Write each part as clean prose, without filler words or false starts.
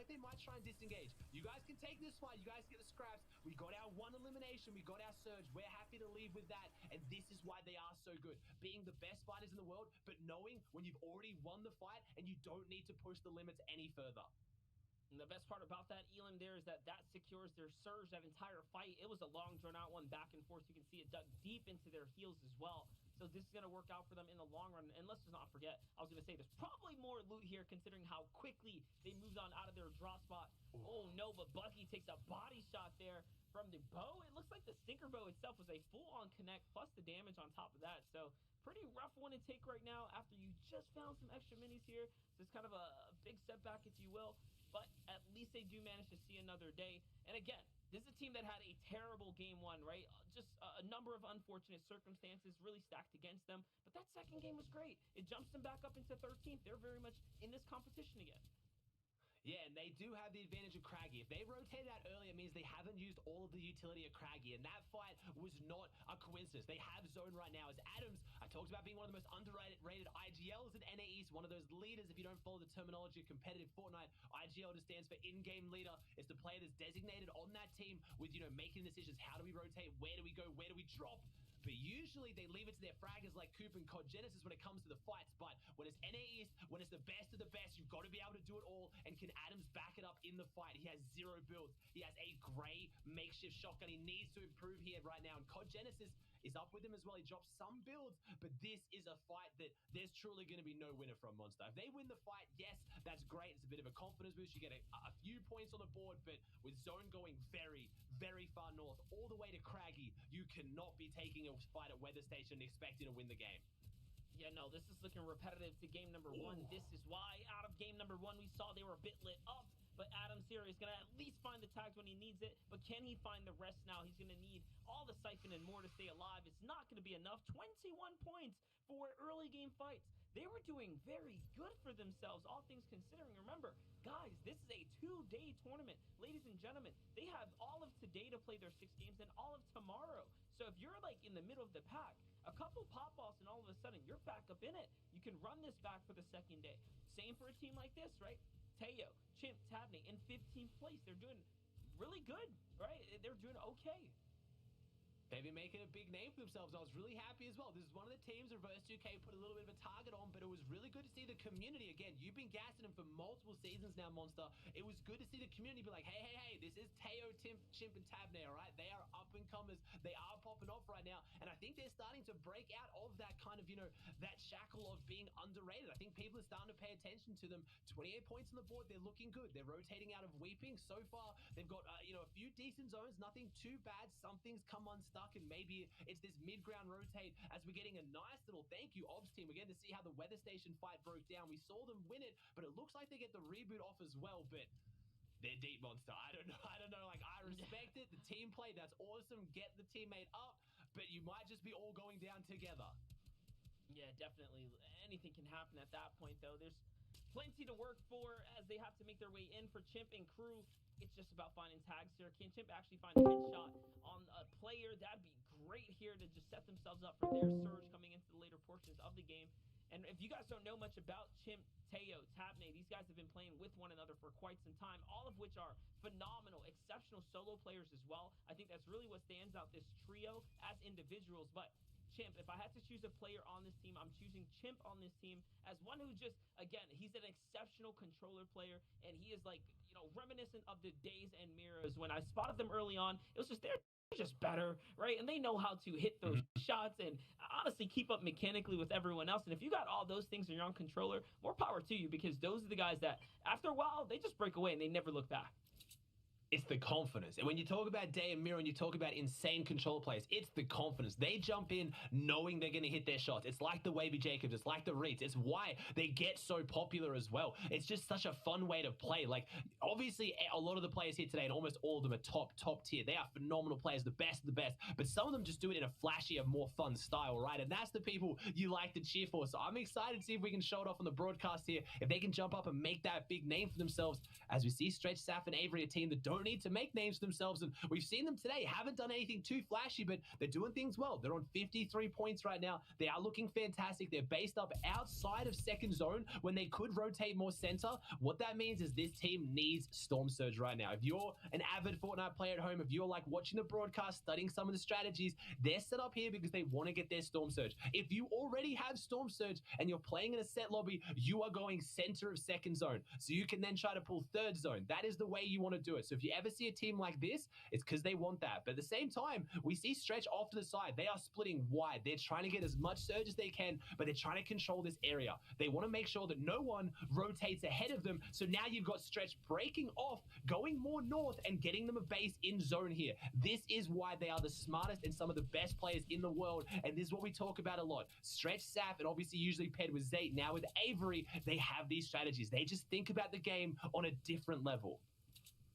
like they might try and disengage. You guys can take this one. You guys get the scraps. We got our one elimination. We got our surge. We're happy to leave with that. And this is why they are so good. Being the best fighters in the world, but knowing when you've already won the fight and you don't need to push the limits any further. And the best part about that, Elam, there is that secures their surge that entire fight. It was a long, drawn-out one, back and forth. You can see it dug deep into their heels as well. So this is going to work out for them in the long run. And let's just not forget, I was going to say, there's probably more loot here considering how quickly they moved on out of their draw spot. Oh, no, but Bucky takes a body shot there from the bow. It looks like the stinker bow itself was a full-on connect, plus the damage on top of that. So pretty rough one to take right now after you just found some extra minis here. So it's kind of a big setback, if you will. But at least they do manage to see another day. And again, this is a team that had a terrible game one, right? Just a number of unfortunate circumstances really stacked against them. But that second game was great. It jumps them back up into 13th. They're very much in this competition again. Yeah, and they do have the advantage of Craggy. If they rotated out earlier, it means they haven't used all of the utility of Craggy, and that fight was not a coincidence. They have zone right now. As Adams, I talked about being one of the most underrated IGLs in NA East, one of those leaders. If you don't follow the terminology of competitive Fortnite, IGL just stands for in-game leader. It's the player that's designated on that team with, making decisions. How do we rotate? Where do we go? Where do we drop? But usually they leave it to their fraggers like Coop and COD Genesis when it comes to the fights. But when it's NA East, when it's the best of the best, you've got to be able to do it all. And can Adams back it up in the fight? He has 0 builds. He has a gray makeshift shotgun. He needs to improve here right now. And COD Genesis is up with him as well. He drops some builds, but this is a fight that there's truly going to be no winner from Monster. If they win the fight, yes, that's great. It's a bit of a confidence boost. You get a few points on the board, but with zone going very, very far north, all the way to Craggy, you cannot be taking a fight at Weather Station and expecting to win the game. Yeah, no, this is looking repetitive to game number one. This is why out of game number one, we saw they were a bit lit up. But Adams here is going to at least find the tags when he needs it. But can he find the rest now? He's going to need all the siphon and more to stay alive. It's not going to be enough. 21 points for early game fights. They were doing very good for themselves, all things considering. Remember, guys, this is a 2-day tournament. Ladies and gentlemen, they have all of today to play their 6 games and all of tomorrow. So if you're like in the middle of the pack, a couple pop-offs and all of a sudden you're back up in it. You can run this back for the second day. Same for a team like this, right? Teo, Chimp, Tabney in 15th place. They're doing really good, right? They're doing okay. They've been making a big name for themselves. I was really happy as well. This is one of the teams Reverse 2K put a little bit of a target on, but it was really good to see the community. Again, you've been gassing them for multiple seasons now, Monster. It was good to see the community be like, hey, this is Teo, Chimp, and Tabney, all right? They are up-and-comers. They are popping off right now, and I think they're starting to break out of that kind of, that shackle of being underrated. I think people are starting to pay attention to them. 28 points on the board. They're looking good. They're rotating out of Weeping. So far, they've got, a few decent zones. Nothing too bad. Some things come unstuck, and maybe it's this mid-ground rotate as we're getting a nice little thank you Obs team. We're getting to see how the Weather Station fight broke down. We saw them win it, but it looks like they get the reboot off as well. But they're deep, Monster. I don't know. Like, I respect it. The team play, that's awesome. Get the teammate up, but you might just be all going down together. Yeah, definitely. Anything can happen at that point, though. There's plenty to work for as they have to make their way in for Chimp and crew. It's just about finding tags here. Can Chimp actually find a headshot on a player? That'd be great here to just set themselves up for their surge coming into the later portions of the game. And if you guys don't know much about Chimp, Teo, Tabney, these guys have been playing with one another for quite some time, all of which are phenomenal, exceptional solo players as well. I think that's really what stands out this trio as individuals. But Chimp, if I had to choose a player on this team, I'm choosing Chimp on this team as one who just, again, he's an exceptional controller player, and he is like, reminiscent of the Days and Mirrors. When I spotted them early on, it was just they're just better, right? And they know how to hit those shots and honestly keep up mechanically with everyone else. And if you got all those things in your own controller, more power to you, because those are the guys that after a while, they just break away and they never look back. It's the confidence. And when you talk about Day and Mirror and you talk about insane control players, it's the confidence. They jump in knowing they're going to hit their shots. It's like the Wavy Jacobs. It's like the Reeds. It's why they get so popular as well. It's just such a fun way to play. Like, obviously, a lot of the players here today, and almost all of them are top tier. They are phenomenal players, the best of the best. But some of them just do it in a flashier, more fun style, right? And that's the people you like to cheer for. So I'm excited to see if we can show it off on the broadcast here. If they can jump up and make that big name for themselves, as we see Stretch, Saf, and Avery, a team that don't need to make names for themselves. And we've seen them today. Haven't done anything too flashy, but they're doing things well. They're on 53 points right now. They are looking fantastic. They're based up outside of second zone when they could rotate more center. What that means is this team needs Storm Surge right now. If you're an avid Fortnite player at home, if you're like watching the broadcast, studying some of the strategies, they're set up here because they want to get their Storm Surge. If you already have Storm Surge and you're playing in a set lobby, you are going center of second zone. So you can then try to pull third zone. That is the way you want to do it. So if you ever see a team like this, it's because they want that. But at the same time, we see Stretch off to the side. They are splitting wide. They're trying to get as much surge as they can, but they're trying to control this area. They want to make sure that no one rotates ahead of them. So now you've got Stretch breaking off, going more north and getting them a base in zone here. This is why they are the smartest and some of the best players in the world. And this is what we talk about a lot. Stretch, Saf, and obviously usually paired with Zayt. Now with Avery, they have these strategies. They just think about the game on a different level.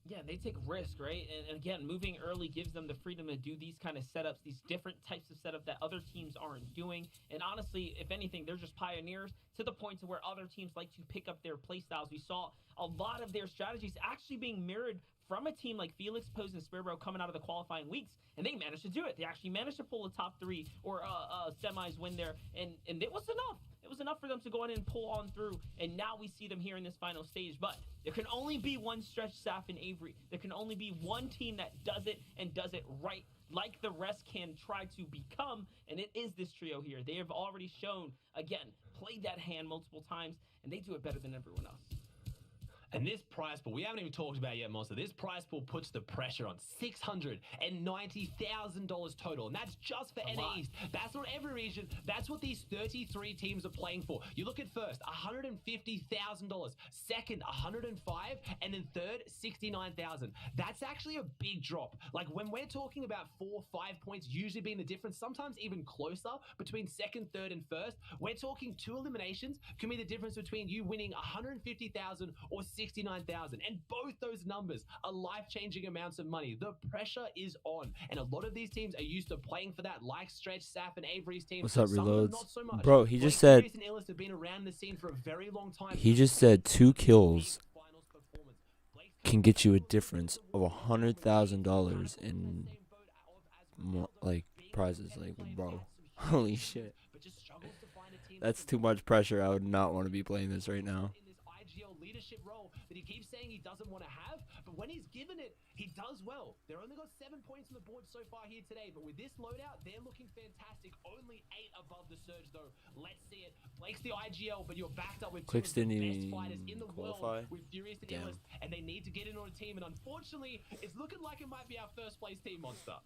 Yeah, they take risk, right? And again, moving early gives them the freedom to do these kind of setups, these different types of setup that other teams aren't doing. And honestly, if anything, they're just pioneers to the point to where other teams like to pick up their play styles. We saw a lot of their strategies actually being mirrored from a team like Felix, Pose, and Spearbro coming out of the qualifying weeks, and they managed to do it. They actually managed to pull a top 3 or semis win there, and it was enough. It was enough for them to go in and pull on through, and now we see them here in this final stage. But there can only be one Stretch, Saf, and Avery. There can only be one team that does it and does it right, like the rest can try to become, and it is this trio here. They have already shown, again, played that hand multiple times, and they do it better than everyone else. And this prize pool, we haven't even talked about it yet, Monster. This prize pool puts the pressure on $690,000 total. And that's just for NA East. That's not every region. That's what these 33 teams are playing for. You look at first, $150,000. Second, $105,000. And then third, $69,000. That's actually a big drop. Like when we're talking about 4 or 5 points usually being the difference, sometimes even closer between second, third, and first, we're talking 2 eliminations can be the difference between you winning $150,000 or $69,000, and both those numbers are life-changing amounts of money. The pressure is on, and a lot of these teams are used to playing for that, like Stretch, Saf, and Avery's team. What's up, Some Reloads? not so much. Bro, he just said and Illis have been around the scene for a very long time. He just said 2 kills can get you a difference of $100,000 in like prizes. Like, bro, holy shit, that's too much pressure. I would not want to be playing this right now. Leadership role that he keeps saying he doesn't want to have, but when he's given it, he does well. They're only got 7 points on the board so far here today, but with this loadout, they're looking fantastic. Only 8 above the surge, though. Let's see it. Blake's the IGL, but you're backed up with 2 of the best fighters in the world with Furious and Illis, and they need to get in on a team, and unfortunately, it's looking like it might be our first place team, Monster.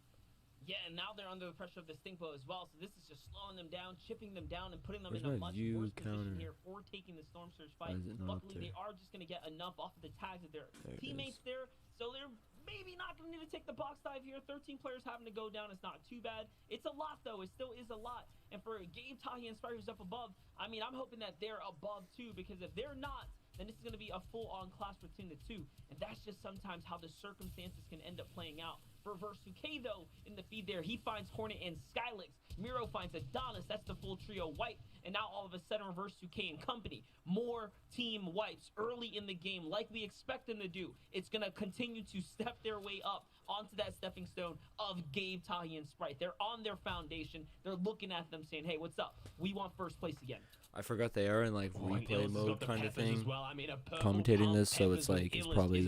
Yeah, and now they're under the pressure of the Stinkbow as well, so this is just slowing them down, chipping them down, and putting them in a much worse position here for taking the Storm Surge fight. Luckily, they are just going to get enough off of the tags of their teammates there, so they're maybe not going to need to take the box dive here. 13 players having to go down is not too bad. It's a lot, though. It still is a lot. And for Gabe, Tahi, and Spiders up above, I mean, I'm hoping that they're above, too, because if they're not, then this is going to be a full-on clash between the two. And that's just sometimes how the circumstances can end up playing out. For Versus2K, though, in the feed there, he finds Hornet and Skylix. Miro finds Adonis. That's the full trio wipe. And now all of a sudden, Versus2K and company. More team wipes early in the game, like we expect them to do. It's going to continue to step their way up onto that stepping stone of Gabe, Tahi, and Sprite. They're on their foundation. They're looking at them saying, hey, what's up? We want first place again. I forgot they are in like replay mode kind of thing. Well. I mean, commentating this, so it's like it's probably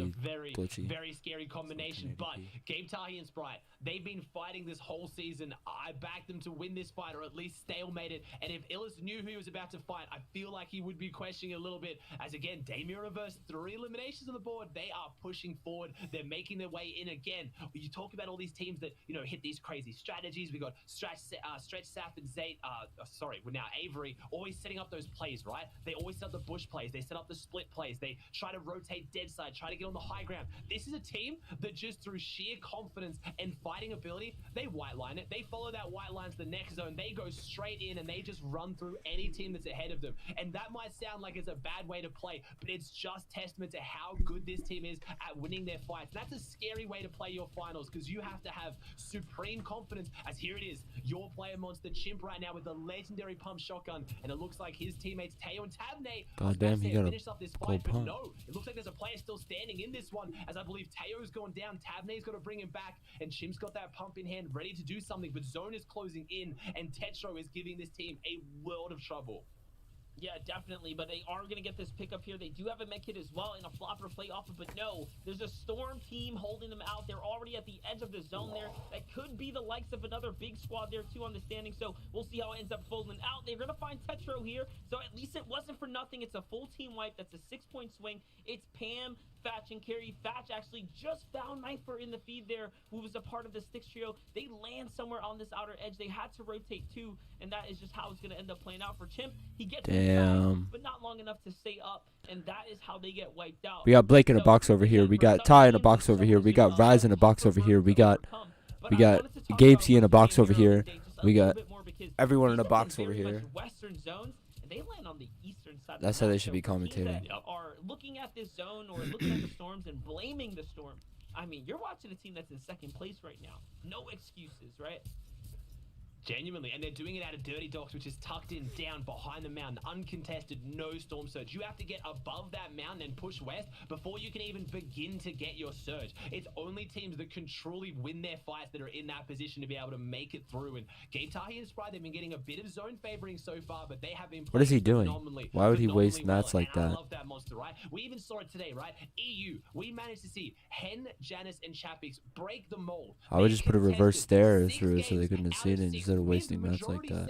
glitchy. Very scary combination. But Gabe, Tahi, and Sprite, they've been fighting this whole season. I backed them to win this fight, or at least stalemate it. And if Illis knew who he was about to fight, I feel like he would be questioning a little bit. As again, Damien reversed 3 eliminations on the board. They are pushing forward. They're making their way in again. You talk about all these teams that hit these crazy strategies. We got Stretch, Saf, and Zayt. We're now Avery, always setting up those plays, right? They always set up the bush plays. They set up the split plays. They try to rotate dead side, try to get on the high ground. This is a team that just through sheer confidence and fighting ability, they white line it. They follow that white line to the next zone. They go straight in and they just run through any team that's ahead of them. And that might sound like it's a bad way to play, but it's just testament to how good this team is at winning their fights. And that's a scary way to play your finals, because you have to have supreme confidence, as here it is, your player Monster Chimp right now with the legendary pump shotgun, and it looks like like his teammates Teo and Tabney. God damn, he got a finished up this gold fight, but pump. no, it looks like there's a player still standing in this one, as I believe Teo's gone down. Tabney's got to bring him back, and Chim's got that pump in hand, ready to do something. But Zone is closing in, and Tetro is giving this team a world of trouble. Yeah, definitely, but they are going to get this pickup here. They do have a med kit as well and a flopper play off of, but no, there's a Storm team holding them out. They're already at the edge of the zone there. That could be the likes of another big squad there, too, on the standing, so we'll see how it ends up folding out. They're going to find Tetro here, so at least it wasn't for nothing. It's a full team wipe. That's a 6-point swing. It's Pam, Fatch, and Carrie. Fatch actually just found Knifer in the feed there, who was a part of the Sticks trio. They land somewhere on this outer edge. They had to rotate, too, and that is just how it's going to end up playing out for Chimp. He gets Damn. but not long enough to stay up, and that is how they get wiped out. We got Blake in a box over here. We got Ty in a box over here. We got Rise in a box over here. We got Gapesy in a box over here. We got everyone in a box over here. Western zones, and they land on the eastern side. That's how they should be commentating. Are looking at this zone or looking at the Storms and blaming the Storm. I mean, you're watching a team that's in second place right now. No excuses, right? Genuinely, and they're doing it out of Dirty Docks, which is tucked in down behind the mountain, uncontested, no storm surge. You have to get above that mountain and push west before you can even begin to get your surge. It's only teams that can truly win their fights that are in that position to be able to make it through. And Gabe Tahi and Spry, they've been getting a bit of zone favoring so far, but they have been. What is he doing? Why would he waste mats like that? I love that monster, right? We even saw it today, right? EU, we managed to see Hen, Janice, and Chapix break the mold. I would just put a reverse stare through it so they couldn't see it instead of wasting mats like that.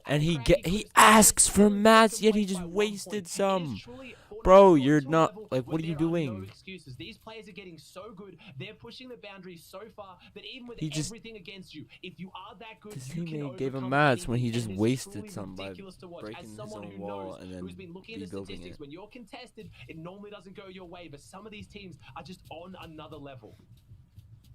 And he asks for mats, yet he just wasted some. Bro, you're not, like, what are you doing? No excuses. These players are getting so good. They're pushing the boundaries so far that even with everything against you, if you are that good, his you can teammate gave him overcome mats when he anything, just and it's wasted truly some by ridiculous to watch. breaking As his someone own who wall knows, and then who's been looking at the rebuilding statistics, it. when you're contested, it normally doesn't go your way, but some of these teams are just on another level.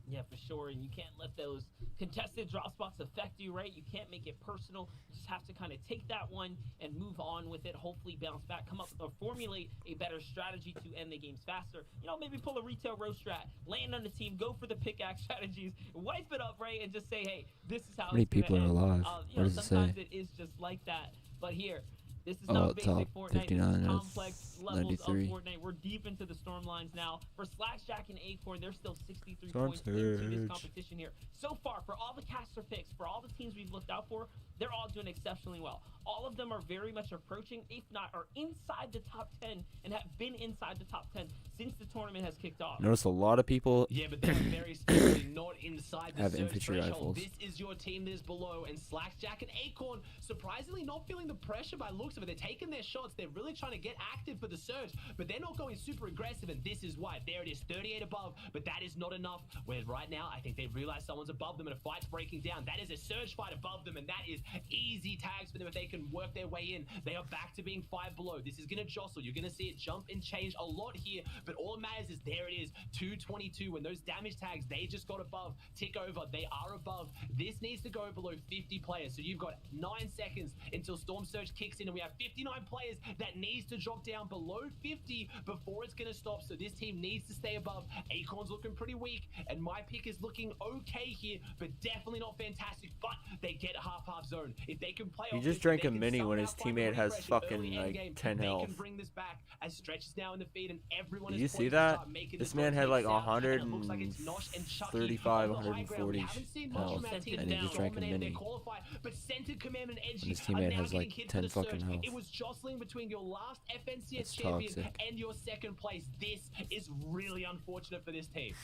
Yeah, for sure, and you can't let those contested drop spots affect you, right? You can't make it personal. You just have to kind of take that one and move on with it, hopefully bounce back, come up or formulate a better strategy to end the games faster. You know, maybe pull a retail row strat, land on the team, go for the pickaxe strategies, wipe it up, right, and just say, hey, this is how many it's gonna people are end. alive? You know, What does it sometimes say? it is just like that, but here, this is Oh, not it's basic top Fortnite. 59, This is that's complex levels 93. of Fortnite. We're deep into the storm lines now. For Slackjack and Acorn, they're still 63 Storm points into this surge. competition here. So far, for all the caster picks, for all the teams we've looked out for, they're all doing exceptionally well. All of them are very much approaching, if not are inside the top 10 and have been inside the top 10 since the tournament has kicked off. Notice a lot of people but they're very specifically not inside the have surge infantry threshold. rifles. This is your team that is below, and Slackjack and Acorn surprisingly not feeling the pressure by looks of it. They're taking their shots. They're really trying to get active for the surge, but they're not going super aggressive, and this is why. There it is, 38 above, but that is not enough. Where right now, I think they realize someone's above them and a fight's breaking down. That is a surge fight above them, and that is easy tags for them if they can work their way in. They are back to being 5 below. This is going to jostle. You're going to see it jump and change a lot here, but all that matters is there it is, 222. When those damage tags, they just got above, tick over. They are above. This needs to go below 50 players. So you've got 9 seconds until Storm Surge kicks in, and we have 59 players that needs to drop down below 50 before it's going to stop. So this team needs to stay above. Acorn's looking pretty weak, and my pick is looking okay here, but definitely not fantastic. But they get a half-half zone. If they can play He off just this, drank they a can mini when his somehow find teammate the has pressure fucking, early like, endgame. 10 They health. can bring this back as Stretch is now in the feed, and everyone Did is you see poised to that? start making This one man had take like south, and it looks like it's Nosh and Chucky 135, on the high ground. We 140 haven't seen health, much from our team and he just drank a dominate their mini. qualify, but Center Command and Edgy And his are teammate now has getting like hit for 10 the fucking surge. health. It was jostling between your last FNCS That's champion toxic. and your second place. This is really unfortunate for this team.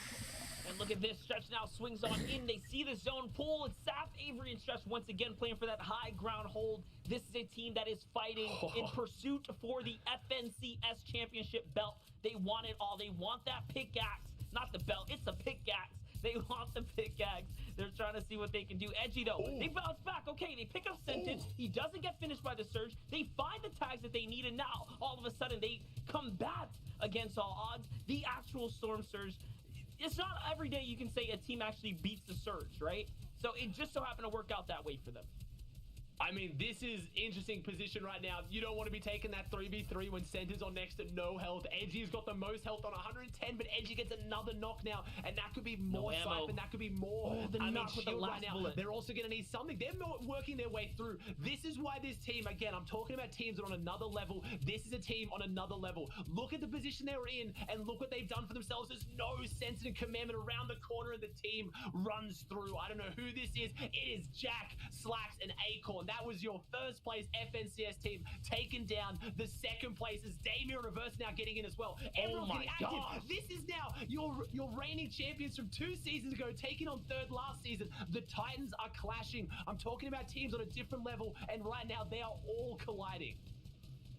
And look at this, Stretch now swings on in. They see the zone pull. It's Saf, Avery, and Stretch once again playing for that high ground hold. This is a team that is fighting in pursuit for the FNCS championship belt. They want it all. They want that pickaxe. Not the belt, it's a pickaxe. They want the pickaxe. They're trying to see what they can do. Edgy, though, they bounce back. Okay, they pick up Sentence. He doesn't get finished by the surge. They find the tags that they need, and now, all of a sudden, they combat against all odds. The actual Storm Surge. It's not every day you can say a team actually beats the surge, right? So it just so happened to work out that way for them. I mean, this is interesting position right now. You don't want to be taking that 3v3 when Center's on next to no health. Edgy's got the most health on 110, but Edgy gets another knock now, and that could be more Siphon, that could be more. The knock with the last bullet. They're also going to need something. They're working their way through. This is why this team, again, I'm talking about teams that are on another level. This is a team on another level. Look at the position they were in, and look what they've done for themselves. There's no sensitive commandment around the corner, and the team runs through. I don't know who this is. It is Jack, Slacks, and Acorn. That was your first place FNCS team taken down. The second place is Damien Reverse now getting in as well. Everyone's getting active. This is now your reigning champions from 2 seasons ago, taking on third last season. The Titans are clashing. I'm talking about teams on a different level, and right now they are all colliding.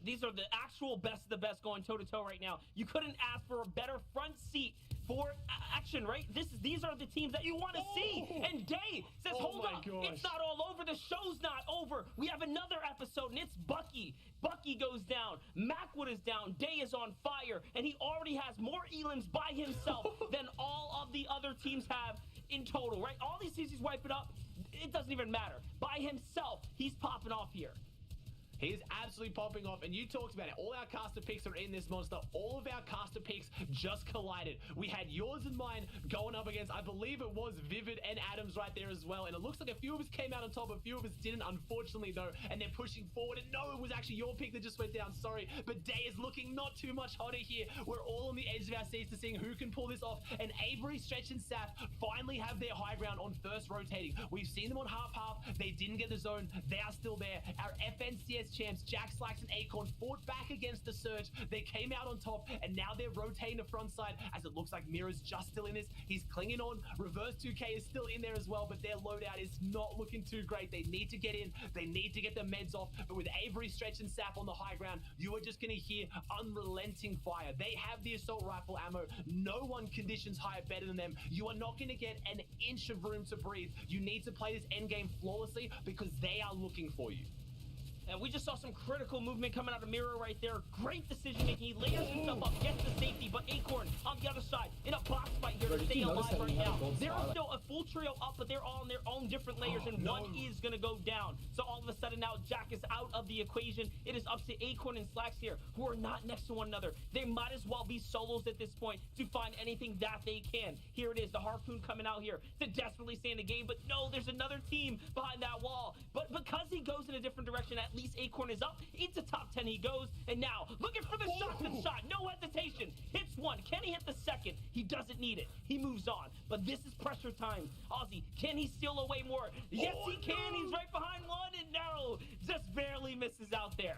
These are the actual best of the best going toe-to-toe right now. You couldn't ask for a better front seat for action, right? These are the teams that you want to see. And Day says, hold up, it's not all over. The show's not over. We have another episode, and it's Bucky. Bucky goes down. Macwood is down. Day is on fire, and he already has more elims by himself than all of the other teams have in total, right? All these teams he's wiping up, it doesn't even matter. By himself, he's popping off here. He's absolutely popping off, and you talked about it. All our caster picks are in this monster. All of our caster picks just collided. We had yours and mine going up against, I believe it was Vivid and Adams right there as well. And it looks like a few of us came out on top, a few of us didn't, unfortunately, though. And they're pushing forward. And no, it was actually your pick that just went down. Sorry. But Day is looking not too much hotter here. We're all on the edge of our seats to seeing who can pull this off. And Avery, Stretch, and Saf finally have their high ground on first rotating. We've seen them on half-half. They didn't get the zone. They are still there. Our FNCS champs, Jack, Slacks, and Acorn, fought back against the surge. They came out on top, and now they're rotating the front side as it looks like Mira's just still in this. He's clinging on. Reverse 2K is still in there as well, but their loadout is not looking too great. They need to get in. They need to get the meds off. But with Avery, Stretch, and Saf on the high ground, you are just going to hear unrelenting fire. They have the assault rifle ammo. No one conditions higher better than them. You are not going to get an inch of room to breathe. You need to play this endgame flawlessly because they are looking for you. And we just saw some critical movement coming out of Miro right there. Great decision making. He layers himself up, gets the safety, but Acorn on the other side in a box fight here to stay alive right now. There is still a full trio up, but they're all on their own different layers, and one is going to go down. So all of a sudden now Jack is out of the equation. It is up to Acorn and Slacks here, who are not next to one another. They might as well be solos at this point to find anything that they can. Here it is, the Harpoon coming out here to desperately stay in the game, but no, there's another team behind that wall. But because he goes in a different direction, at least Acorn is up. Into top 10 he goes, and now looking for the shot, no hesitation. Hits one. Can he hit the second? He doesn't need it. He moves on. But this is pressure time. Ozzy, can he steal away more? Yes, he can. He's right behind one, and no, just barely misses out there.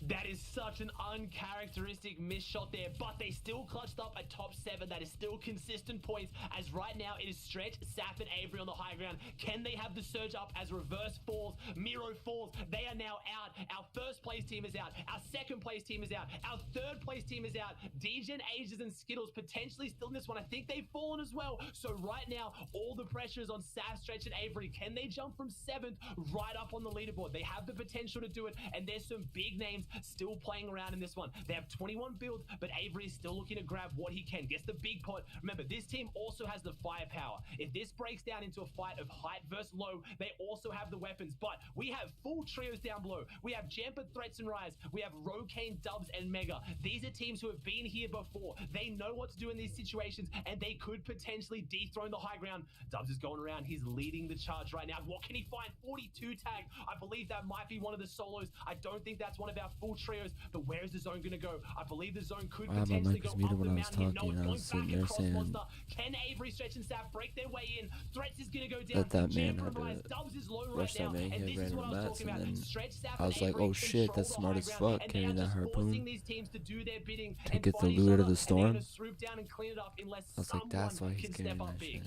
That is such an uncharacteristic miss shot there, but they still clutched up a top 7. That is still consistent points, as right now it is Stretch, Saf, and Avery on the high ground. Can they have the surge up as Reverse falls, Miro falls? They are now out. Our first place team is out. Our second place team is out. Our third place team is out. Degen, Ages, and Skittles potentially still in this one. I think they've fallen as well. So right now, all the pressure is on Saf, Stretch, and Avery. Can they jump from 7th right up on the leaderboard? They have the potential to do it, and there's some big names still playing around in this one. They have 21 builds, but Avery is still looking to grab what he can. Gets the big pot. Remember, this team also has the firepower. If this breaks down into a fight of height versus low, they also have the weapons. But we have full trios down below. We have Jamper, Threats, and Rise. We have Rokane, Dubs, and Mega. These are teams who have been here before. They know what to do in these situations, and they could potentially dethrone the high ground. Dubs is going around. He's leading the charge right now. What can he find? 42 tag. I believe that might be one of the solos. I don't think that's one of our full trios, but where is the zone going to go? I believe the zone could potentially go up the mountain here. No, it's going back across monster. Can Avery, Stretch, and Saf break their way in? Threats is going to go down. Let that man have Dubs is low right now, and this is what I was talking about. Stretch, Saf, I was like, oh shit, that's smart as fuck, carrying that harpoon these teams to do their bidding to get the loot out of the storm. I was like, that's why he's carrying that shit.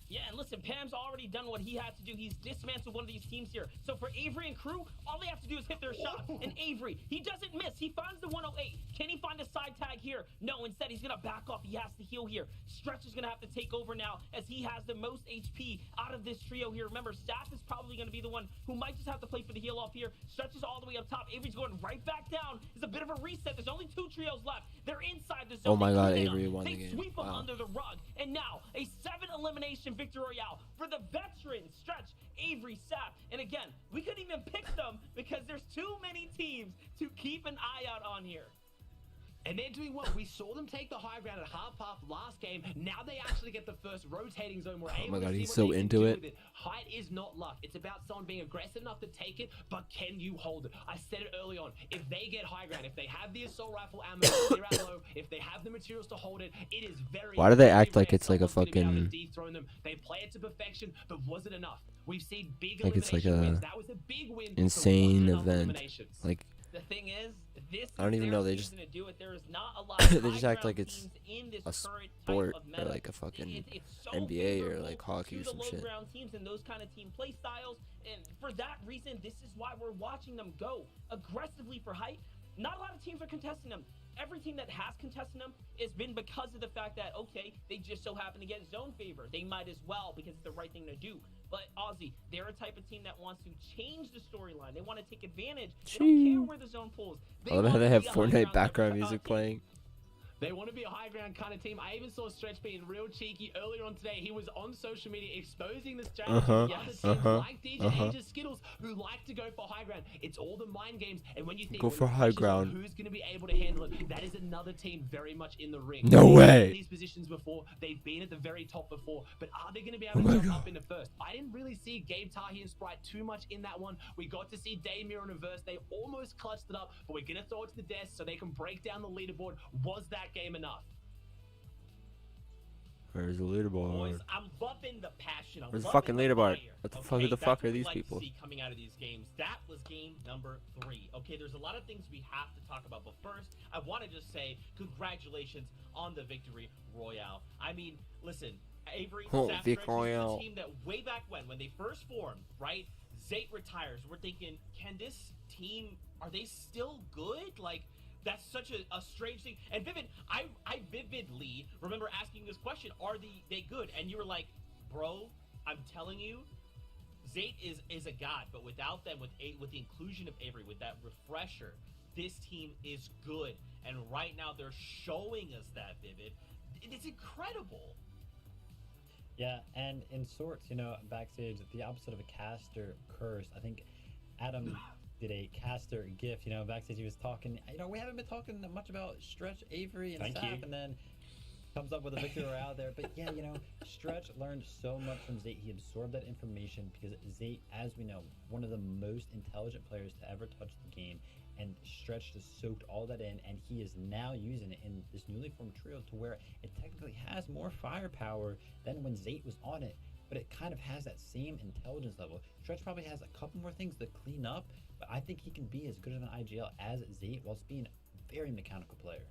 Yeah, and listen, Pam's already done what he had to do. He's dismantled one of these teams here. So for Avery and crew, all they have to do is hit their shot. And Avery, he doesn't miss. He finds the 108. Can he find a side tag here? No, instead he's going to back off. He has to heal here. Stretch is going to have to take over now as he has the most HP out of this trio here. Remember, Saf is probably going to be the one who might just have to play for the heal off here. Stretch is all the way up top. Avery's going right back down. It's a bit of a reset. There's only 2 trios left. They're inside the zone. Oh my god, Avery won the game. They sweep him under the rug. And now, a 7 elimination in Victory Royale for the veterans, Stretch, Avery, Sap. And again, we couldn't even pick them because there's too many teams to keep an eye out on here. And they're doing well. We saw them take the high ground at half last game. Now they actually get the first rotating zone. We're able to see he's what so they can into do it. with it. Height is not luck. It's about someone being aggressive enough to take it, but can you hold it? I said it early on. If they get high ground, if they have the assault rifle ammo, they're out low, if they have the materials to hold it, it is very. Why do they very act like rare it's like a someone's gonna be able to fucking- dethrone them. They play it to perfection, but was it enough? We've seen big Like it's like elimination a wins. That was a big win. but insane wasn't enough event. eliminations. Like, The thing is, this I don't is even their know, they just- season to do it. There is not a lot of They just act high-ground like it's teams in this a current type sport of or meta. like a fucking It's so NBA or favorable like hockey to or the some shit. low-ground teams and those kind of team play styles, and for that reason, this is why we're watching them go aggressively for height. Not a lot of teams are contesting them. Every team that has contested them has been because of the fact that, okay, they just so happen to get zone favor. They might as well because it's the right thing to do. But Aussie, they're a type of team that wants to change the storyline. They want to take advantage. They don't care where the zone pulls. I love how want they to have be a Fortnite high-ground background team. music playing. They want to be a high ground kind of team. I even saw Stretch being real cheeky earlier on today. He was on social media exposing the strategy of other teams like DJ and just Skittles who like to go for high ground. It's all the mind games. And when you think Go for high ground. who's going to be able to handle it, that is another team very much in the ring. No They've way. been in these positions before. They've been at the very top before. But are they going to be able to jump up into first? I didn't really see Gabe Tahi and Sprite too much in that one. We got to see Damir in reverse. They almost clutched it up, but we're going to throw it to the desk so they can break down the leaderboard. Was that game enough? Where's the Boys, leaderboard? I'm loving the passion. I'm Where's the loving fucking leaderboard? fire, What the okay? fuck? Who the That's fuck what are we these like to people? see coming out of these games. That was game number 3. Okay, there's a lot of things we have to talk about, but first, I want to just say congratulations on the victory royale. I mean, listen, Avery, Oh, Sap, Vic Stretch, this is Royale. a team that way back when they first formed, right? Zayt retires. We're thinking, can this team, are they still good? Like, that's such a strange thing. And Vivid, I vividly remember asking this question, are they good? And you were like, bro, I'm telling you, Zayt is a god, but without them, with the inclusion of Avery, with that refresher, this team is good. And right now they're showing us that, Vivid. It's incredible. Yeah, and in sorts, you know, backstage, the opposite of a caster curse. I think Adam did a caster gif, you know, backstage he was talking, you know, we haven't been talking much about Stretch, Avery, and Thank Sap, you. and then comes up with a victory royale there. But yeah, you know, Stretch learned so much from Zayt. He absorbed that information because Zayt, as we know, one of the most intelligent players to ever touch the game. And Stretch just soaked all that in, and he is now using it in this newly formed trio to where it technically has more firepower than when Zayt was on it, but it kind of has that same intelligence level. Stretch probably has a couple more things to clean up, but I think he can be as good of an IGL as Zayt whilst being a very mechanical player.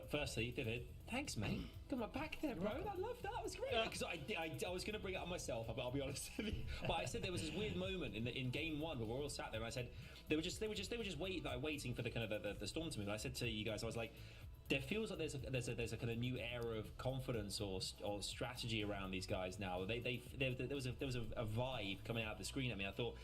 Firstly, Vivid, thanks, mate. Got my back there, bro. I love that. That was great. Because I was going to bring it up myself, but I'll be honest with you. But I said there was this weird moment in game 1 where we're all sat there, and I said they were just waiting for the kind of the storm to move. And I said to you guys, I was like, there feels like there's a kind of new era of confidence or strategy around these guys now. There was a vibe coming out of the screen at me. I thought,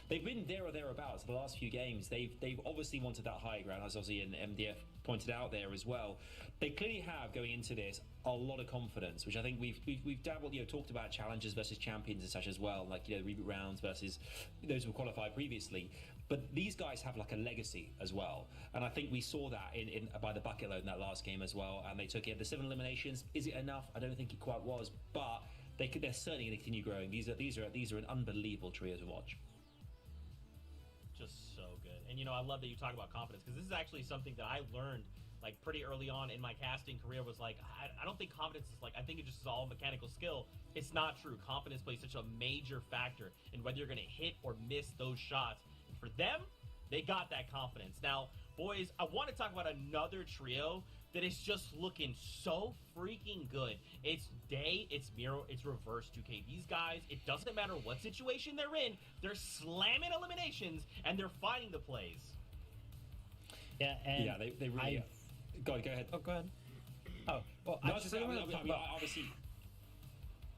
they've been there or thereabouts the last few games. They've obviously wanted that high ground, as Ozzy and MDF pointed out there as well. They clearly have, going into this, a lot of confidence, which I think we've dabbled, you know, talked about challenges versus champions and such as well, like, you know, reboot rounds versus those who qualified previously. But these guys have like a legacy as well, and I think we saw that in by the bucket load in that last game as well. And they took it, the 7 eliminations. Is it enough? I don't think it quite was, but they're certainly going to continue growing. These are an unbelievable trio to watch. Just so good. And you know, I love that you talk about confidence, because this is actually something that I learned like pretty early on in my casting career. Was like, I don't think confidence is like, I think it just is all mechanical skill. It's not true. Confidence plays such a major factor in whether you're going to hit or miss those shots. And for them, they got that confidence. Now, boys, I want to talk about another trio that is just looking so freaking good. It's Day, it's Miro, it's Reverse 2K. These guys, it doesn't matter what situation they're in, they're slamming eliminations and they're finding the plays. Yeah, and Yeah, they really are. Go ahead. Oh, go ahead. Oh, well, No, I it's just just, really want to talk I mean, about obviously.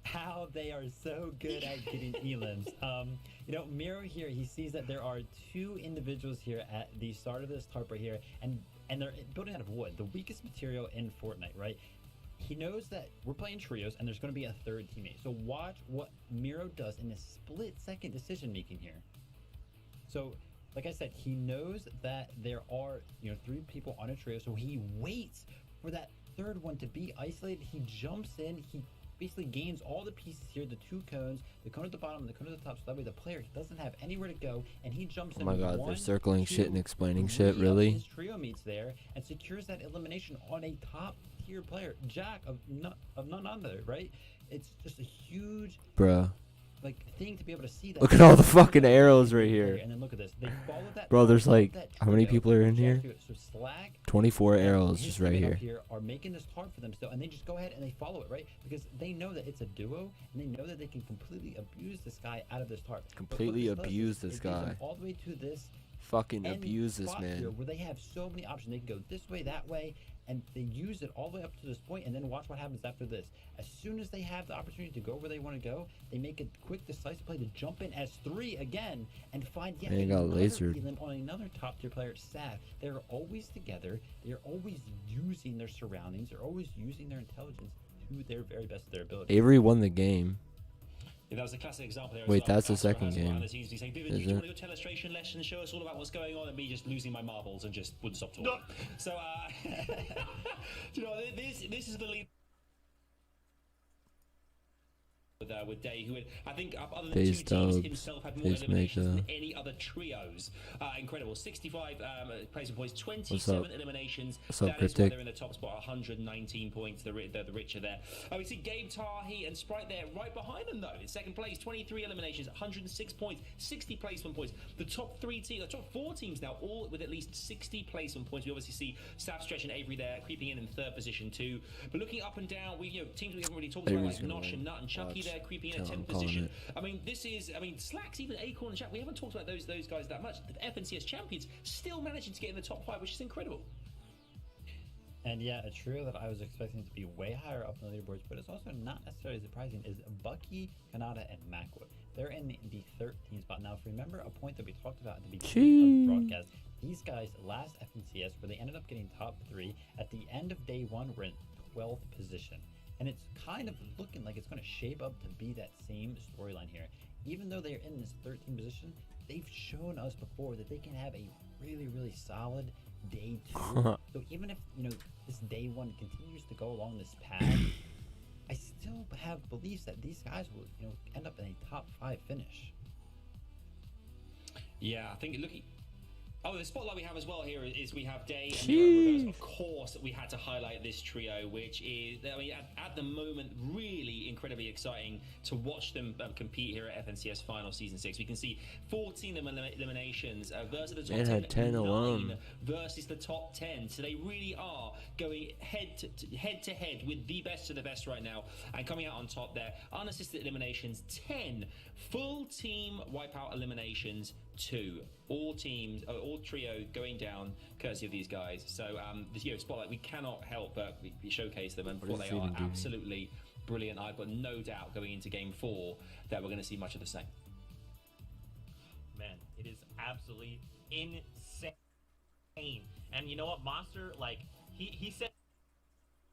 how they are so good at getting elims. You know, Miro here, he sees that there are 2 individuals here at the start of this tarp right here, and they're building out of wood, the weakest material in Fortnite, right? he knows that we're playing trios and there's going to be a third teammate. So watch what Miro does in a split-second decision making here. So, like I said, he knows that there are 3 people on a trio, so he waits for that third one to be isolated. He jumps in. He basically gains all the pieces here, the 2 cones, the cone at the bottom and the cone at the top, so that way the player doesn't have anywhere to go, and he jumps in. Oh my god, they're circling shit and explaining 3 shit, really? his trio meets there and secures that elimination on a top tier player, Jack of none other, right? It's just a huge Bruh. thing to be able to see that. Look at all the fucking arrows right here. And then look at this. They follow that. Bro, there's follow like, that how many trio, people are in here? So Slag 24 arrows his just right teammate up here. are making this hard for them still, and they just go ahead and they follow it, right? Because they know that it's a duo, and they know that they can completely abuse this guy out of this tarp. Completely abuse this it leads them guy. all the way to this Fucking end abuse this spot here man. where they have so many options. They can go this way, that way, and they use it all the way up to this point, and then watch what happens after this. As soon as they have the opportunity to go where they want to go, they make a quick, decisive play to jump in as 3 again and find yet Man, got another lasered. elim on another top tier player, Sav. They're always together. They're always using their surroundings. They're always using their intelligence to their very best of their ability. Avery won the game. Yeah, that was a classic example there. Wait, as well. that's the Castro second has one game. on the teams. He's saying, "Dude, Is do you it? want to do a illustration lesson, show us all about what's going on?" And me just losing my marbles and just wouldn't stop talking. So, do you know, this is the lead. With Day, who had, I think, other than Days 2 teams, dubs, himself had more Days eliminations Maker. than any other trios. Incredible. 65 placement points, 27 eliminations. What's up, That is why Cryptic? they're in the top spot, 119 points. They're the richer there. We see Gabe Tahi and Sprite there right behind them, though. In second place, 23 eliminations, 106 points, 60 placement points. The top 3 teams, the top 4 teams now, all with at least 60 placement points. We obviously see Staff Stretch and Avery there creeping in third position, too. But looking up and down, teams we haven't really talked about, Avery's like gonna Nosh win. and Nut and Chucky Watch. there creeping in Tell at 10th I'm calling position. it. I mean, Slacks, even Acorn and Jack, we haven't talked about those guys that much. The FNCS champions still managing to get in the top 5, which is incredible. And yeah, a trio that I was expecting to be way higher up in the leaderboards, but it's also not necessarily surprising, is Bucky, Kanata, and Macwood. They're in the 13th spot. Now, if you remember a point that we talked about at the beginning of the broadcast, these guys, last FNCS, where they ended up getting top 3, at the end of day 1, were in 12th position. And it's kind of looking like it's going to shape up to be that same storyline here. Even though they're in this 13th position, they've shown us before that they can have a really, really solid day 2. So even if, this day 1 continues to go along this path, I still have beliefs that these guys will, end up in a top 5 finish. Yeah, I think looking. Oh, the spotlight we have as well here is we have Day and Miro Reverse. Of course, we had to highlight this trio, which is, I mean, at the moment, really incredibly exciting to watch them compete here at FNCS Final Season 6. We can see 14 eliminations versus the top Man 10, had 10 alone. 9 versus the top 10. So they really are going head to head with the best of the best right now. And coming out on top there, unassisted eliminations, 10 full team wipeout eliminations, 2. All teams, all trio going down courtesy of these guys. So the spotlight, we cannot help but we showcase them, and What they is are Steven doing? absolutely brilliant. I've got no doubt going into game 4 that we're going to see much of the same. Man, it is absolutely insane. And you know what, Monster, like he said,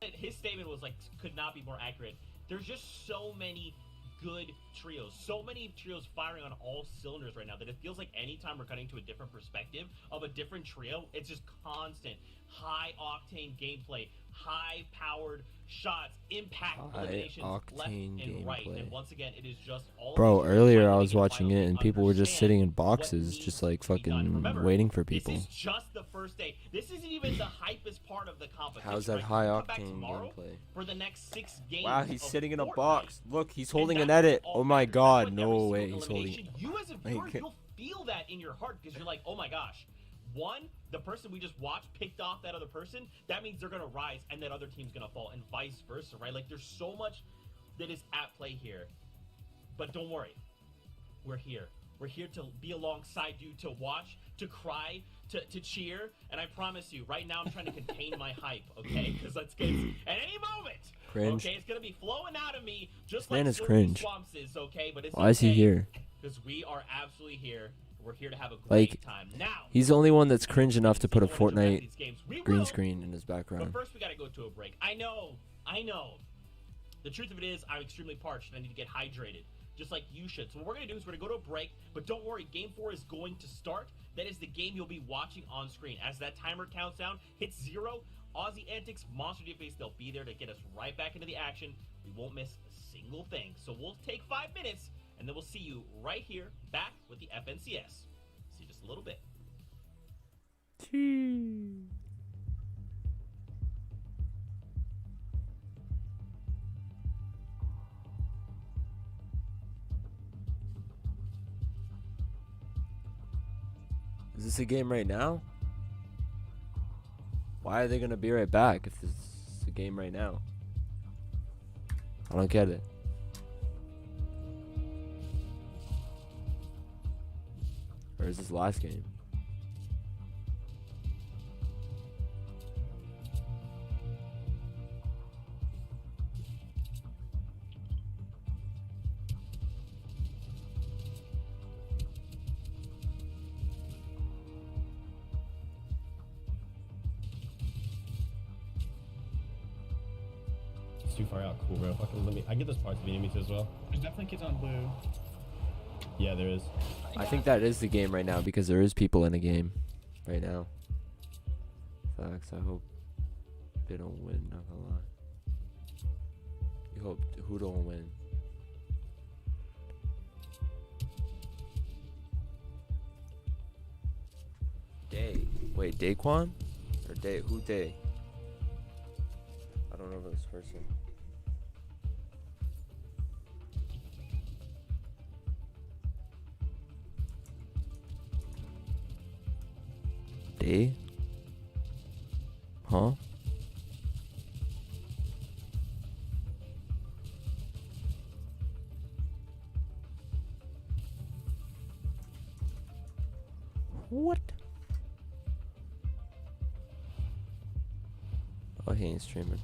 his statement was like, could not be more accurate. There's just so many good trios, so many trios firing on all cylinders right now that it feels like anytime we're cutting to a different perspective of a different trio, it's just constant high octane gameplay, high powered shots, impact eliminations left and right. And once again, it is just all. Bro, earlier I was watching it and people were just sitting in boxes, just like fucking Remember, waiting for people. This is just the first day. This isn't even the hypest part of the competition. How's that right? high Come back octane tomorrow gameplay? for the next 6 games. Wow, he's of sitting in a Fortnite. box. Look, he's And holding an that's edit. all Oh my matters. god, That's what no every way, single he's holding. elimination, you as a viewer, you'll feel that in your heart because you're like, oh my gosh. One, the person we just watched picked off that other person. That means they're going to rise and that other team's going to fall and vice versa, right? Like there's so much that is at play here. But don't worry. We're here. We're here to be alongside you, to watch, to cry, to cheer. And I promise you, right now I'm trying to contain my hype, okay? Because at any moment, Cringe. okay, it's going to be flowing out of me just Man like is Slurpee cringe. Swamps is, okay? But it's Why is he here? because we are absolutely here We're here to have a great Like, time. Now, he's the only one that's cringe enough to put a in order to win Fortnite these games, we green will. screen in his But background. first, we got to go to a break. I know. The truth of it is, I'm extremely parched and I need to get hydrated, just like you should. So what we're going to do is we're going to go to a break, but don't worry, Game 4 is going to start. That is the game you'll be watching on screen. As that timer counts down, hits 0, Aussie Antics, Monster DFAce, they'll be there to get us right back into the action. We won't miss a single thing. So we'll take 5 minutes, and then we'll see you right here, back with the FNCS. See you just a little bit. Is this a game right now? Why are they gonna be right back if this is a game right now? I don't get it. Or is this last game? It's too far out. Cool, bro. Fucking let me. I get those parts if you need me to as well. There's definitely kids on blue. Yeah, there is. I think that is the game right now because there is people in the game right now. Facts. I hope they don't win. Not gonna lie. You hope who don't win? Day. Wait, Daquan? Or Day? Who Day? I don't know this person. Day? Huh? What? Oh, he ain't streaming.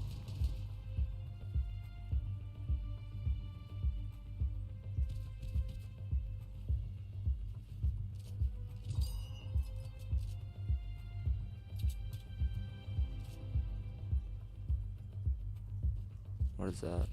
What is that?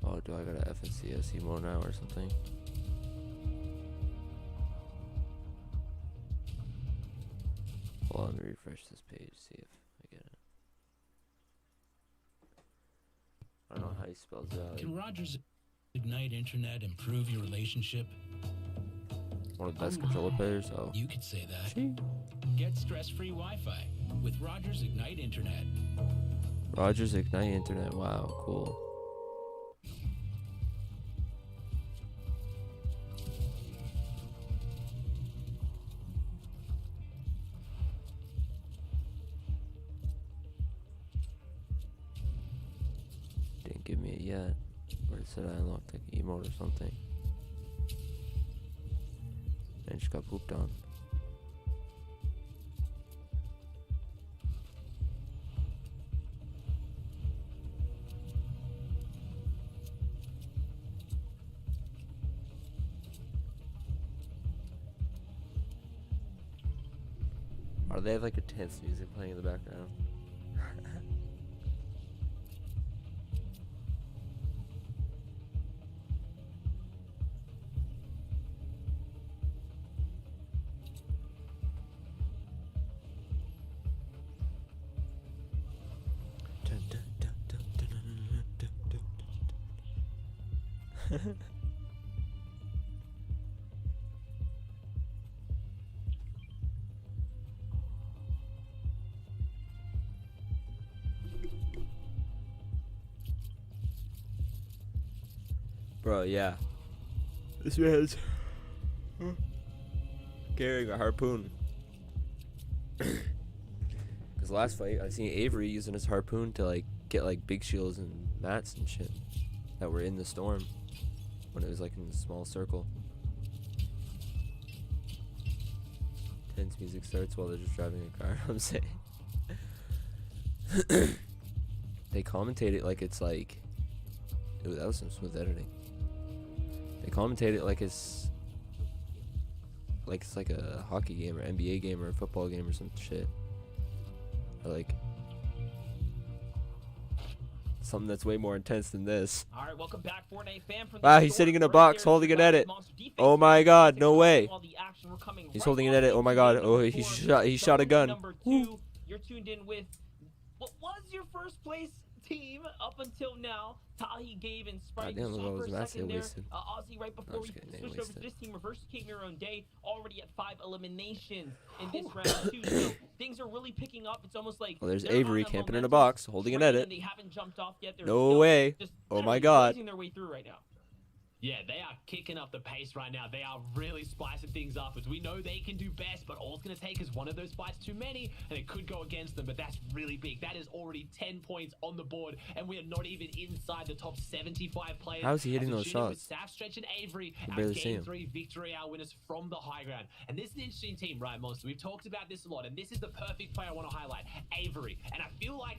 Oh, do I got an FNCS emo now or something? Hold on, let me refresh this page, see if I get it. I don't know how he spells it out. Can Rogers Ignite Internet improve your relationship? One of the best controller players? Oh. You could say that. Get stress-free Wi-Fi with Rogers Ignite Internet. Rogers Ignite Internet, wow, cool. Didn't give me it yet. Or it said I unlocked like emote or something. And just got pooped on. Or they have like a tense music playing in the background. Bro, yeah. This man's carrying a harpoon. His last fight, I seen Avery using his harpoon to like get like big shields and mats and shit that were in the storm when it was like in a small circle. Tense music starts while they're just driving a car. I'm saying they commentate it like it's like, ooh, that was some smooth editing. They commentate it like it's like a hockey game or NBA game or a football game or some shit. Or like something that's way more intense than this. All right, welcome back, Fortnite fan. From Wow, he's sitting in a box holding an edit. Oh my god, no way. He's holding an edit. Oh my god. Oh, he shot a gun. Number 2, you're tuned in with what was your first place team up until now. Tahi gave and Sprite. Damn, look at all those mats they wasted. Aussie, right before we switched over to this team, reverse came your own day, already at 5 eliminations in this round too. So things are really picking up. It's almost like there's Avery camping in a box, holding an edit. They haven't jumped off yet. No way. Oh my god. Their way through right now. Yeah, they are kicking up the pace right now. They are really spicing things up. As we know they can do best, but all it's going to take is one of those fights too many, and it could go against them, but that's really big. That is already 10 points on the board, and we are not even inside the top 75 players. How is he hitting those shots? Saf, Stretch, and Avery, I barely see Game him. 3 victory, our winners from the high ground. And this is an interesting team, right, Monster? We've talked about this a lot, and this is the perfect player I want to highlight, Avery. And I feel like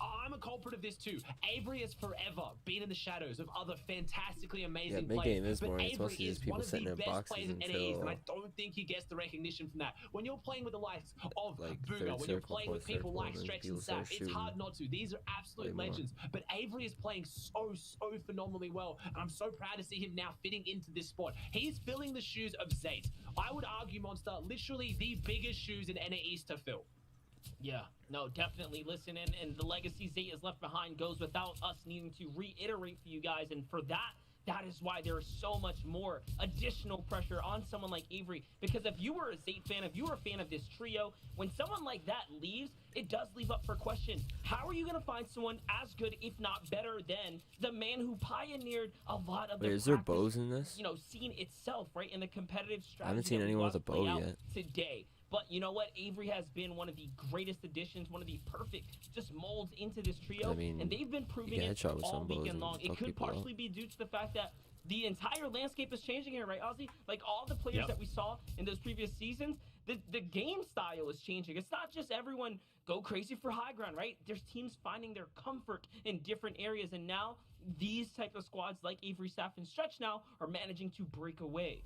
I'm a culprit of this too. Avery has forever been in the shadows of other fantastically amazing players. Mid-game is but boring. It's Avery mostly is just people one of sitting the in best boxes players in NAEs, until and I don't think he gets the recognition from that. When you're playing with the likes of like Booga, when you're circle, playing with fourth people circle, like and Stretch people and start Saf, it's shooting hard not to. These are absolute way more. legends. But Avery is playing so phenomenally well, and I'm so proud to see him now fitting into this spot. He's filling the shoes of Zayt. I would argue, Monster, literally the biggest shoes in NAEs to fill. Yeah, no, definitely. Listen, and the legacy Zay is left behind goes without us needing to reiterate for you guys. And for that is why there is so much more additional pressure on someone like Avery. Because if you were a Zay fan, if you were a fan of this trio, when someone like that leaves, it does leave up for question. How are you going to find someone as good, if not better, than the man who pioneered a lot of the is there bows in this? Scene itself, right? In the competitive strategy. I haven't seen anyone with a bow yet today. But you know what? Avery has been one of the greatest additions, one of the perfect just molds into this trio. I mean, and they've been proving it all weekend long. It could partially be due to the fact that the entire landscape is changing here, right, Ozzy? Like all the players that we saw in those previous seasons, the game style is changing. It's not just everyone go crazy for high ground, right? There's teams finding their comfort in different areas. And now these type of squads like Avery, Saf, and Stretch now are managing to break away.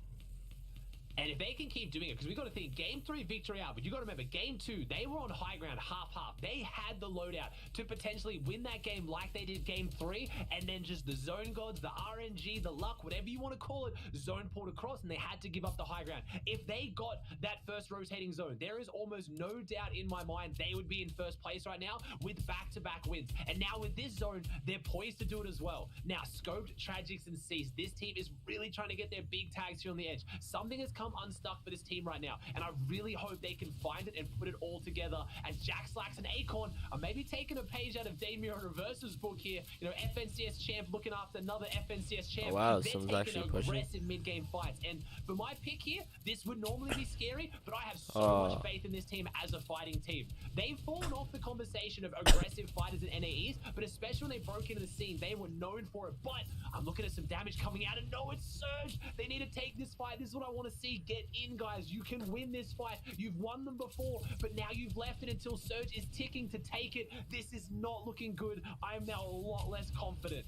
And if they can keep doing it, because we got to think, Game 3 victory out, but you got to remember, Game 2, they were on high ground half-half. They had the loadout to potentially win that game like they did Game 3, and then just the zone gods, the RNG, the luck, whatever you want to call it, zone pulled across, and they had to give up the high ground. If they got that first rotating zone, there is almost no doubt in my mind they would be in first place right now with back-to-back wins. And now with this zone, they're poised to do it as well. Now, Scoped, Tragics, and Cease, this team is really trying to get their big tags here on the edge. Something has come unstuck for this team right now, and I really hope they can find it and put it all together as Jack Slacks and Acorn are maybe taking a page out of Damien Reverse's book here. FNCS champ looking after another FNCS champ. Oh, wow, they're someone's taking actually pushing. aggressive mid-game fights, and for my pick here, this would normally be scary, but I have so much faith in this team as a fighting team. They've fallen off the conversation of aggressive fighters in NAEs, but especially when they broke into the scene, they were known for it. But I'm looking at some damage coming out, and no, it's Surge. They need to take this fight. This is what I want to see. Get in, guys. You can win this fight. You've won them before, but now you've left it until Surge is ticking to take it. This is not looking good. I am now a lot less confident.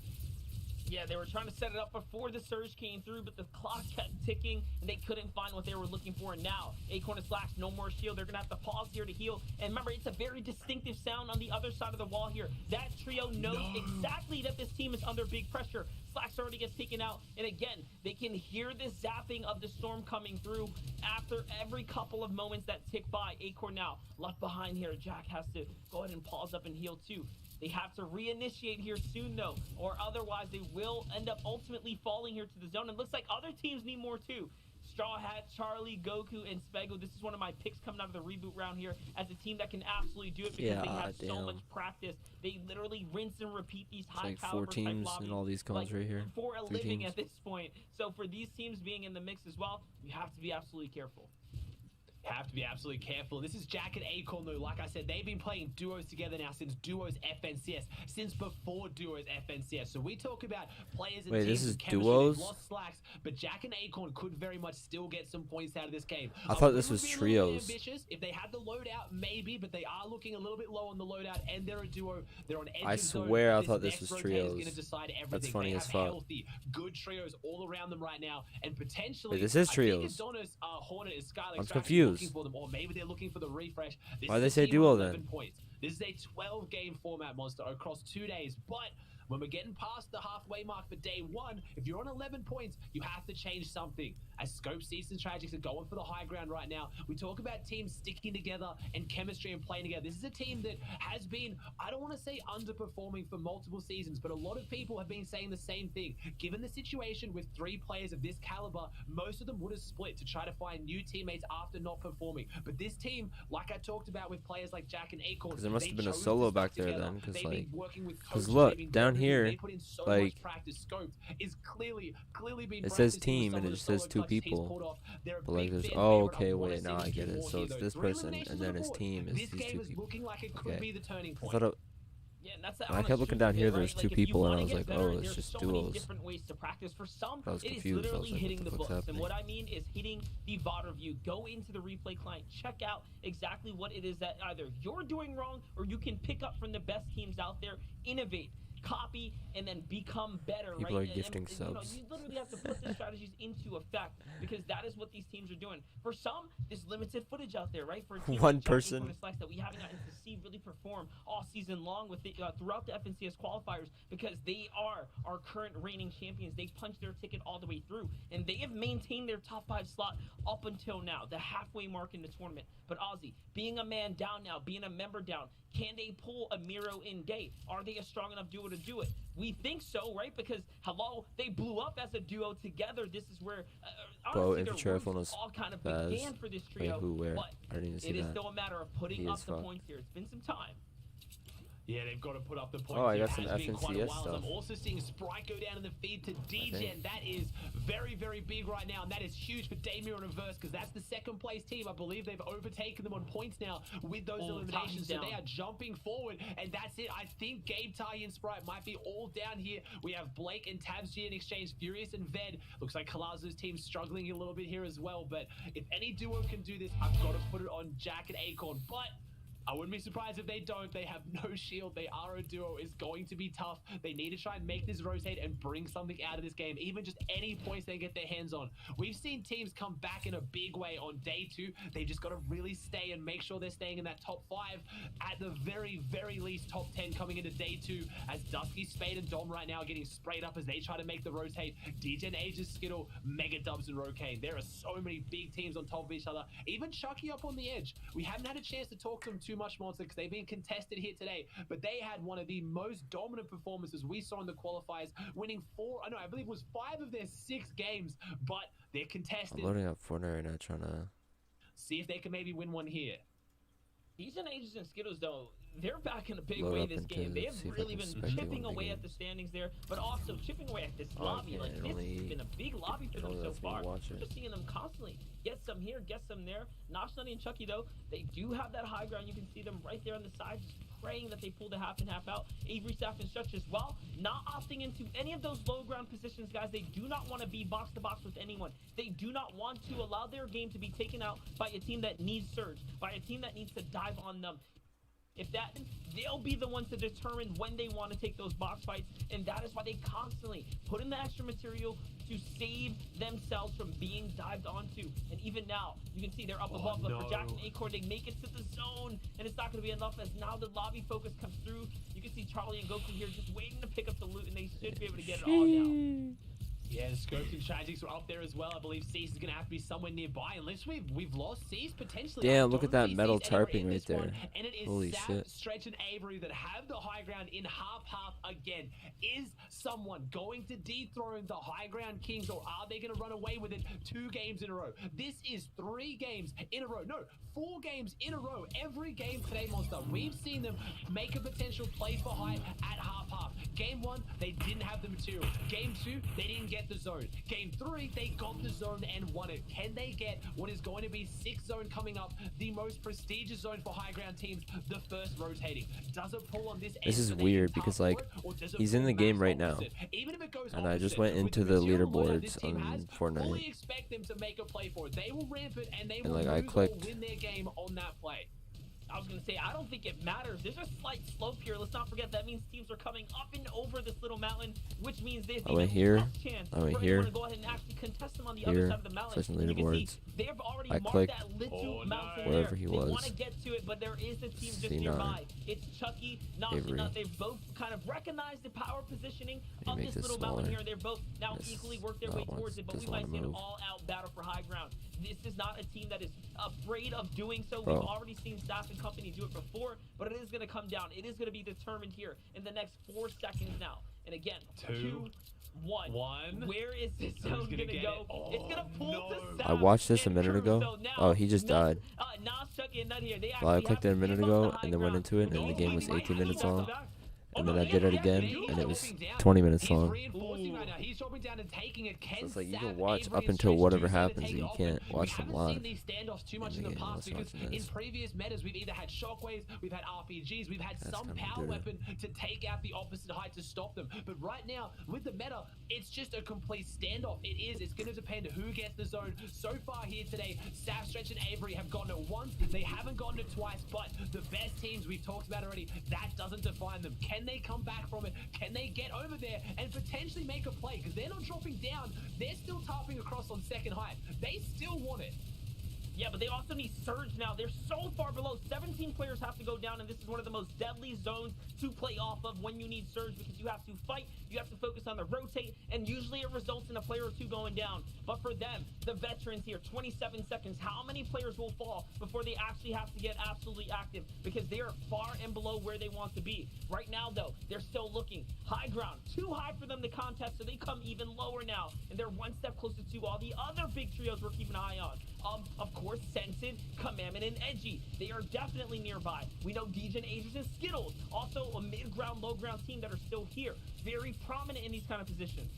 Yeah, they were trying to set it up before the surge came through, but the clock kept ticking, and they couldn't find what they were looking for. And now, Acorn and Slacks, no more shield. They're going to have to pause here to heal. And remember, it's a very distinctive sound on the other side of the wall here. That trio knows exactly that this team is under big pressure. Slacks already gets taken out. And again, they can hear the zapping of the storm coming through after every couple of moments that tick by. Acorn now left behind here. Jack has to go ahead and pause up and heal too. They have to reinitiate here soon, though, or otherwise they will end up ultimately falling here to the zone. And it looks like other teams need more, too. Straw Hat, Charlie, Goku, and Spego. This is one of my picks coming out of the reboot round here as a team that can absolutely do it because they have so much practice. They literally rinse and repeat these high caliber like 4 teams in all these codes right here. For a 3 living teams. at this point. So for these teams being in the mix as well, you have to be absolutely careful. Have to be absolutely careful. This is Jack and Acorn, though. Like I said, they've been playing duos together now since duos FNCS, since before duos FNCS. So we talk about players and Wait, teams this is and chemistry. duos? They've lost slacks, but Jack and Acorn could very much still get some points out of this game. I thought this would was be a little bit trios. ambitious. If they had the loadout, maybe, but they are looking a little bit low on the loadout, and they're a duo. They're on edge I of zone. swear I thought this next was rotate is trios. gonna decide everything. That's funny they as have fuck. healthy, good trios all around them right now, and potentially. Wait, this is I think trios. Adonis, Hornet, and Skylar I'm are confused. looking for them, or maybe they're looking for the refresh. This Why'd is they a say team with duo 11 then? points. This is a 12-game format, Monster, across 2 days, but when we're getting past the halfway mark for day 1, if you're on 11 points, you have to change something. As Scope, Seats, and Tragics are going for the high ground right now, we talk about teams sticking together and chemistry and playing together. This is a team that has been, I don't want to say underperforming for multiple seasons, but a lot of people have been saying the same thing. Given the situation with 3 players of this caliber, most of them would have split to try to find new teammates after not performing. But this team, like I talked about with players like Jack and Acorn, Because there must they have been a chose to solo stick back there together. then. Because They've like, been working with because coaches, look they've been down everything. here, They put in so like, much practice. Scoped is clearly been it says practicing with team some and of it the just says solo 2 clutches he's people. pulled off. They're a But like, big there's fan oh favorite. I okay, wanna wait, see now them I get do it. more So here, it's though. this 3 person eliminations and then on the his board. team is This these game 2 is people. looking like it could Okay. be the turning I point. thought it, Yeah, and that's the When I honest kept looking truth down of it, here, right? there's Like, 2 if you people, and I wanna was get like, better, oh, it's there's just so many duos. different ways to practice. For some, I was it is confused. I was literally like, hitting what the the fuck's books. And happening? what I mean is hitting the VOD review. Go into the replay client, check out exactly what it is that either you're doing wrong or you can pick up from the best teams out there, innovate, copy, and then become better. People right? are gifting You know, subs. you literally have to put the strategies into effect because that is what these teams are doing. For some, there's limited footage out there, right? For a team One like Jack person. Acorn and Slacks that we haven't gotten to see really perform all season long with throughout the FNCS qualifiers because they are our current reigning champions. They punched their ticket all the way through, and they have maintained their top 5 slot up until now, the halfway mark in the tournament. But Ozzy, being a man down now, being a member down, can they pull a Miro in day? Are they a strong enough duo to do it? We think so, right? Because, hello, they blew up as a duo together. This is where, Bo, honestly, their Infantry roots all kind of Baz. began for this Wait, trio. who, where? But I didn't even see it is that. still a matter of putting He up is the fuck. points here. It's been some time. Yeah, they've got to put up the points. Oh, I here. got some It has been quite a FNCS while. stuff. I'm also seeing Sprite go down in the feed to DJ, think. and that is very, very big right now, and that is huge for Damir and Reverse because that's the second place team. I believe they've overtaken them on points now with those eliminations, so down. they are jumping forward, and that's it. I think Gabe, Ty, and Sprite might be all down here. We have Blake and Tabs G in exchange, Furious and Ved. Looks like Kalazu's team struggling a little bit here as well, but if any duo can do this, I've got to put it on Jack and Acorn, but I wouldn't be surprised if they don't. They have no shield. They are a duo. It's going to be tough. They need to try and make this rotate and bring something out of this game. Even just any points they get their hands on. We've seen teams come back in a big way on day 2. They've just got to really stay and make sure they're staying in that top 5. At the very, very least, top 10 coming into day 2. As Dusky, Spade, and Dom right now are getting sprayed up as they try to make the rotate. DJ and Ages, Skittle, Mega Dubs, and Rocane. There are so many big teams on top of each other. Even Chucky up on the edge. We haven't had a chance to talk to them too much, Monster, because they've been contested here today, but they had one of the most dominant performances we saw in the qualifiers, winning I believe it was 5 of their 6 games, but they're contested. I'm loading up Fortnite right now, trying to See if they can maybe win one here. These Ages and Skittles, though, they're back in a big Load way up this into game. They have see if I really can been spectate chipping one away game. at the standings there, but also chipping away at this Oh, lobby. yeah, Like, it this only- has been a big lobby for it them only so lets me far. watch We're it. just seeing them constantly. Get some here, get some there. Nosh Nutty and Chucky, though, they do have that high ground. You can see them right there on the side, just praying that they pull the half and half out. Avery, Staff, and Stretch as well, not opting into any of those low ground positions, guys. They do not want to be box to box with anyone. They do not want to allow their game to be taken out by a team that needs surge, by a team that needs to dive on them. If that, they'll be the ones to determine when they want to take those box fights, and that is why they constantly put in the extra material to save themselves from being dived onto. And even now, you can see they're up above, but for Jack and Acorn, they make it to the zone, and it's not going to be enough as now the lobby focus comes through. You can see Charlie and Goku here just waiting to pick up the loot, and they should be able to get it all now. Yeah, the Scopes and Tragics are up there as well. I believe Cease is going to have to be somewhere nearby, unless we've lost Cease potentially. Damn, I look at don't that see metal Cease anywhere tarping in right this one, there. and it is Holy Sap, shit. Stretch, and Avery that have the high ground in half again. Is someone going to dethrone the high ground kings, or are they going to run away with it 2 games in a row? This is 3 games in a row. No, 4 games in a row. Every game today, Monster, we've seen them make a potential play for high at half. Game 1, they didn't have the material. Game 2, they didn't get get the zone. Game 3, they got the zone and won it. Can they get what is going to be 6th zone coming up, the most prestigious zone for high ground teams, the first rotating? Does it pull on this end This is so they weird can because, tough like, for it, or does it he's pull in the game max right now. opposite? Even if it goes And I just opposite, went with into the material loadout leaderboards this team on has, Fortnite. fully expect them to make a play for it. They will ramp it and they And, will like, I lose clicked. or win their game on that play. I was going to say, I don't think it matters. There's a slight slope here. Let's not forget that means teams are coming up and over this little mountain, which means there's I went here. less chance I went for here. anyone to go ahead and actually contest them on the other Here. side of the mountain. Searching You can see leaderboards. they've already I marked clicked that little mountain wherever there. he They was. want to get to it, but there is a team just Cinar. nearby. It's Chucky, Avery. They've both kind of recognized the power positioning Let of me this make this little mountain smaller. here. They're both now This equally worked their not way one- towards it, but we doesn't might wanna see an move. all-out battle for high ground. This is not a team that is afraid of doing so. Bro. We've already seen Staff and company do it before, but it is going to come down. It is going to be determined here in the next 4 seconds now. And again, 2, 1. Where is this zone gonna going to get go? it? It's going to pull no. to I Staff watched this a and minute Crew. ago. So now, Oh, he just Nas- died. Nas, Chucky, and Nut here, they Well, I actually clicked have it a to minute give up ago, the high and then went ground. into it, and the game was 18 minutes long. And then I did it again, and it was 20 minutes long. Reinforcing right now. He's dropping down and taking it. So it's like you Sav, can watch Avery, up and until Stretch whatever do so to happens, take and it you off, can't but watch we them haven't live. seen these standoffs too much in in the the game. past Let's because watch in this. previous metas we've either had shockwaves, we've had RPGs, we've had That's some kinda power dirty. weapon to take out the opposite height to stop them. But right now with the meta, it's just a complete standoff. It is. It's going to depend who gets the zone. So far here today, Staff, Stretch, and Avery have gotten it once. They haven't gotten it twice. But the best teams we've talked about already, that doesn't define them. Can they come back from it? Can they get over there and potentially make a play? Because they're not dropping down. They're still tarping across on second height. They still want it. Yeah, but they also need surge now. They're so far below. 17 players have to go down, and this is one of the most deadly zones to play off of when you need surge because you have to fight, you have to focus on the rotate, and usually it results in a player or two going down. But for them, the veterans here, 27 seconds, how many players will fall before they actually have to get absolutely active? Because they are far and below where they want to be. Right now, though, they're still looking high ground. Too high for them to contest, so they come even lower now. And they're one step closer to all the other big trios we're keeping an eye on. Of course, Sensen, Commandment, and Edgy. They are definitely nearby. We know Degen, Ages, and Skittles. Also a mid-ground, low-ground team that are still here. Very prominent in these kind of positions.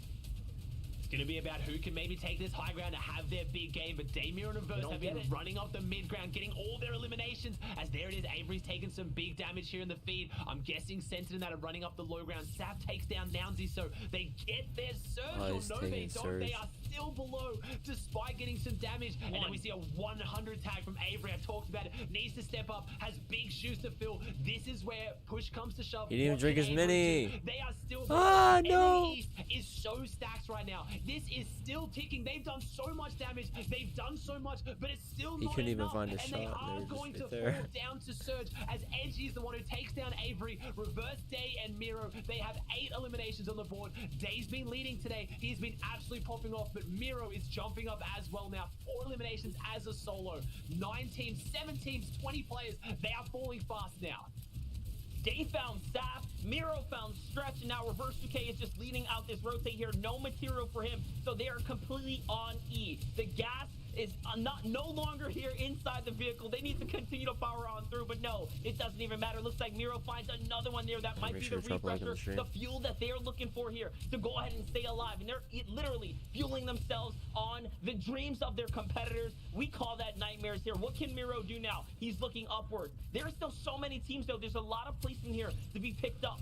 It's going to be about who can maybe take this high ground to have their big game, but Damir and Averse have been running off the mid ground, getting all their eliminations, as there it is. Avery's taking some big damage here in the feed. I'm guessing Sentin and that are running up the low ground. Sap takes down Nounsy, so they get their surge he's on taking Nove. surge. They are still below, despite getting some damage. And then we see a 100 tag from Avery. I've talked about it. Needs to step up, has big shoes to fill. This is where push comes to shove. He didn't even What drink can his Avery mini. do? They are still Ah, NA no. East is so stacked right now. This is still ticking. They've done so much damage. They've done so much, but it's still He not couldn't even enough. find a and shot. they They are were just going to right there. fall down to Surge as Edgy is the one who takes down Avery. Reverse Day and Miro. They have 8 eliminations on the board. Day's been leading today. He's been absolutely popping off, but Miro is jumping up as well now. 4 eliminations as a solo. 9 teams, 7 teams, 20 players. They are falling fast now. Day found Staff, Miro found Stretch, and now Reverse 2K is just leading out this rotate here. No material for him, so they are completely on E. The gas is no longer here inside the vehicle. They need to continue to power on through, but no, it doesn't even matter. Looks like Miro finds another one there. That might make be sure the to drop a like on the refresher, stream. the fuel that they're looking for here to go ahead and stay alive. And they're literally fueling themselves on the dreams of their competitors. We call that nightmares here. What can Miro do now? He's looking upwards. There are still so many teams, though. There's a lot of placing here to be picked up.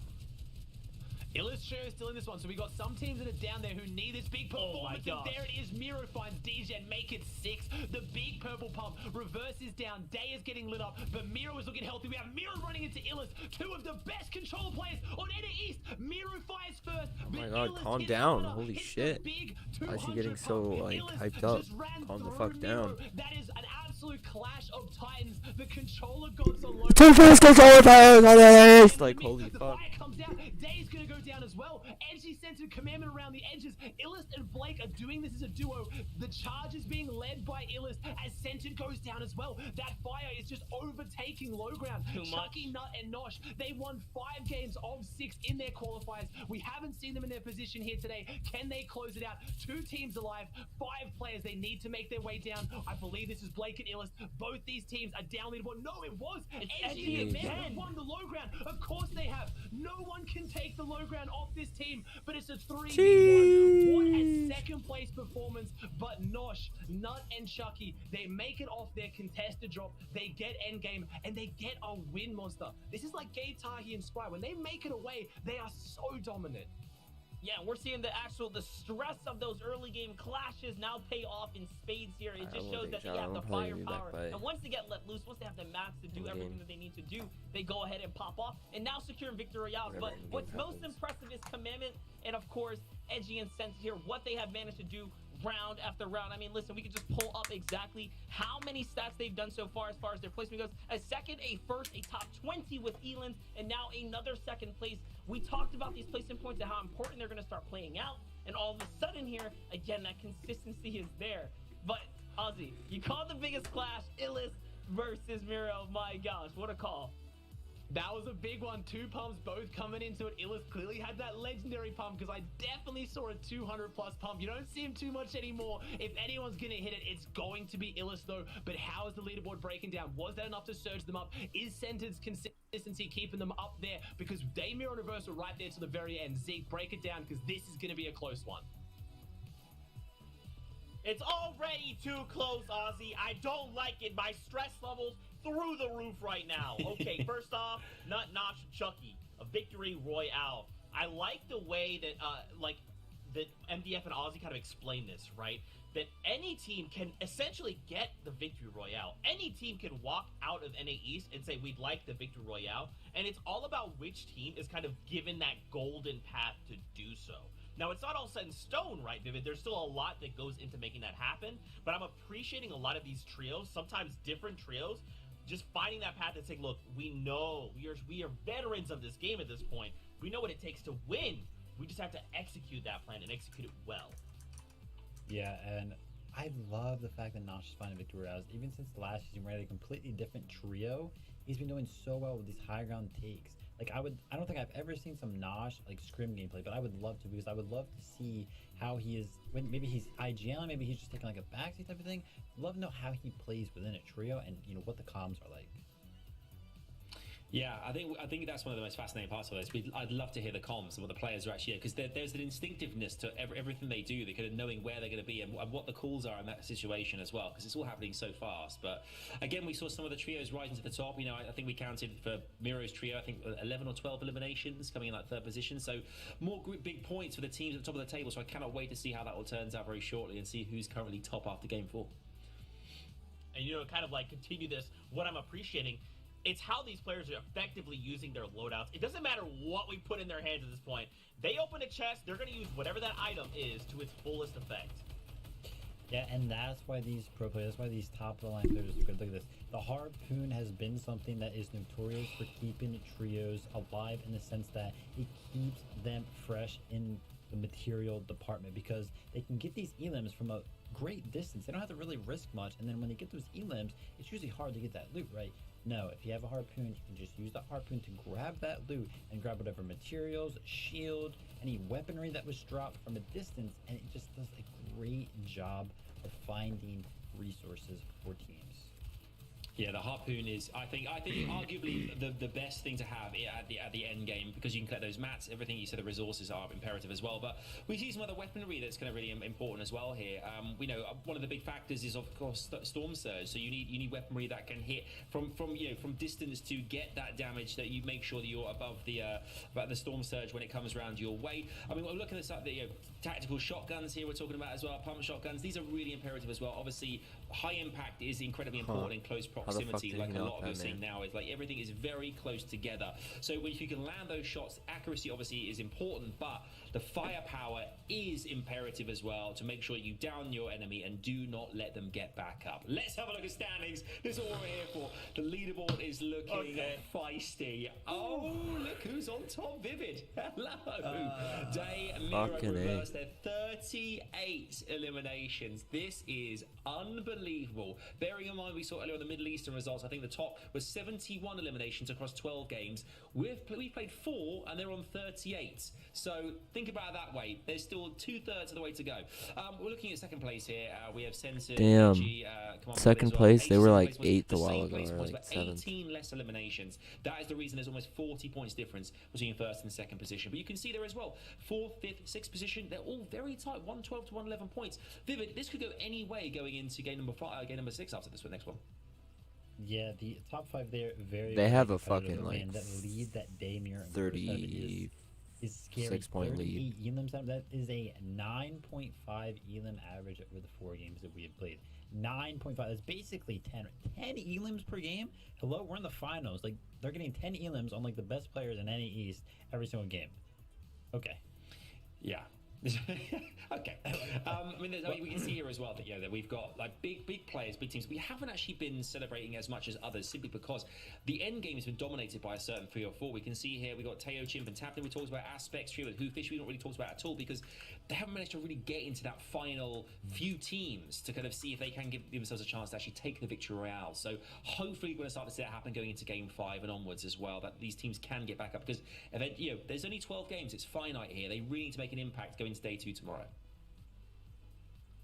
Illustrator is still in this one, so we got some teams that are down there who need this big performance. And there it is. Miro finds DJ and make it 6. The big purple pump. Reverse is down. Day is getting lit up, but Miro is looking healthy. We have Miro running into Illis, 2 of the best control players on NA East. Miro fires first. Oh my god, calm down. Holy shit. Why is he getting so, like, hyped up? Calm the fuck down. That is an absolute clash of titans. The controller gods are low. Two first controller players. Like, holy The fuck. fire comes down. Day's gonna go down as well. Edgy centered Commandment around the edges. Illist and Blake are doing this as a duo. The charge is being led by Illist as Centered goes down as well. That fire is just overtaking low ground. Chucky, Nut, and Nosh, they won 5 games of 6 in their qualifiers. We haven't seen them in their position here today. Can they close it out? 2 teams alive, 5 players. They need to make their way down. I believe this is Blake and Illist. Both these teams are down leaderboard. No, it was. Edgy and Commandment won the low ground. Of course they have. No one can take the low ground off this team, but it's a 3v1. What a second place performance, but Nosh, Nut, and Chucky, they make it off their contested drop, they get endgame, and they get a win, Monster. This is like Gabe Tahi and Spry. When they make it away, they are so dominant. Yeah, we're seeing the stress of those early game clashes now pay off in spades here. It just shows that they have the firepower. And once they get let loose, once they have the mats to do everything that they need to do, they go ahead and pop off and now securing victory royales. But what's most impressive is Commandment and, of course, Edgy and Sense here, what they have managed to do round after round. I mean, listen, we could just pull up exactly how many stats they've done so far as their placement goes. A second, a first, a top 20 with Elans, and now another second place. We talked about these placement points and how important they're going to start playing out, and all of a sudden here, again, that consistency is there. But, Ozzy, you called the biggest clash, Illis versus Miro. My gosh, what a call. That was a big one. Two pumps both coming into it. Illis clearly had that legendary pump because I definitely saw a 200 plus pump. You don't see him too much anymore. If anyone's going to hit it, it's going to be Illis though. But how is the leaderboard breaking down? Was that enough to surge them up? Is Center's consistency keeping them up there? Because they mirror and reverse are right there to the very end. Zeke, break it down because this is going to be a close one. It's already too close, Ozzy. I don't like it. My stress levels through the roof right now. Okay, first off, Nut, Notch, Chucky, a victory royale. I like the way that, that MDF and Ozzy kind of explain this, right? That any team can essentially get the victory royale. Any team can walk out of NA East and say, we'd like the victory royale. And it's all about which team is kind of given that golden path to do so. Now, it's not all set in stone, right, Vivid? There's still a lot that goes into making that happen, but I'm appreciating a lot of these trios, sometimes different trios, just finding that path and saying, look, we know, we are veterans of this game at this point. We know what it takes to win. We just have to execute that plan and execute it well. Yeah, and I love the fact that Nosh is finding victory royales. Even since last season, we had a completely different trio. He's been doing so well with these high ground takes. Like I don't think I've ever seen some Nosh like scrim gameplay, but I would love to, because I would love to see how he is when maybe he's IGL, maybe he's just taking like a backseat type of thing. I'd love to know how he plays within a trio and what the comms are like. Yeah, I think that's one of the most fascinating parts of this. I'd love to hear the comms and what the players are actually, because there's an instinctiveness to everything they do. They're kind of knowing where they're going to be and what the calls are in that situation as well, because it's all happening so fast. But again, we saw some of the trios rising to the top. I think we counted for Miro's trio, I think 11 or 12 eliminations coming in that third position. So more big points for the teams at the top of the table. So I cannot wait to see how that all turns out very shortly and see who's currently top after game 4. And kind of like continue this, what I'm appreciating, it's how these players are effectively using their loadouts. It doesn't matter what we put in their hands at this point. They open a chest, they're going to use whatever that item is to its fullest effect. Yeah, and that's why these pro players, that's why these top of the line players are good. Look at this. The Harpoon has been something that is notorious for keeping trios alive, in the sense that it keeps them fresh in the material department, because they can get these elims from a great distance. They don't have to really risk much, and then when they get those elims, it's usually hard to get that loot, right? No, if you have a Harpoon, you can just use the Harpoon to grab that loot and grab whatever materials, shield, any weaponry that was dropped from a distance, and it just does a great job of finding resources for teams. Yeah, the Harpoon is, I think arguably the best thing to have at the end game, because you can collect those mats. Everything you said, the resources are imperative as well. But we see some other weaponry that's kind of really important as well here. We know one of the big factors is, of course, Storm Surge. So you need weaponry that can hit from distance to get that damage, that you make sure that you're above the Storm Surge when it comes around your way. I mean, we're looking at this, the tactical shotguns here we're talking about as well, pump shotguns. These are really imperative as well. Obviously, high impact is incredibly important in close proximity, like a lot of you're seeing now. Is like everything is very close together. So if you can land those shots, accuracy obviously is important, but the firepower is imperative as well, to make sure you down your enemy and do not let them get back up. Let's have a look at standings. This is what we're here for. The leaderboard is looking feisty. Oh, look who's on top. Vivid. Hello. Day Miro reversed their 38 eliminations. This is unbelievable. Bearing in mind we saw earlier on the Middle East Eastern results, I think the top was 71 eliminations across 12 games. We played 4, and they're on 38. So think about it that way. There's still 2/3 of the way to go. We're looking at second place here. We have Sensor. Damn. Second place, they were like 8th a the while same ago, place or points, like but 7th. 18 less eliminations. That is the reason there's almost 40 points difference between first and second position. But you can see there as well, 4th, 5th, 6th position, they're all very tight, 112 to 111 points. Vivid, this could go any way going into game number 6 after this next one. Yeah, the top 5 there, very. They have a competitive, fucking, like, man. That lead that Damir and 30 is scary. 6-point lead. 38 elims. That is a 9.5 elim average over the 4 games that we have played. 9.5. That's basically 10 elims per game. Hello, we're in the finals. Like, they're getting 10 elims on like the best players in NA East every single game. Okay. Yeah. Okay. I mean, we can see here as well that that we've got like big players, big teams. We haven't actually been celebrating as much as others simply because the end game has been dominated by a certain 3 or 4. We can see here we got Teo, Chimp, and Tapping. We talked about Aspects, Trio, and Whofish. We don't really talk about at all because they haven't managed to really get into that final few teams to kind of see if they can give themselves a chance to actually take the victory royale. So hopefully we're going to start to see that happen going into game 5 and onwards as well. That these teams can get back up because there's only 12 games. It's finite here. They really need to make an impact going into day 2 tomorrow.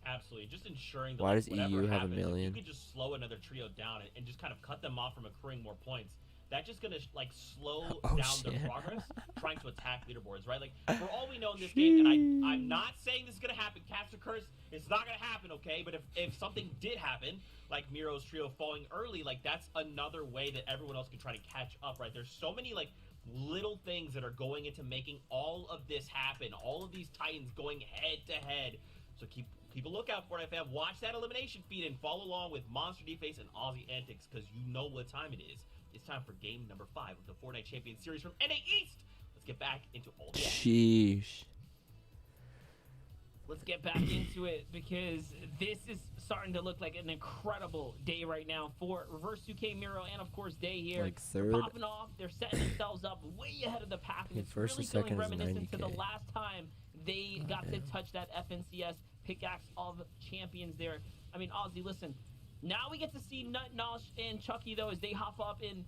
Absolutely, just ensuring that Why does whatever EU have a happens, million? If you could just slow another trio down and just kind of cut them off from accruing more points. That's just gonna like slow down their progress trying to attack leaderboards, right? Like for all we know in this game, and I'm not saying this is gonna happen. Caster Curse, it's not gonna happen, okay? But if something did happen, like Miro's trio falling early, like that's another way that everyone else can try to catch up, right? There's so many like little things that are going into making all of this happen. All of these Titans going head to head. So keep a lookout for it, fam. Watch that elimination feed and follow along with Monster Deface and Aussie Antics because you know what time it is. It's time for game number 5 of the Fortnite Champions Series from NA East. Let's get back into all the action. Sheesh. Let's get back into it because this is starting to look like an incredible day right now for Reverse 2K, Miro, and of course Day here. Like They're 3rd. popping off. They're setting themselves up way ahead of the pack, and Okay, it's first really and second feeling is reminiscent to the 90K. last time they got to touch that FNCS Pickaxe of Champions there. I mean, Ozzy, listen. Now we get to see Nut, Nosh, and Chucky, though, as they hop up and,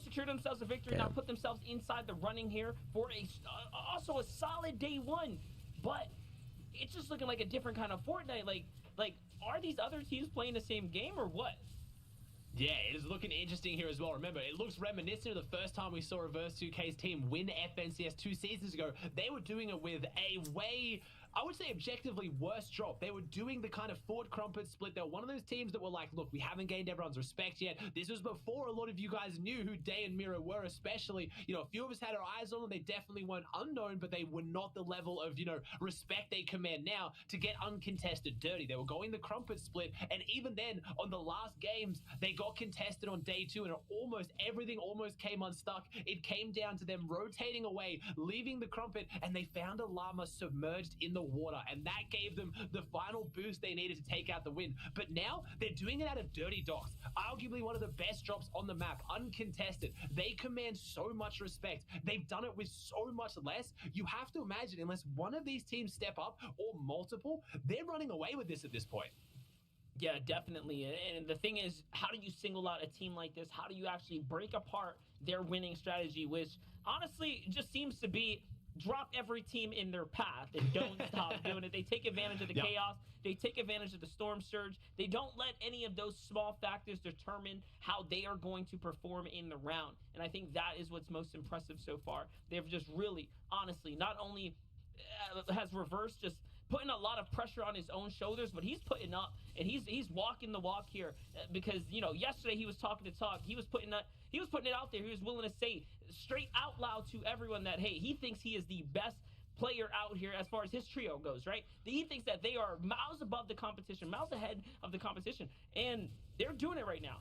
secure themselves a victory. Now put themselves inside the running here for also a solid day 1. But it's just looking like a different kind of Fortnite. Like, are these other teams playing the same game or what? Yeah, it is looking interesting here as well. Remember, it looks reminiscent of the first time we saw Reverse 2K's team win FNCS 2 seasons ago. They were doing it with a way, I would say, objectively worse drop. They were doing the kind of Fort Crumpet split. They were one of those teams that were like, look, we haven't gained everyone's respect yet. This was before a lot of you guys knew who Day and Miro were, especially. A few of us had our eyes on them. They definitely weren't unknown, but they were not the level of, respect they command now to get uncontested dirty. They were going the Crumpet split, and even then, on the last games, they got contested on day 2, and everything almost came unstuck. It came down to them rotating away, leaving the Crumpet, and they found a llama submerged in the water, and that gave them the final boost they needed to take out the win. But now they're doing it out of dirty docks, arguably one of the best drops on the map, uncontested. They command so much respect. They've done it with so much less. You have to imagine, unless one of these teams step up or multiple, they're running away with this at this point. Yeah, definitely. And the thing is, how do you single out a team like this? How do you actually break apart their winning strategy, which honestly just seems to be drop every team in their path and don't stop doing it. They take advantage of the chaos. They take advantage of the storm surge. They don't let any of those small factors determine how they are going to perform in the round. And I think that is what's most impressive so far. They've just really, honestly, not only has Reverse just putting a lot of pressure on his own shoulders, but he's putting up and he's walking the walk here because yesterday he was talking the talk. He was putting it out there. He was willing to say straight out loud to everyone that hey, he thinks he is the best player out here as far as his trio goes, right? He thinks that they are miles above the competition, miles ahead of the competition, and they're doing it right now.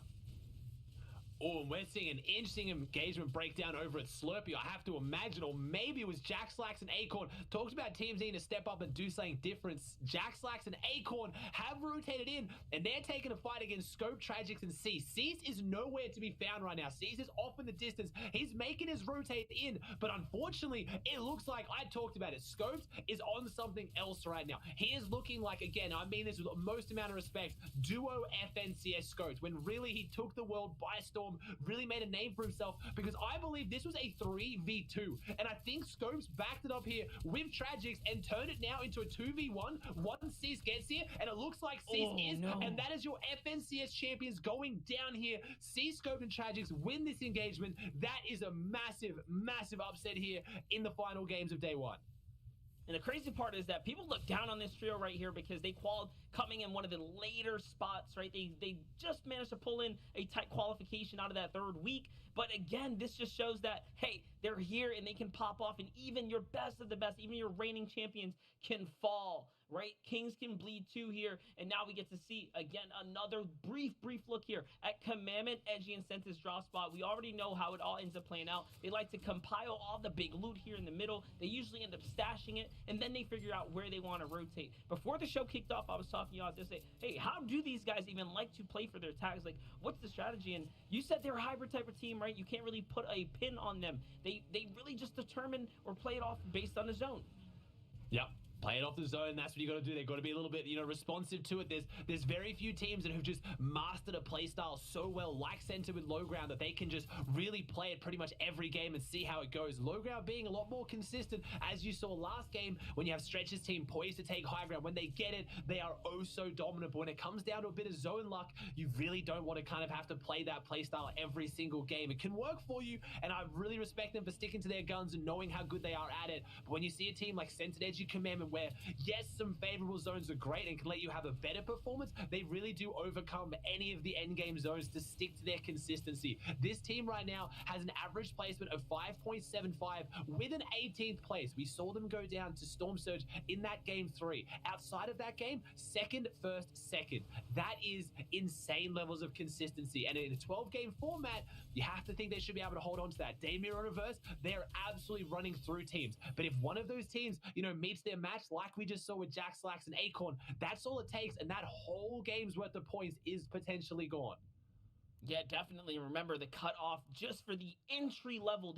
Oh, and we're seeing an interesting engagement breakdown over at Slurpee. I have to imagine, or maybe it was Jack Slacks and Acorn. Talks about teams needing to step up and do something different. Jack Slacks and Acorn have rotated in, and they're taking a fight against Scope, Tragics, and Cease. Cease is nowhere to be found right now. Cease is off in the distance. He's making his rotate in, but unfortunately, it looks like I talked about it. Scopes is on something else right now. He is looking like, again, I mean this with the most amount of respect, duo FNCS Scopes, when really he took the world by storm, really made a name for himself, because I believe this was a 3v2, and I think Scopes backed it up here with Tragics and turned it now into a 2v1 once Cease gets here, and it looks like Cease and that is your FNCS champions going down here. Cease, Scope, and Tragics win this engagement. That is a massive upset here in the final games of day one. And the crazy part is that people look down on this trio right here because they qualified coming in one of the later spots, right? They just managed to pull in a tight qualification out of that third week. But again, this just shows that, hey, they're here and they can pop off, and even your best of the best, even your reigning champions can fall, right? Kings can bleed too here. And now we get to see, again, another brief look here at Commandment, Edgy, and Sentis draw spot. We already know how it all ends up playing out. They like to compile all the big loot here in the middle. They usually end up stashing it, and then they figure out where they want to rotate. Before the show kicked off, I was talking to y'all to say, hey, how do these guys even like to play for their tags? Like, what's the strategy? And you said they're a hybrid type of team, right? You can't really put a pin on them. They really just determine or play it off based on the zone. Yep. Play it off the zone. That's what you got to do. They've got to be a little bit, responsive to it. There's very few teams that have just mastered a play style so well, like Center with low ground, that they can just really play it pretty much every game and see how it goes. Low ground being a lot more consistent, as you saw last game when you have Stretch's team poised to take high ground. When they get it, they are oh so dominant. But when it comes down to a bit of zone luck, you really don't want to kind of have to play that play style every single game. It can work for you, and I really respect them for sticking to their guns and knowing how good they are at it. But when you see a team like Centered Edgy Commandment, where yes, some favorable zones are great and can let you have a better performance, they really do overcome any of the end game zones to stick to their consistency. This team right now has an average placement of 5.75 with an 18th place. We saw them go down to Storm Surge in that game 3. Outside of that game, second, first, second. That is insane levels of consistency. And in a 12-game format, you have to think they should be able to hold on to that. Daymir on reverse, they're absolutely running through teams. But if one of those teams, meets their match, like we just saw with Jack Slacks and Acorn, that's all it takes, and that whole game's worth of points is potentially gone. Yeah, definitely. Remember, the cutoff just for the entry level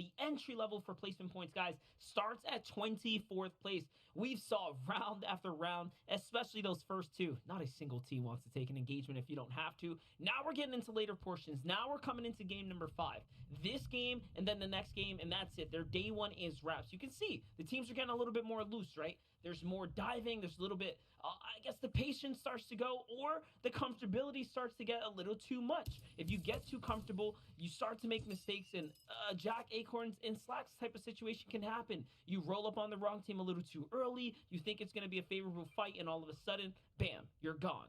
for placement points, guys, starts at 24th place. We've saw round after round, especially those first two. Not a single team wants to take an engagement if you don't have to. Now we're getting into later portions. Now we're coming into game number 5. This game and then the next game, and that's it. Their day one is wraps. You can see the teams are getting a little bit more loose, right? There's more diving. There's a little bit, I guess the patience starts to go, or the comfortability starts to get a little too much. If you get too comfortable, you start to make mistakes, and Jack, Acorns, and Slacks type of situation can happen. You roll up on the wrong team a little too early. You think it's going to be a favorable fight, and all of a sudden, bam, you're gone.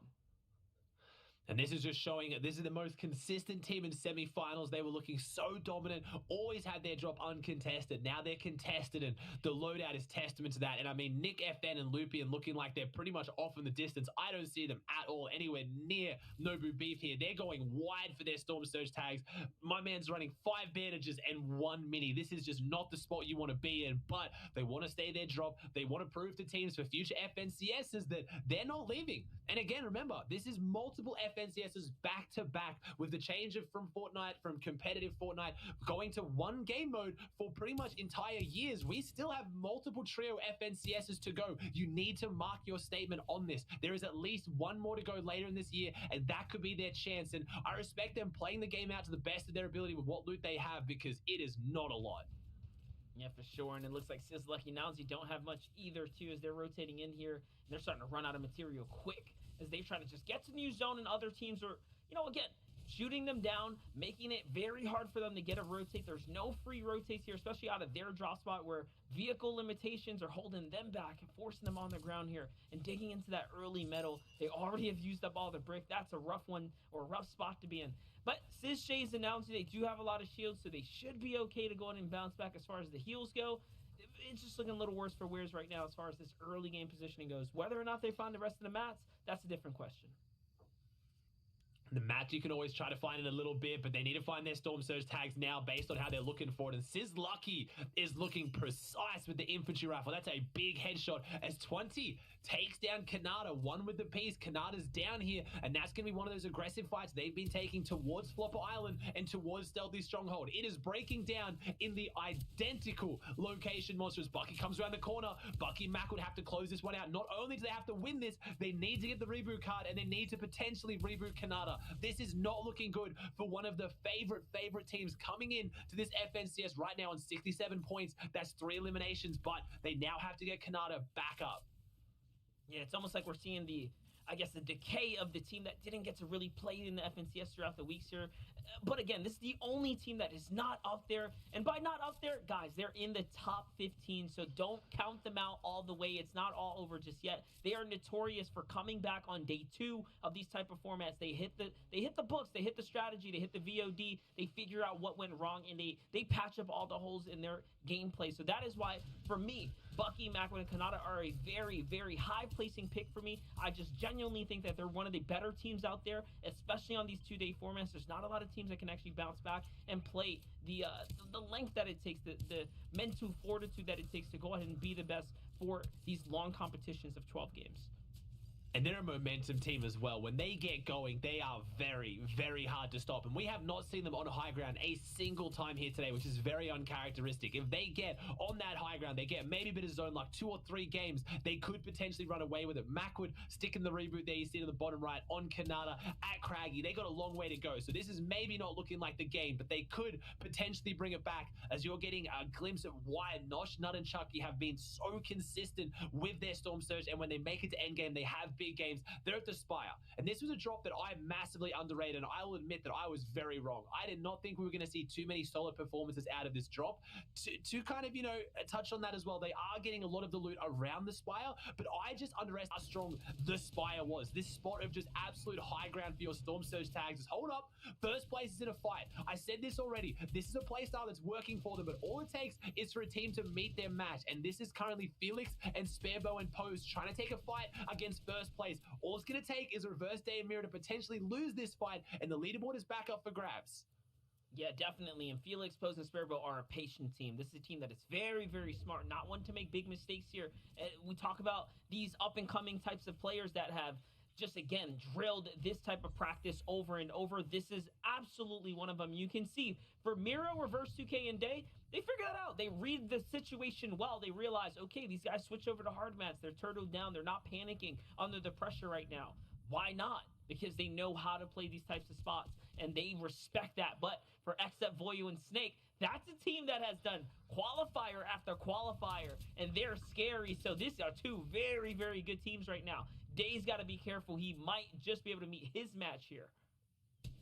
And this is just showing this is the most consistent team in semifinals. They were looking so dominant, always had their drop uncontested. Now they're contested, and the loadout is testament to that. And I mean, Nick, FN, and Lupian looking like they're pretty much off in the distance. I don't see them at all anywhere near Nobu Beef here. They're going wide for their Storm Surge tags. My man's running 5 bandages and 1 mini. This is just not the spot you want to be in, but they want to stay their drop. They want to prove to teams for future FNCSs that they're not leaving. And again, remember, this is multiple FNCSs back to back with the change from Fortnite, from competitive Fortnite, going to one game mode for pretty much entire years. We still have multiple trio FNCSs to go. You need to mark your statement on this. There is at least one more to go later in this year, and that could be their chance. And I respect them playing the game out to the best of their ability with what loot they have, because it is not a lot. Yeah, for sure. And it looks like Sizz Lucky Nounsy don't have much either, too, as they're rotating in here. And they're starting to run out of material quick as they try to just get to the new zone, and other teams are, again, shooting them down, making it very hard for them to get a rotate. There's no free rotates here, especially out of their drop spot, where vehicle limitations are holding them back and forcing them on the ground here and digging into that early metal. They already have used up all the brick. That's a rough one, or a rough spot to be in. But Sizz Shays announced they do have a lot of shields, so they should be okay to go in and bounce back as far as the heals go. It's just looking a little worse for Wears right now as far as this early game positioning goes. Whether or not they find the rest of the mats, that's a different question. The match you can always try to find in a little bit, but they need to find their Storm Surge tags now based on how they're looking for it. And Sizz Lucky is looking precise with the infantry rifle. That's a big headshot as 20 takes down Kanata, one with the piece. Kanata's down here, and that's going to be one of those aggressive fights they've been taking towards Flopper Island and towards Stealthy Stronghold. It is breaking down in the identical location monsters. Bucky comes around the corner. Bucky and Mac would have to close this one out. Not only do they have to win this, they need to get the reboot card, and they need to potentially reboot Kanata. This is not looking good for one of the favorite teams coming in to this FNCS right now on 67 points. That's 3 eliminations, but they now have to get Kanata back up. Yeah, it's almost like we're seeing the decay of the team that didn't get to really play in the FNCS throughout the weeks here. But again, this is the only team that is not up there. And by not up there, guys, they're in the top 15. So don't count them out all the way. It's not all over just yet. They are notorious for coming back on day 2 of these type of formats. They hit the books, they hit the strategy, they hit the VOD, they figure out what went wrong, and they patch up all the holes in their gameplay. So that is why, for me, Bucky, Macwin, and Kanata are a very, very high-placing pick for me. I just genuinely think that they're one of the better teams out there, especially on these 2-day formats. There's not a lot of teams that can actually bounce back and play the length that it takes, the mental fortitude that it takes to go ahead and be the best for these long competitions of 12 games. And they're a momentum team as well. When they get going, they are very, very hard to stop. And we have not seen them on high ground a single time here today, which is very uncharacteristic. If they get on that high ground, they get maybe a bit of zone, like 2 or 3 games, they could potentially run away with it. Mac would stick in the reboot there. You see it in the bottom right on Kanata at Craggy. They got a long way to go. So this is maybe not looking like the game, but they could potentially bring it back as you're getting a glimpse of why Nosh, Nut, and Chucky have been so consistent with their Storm Surge. And when they make it to endgame, they have big games. They're at the Spire, and this was a drop that I massively underrated, and I will admit that I was very wrong. I did not think we were going to see too many solid performances out of this drop. To kind of, touch on that as well, they are getting a lot of the loot around the Spire, but I just underestimated how strong the Spire was. This spot of just absolute high ground for your Storm Surge tags is, hold up, first place is in a fight. I said this already. This is a playstyle that's working for them, but all it takes is for a team to meet their match, and this is currently Felix and Sparebow and Pose trying to take a fight against first place. All it's going to take is a reverse day and mirror to potentially lose this fight, and the leaderboard is back up for grabs. Yeah, definitely. And Felix, Pose, and Sparebow are a patient team. This is a team that is very, very smart, not one to make big mistakes here. We talk about these up-and-coming types of players that have just, again, drilled this type of practice over and over. This is absolutely one of them. You can see for Miro, Reverse 2K, and Day, they figure that out. They read the situation well. They realize, okay, these guys switch over to hard mats. They're turtled down. They're not panicking under the pressure right now. Why not? Because they know how to play these types of spots, and they respect that. But for Except Voyu and Snake, that's a team that has done qualifier after qualifier, and they're scary. So these are 2 very, very good teams right now. Day's got to be careful. He might just be able to meet his match here.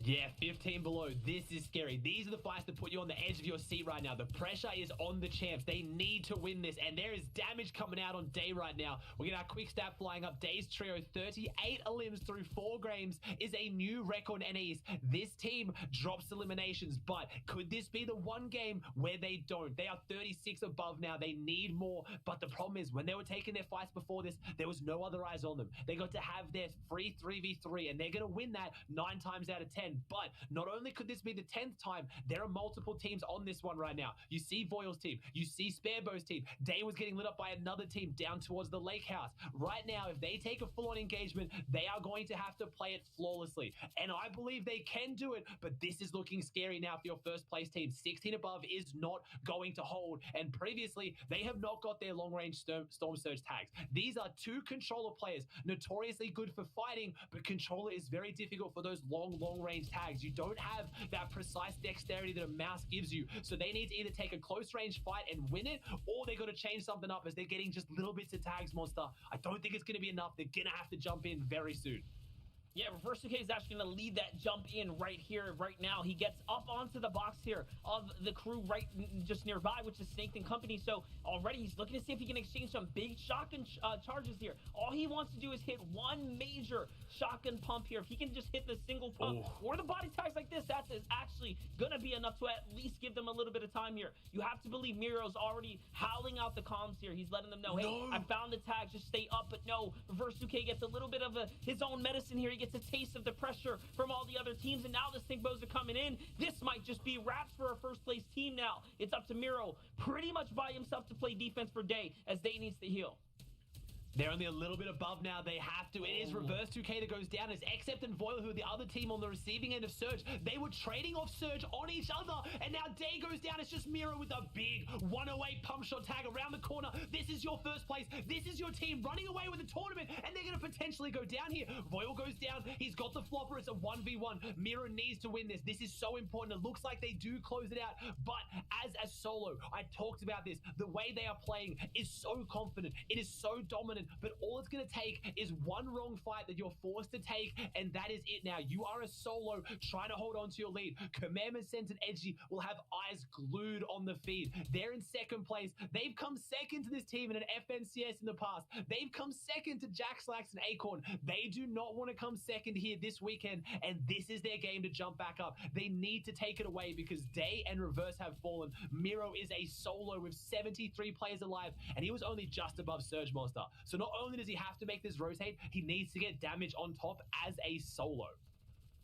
Yeah, 15 below. This is scary. These are the fights that put you on the edge of your seat right now. The pressure is on the champs. They need to win this, and there is damage coming out on Day right now. We're getting our quick stat flying up. Day's trio, 38 elims through 4 games, is a new record in NAs. This team drops eliminations, but could this be the one game where they don't? They are 36 above now. They need more, but the problem is when they were taking their fights before this, there was no other eyes on them. They got to have their free 3v3, and they're going to win that 9 times out of 10. But not only could this be the 10th time, there are multiple teams on this one right now. You see Voil's team, you see Sparebow's team. Day was getting lit up by another team down towards the lake house. Right now, if they take a full-on engagement, they are going to have to play it flawlessly. And I believe they can do it, but this is looking scary now for your first place team. 16 above is not going to hold. And previously, they have not got their long-range Storm Surge tags. These are 2 controller players, notoriously good for fighting, but controller is very difficult for those long-range tags. You don't have that precise dexterity that a mouse gives you, so they need to either take a close range fight and win it, or they got to change something up as they're getting just little bits of tags, Monster. I don't think it's going to be enough. They're going to have to jump in very soon. Yeah, Reverse 2K is actually going to lead that jump in right here, right now. He gets up onto the box here of the crew right just nearby, which is Snake and Company. So already he's looking to see if he can exchange some big shotgun charges here. All he wants to do is hit one major shotgun pump here. If he can just hit the single pump or the body tags like this, that is actually going to be enough to at least give them a little bit of time here. You have to believe Miro's already howling out the comms here. He's letting them know, hey, I found the tag, just stay up. But no, Reverse 2K gets a little bit of his own medicine here. He gets a taste of the pressure from all the other teams, and now the Stink Bows are coming in. This might just be wraps for a first place team now. It's up to Miro pretty much by himself to play defense for Day, as Day needs to heal. They're only a little bit above now. They have to. It is reverse 2K that goes down. It's Except and Voil, who are the other team on the receiving end of Surge. They were trading off Surge on each other, and now Day goes down. It's just Miro with a big 108 pump shot tag around the corner. This is your first place. This is your team running away with the tournament, and they're going to potentially go down here. Voil goes down. He's got the flopper. It's a 1v1. Miro needs to win this. This is so important. It looks like they do close it out, but as a solo, I talked about this. The way they are playing is so confident. It is so dominant, but all it's going to take is one wrong fight that you're forced to take, and that is it now. You are a solo trying to hold on to your lead. Commandment Sense and Edgy will have eyes glued on the feed. They're in second place. They've come second to this team in an FNCS in the past. They've come second to Jack Slacks and Acorn. They do not want to come second here this weekend, and this is their game to jump back up. They need to take it away because Day and Reverse have fallen. Miro is a solo with 73 players alive, and he was only just above Surge Monster. So not only does he have to make this rotate, he needs to get damage on top as a solo.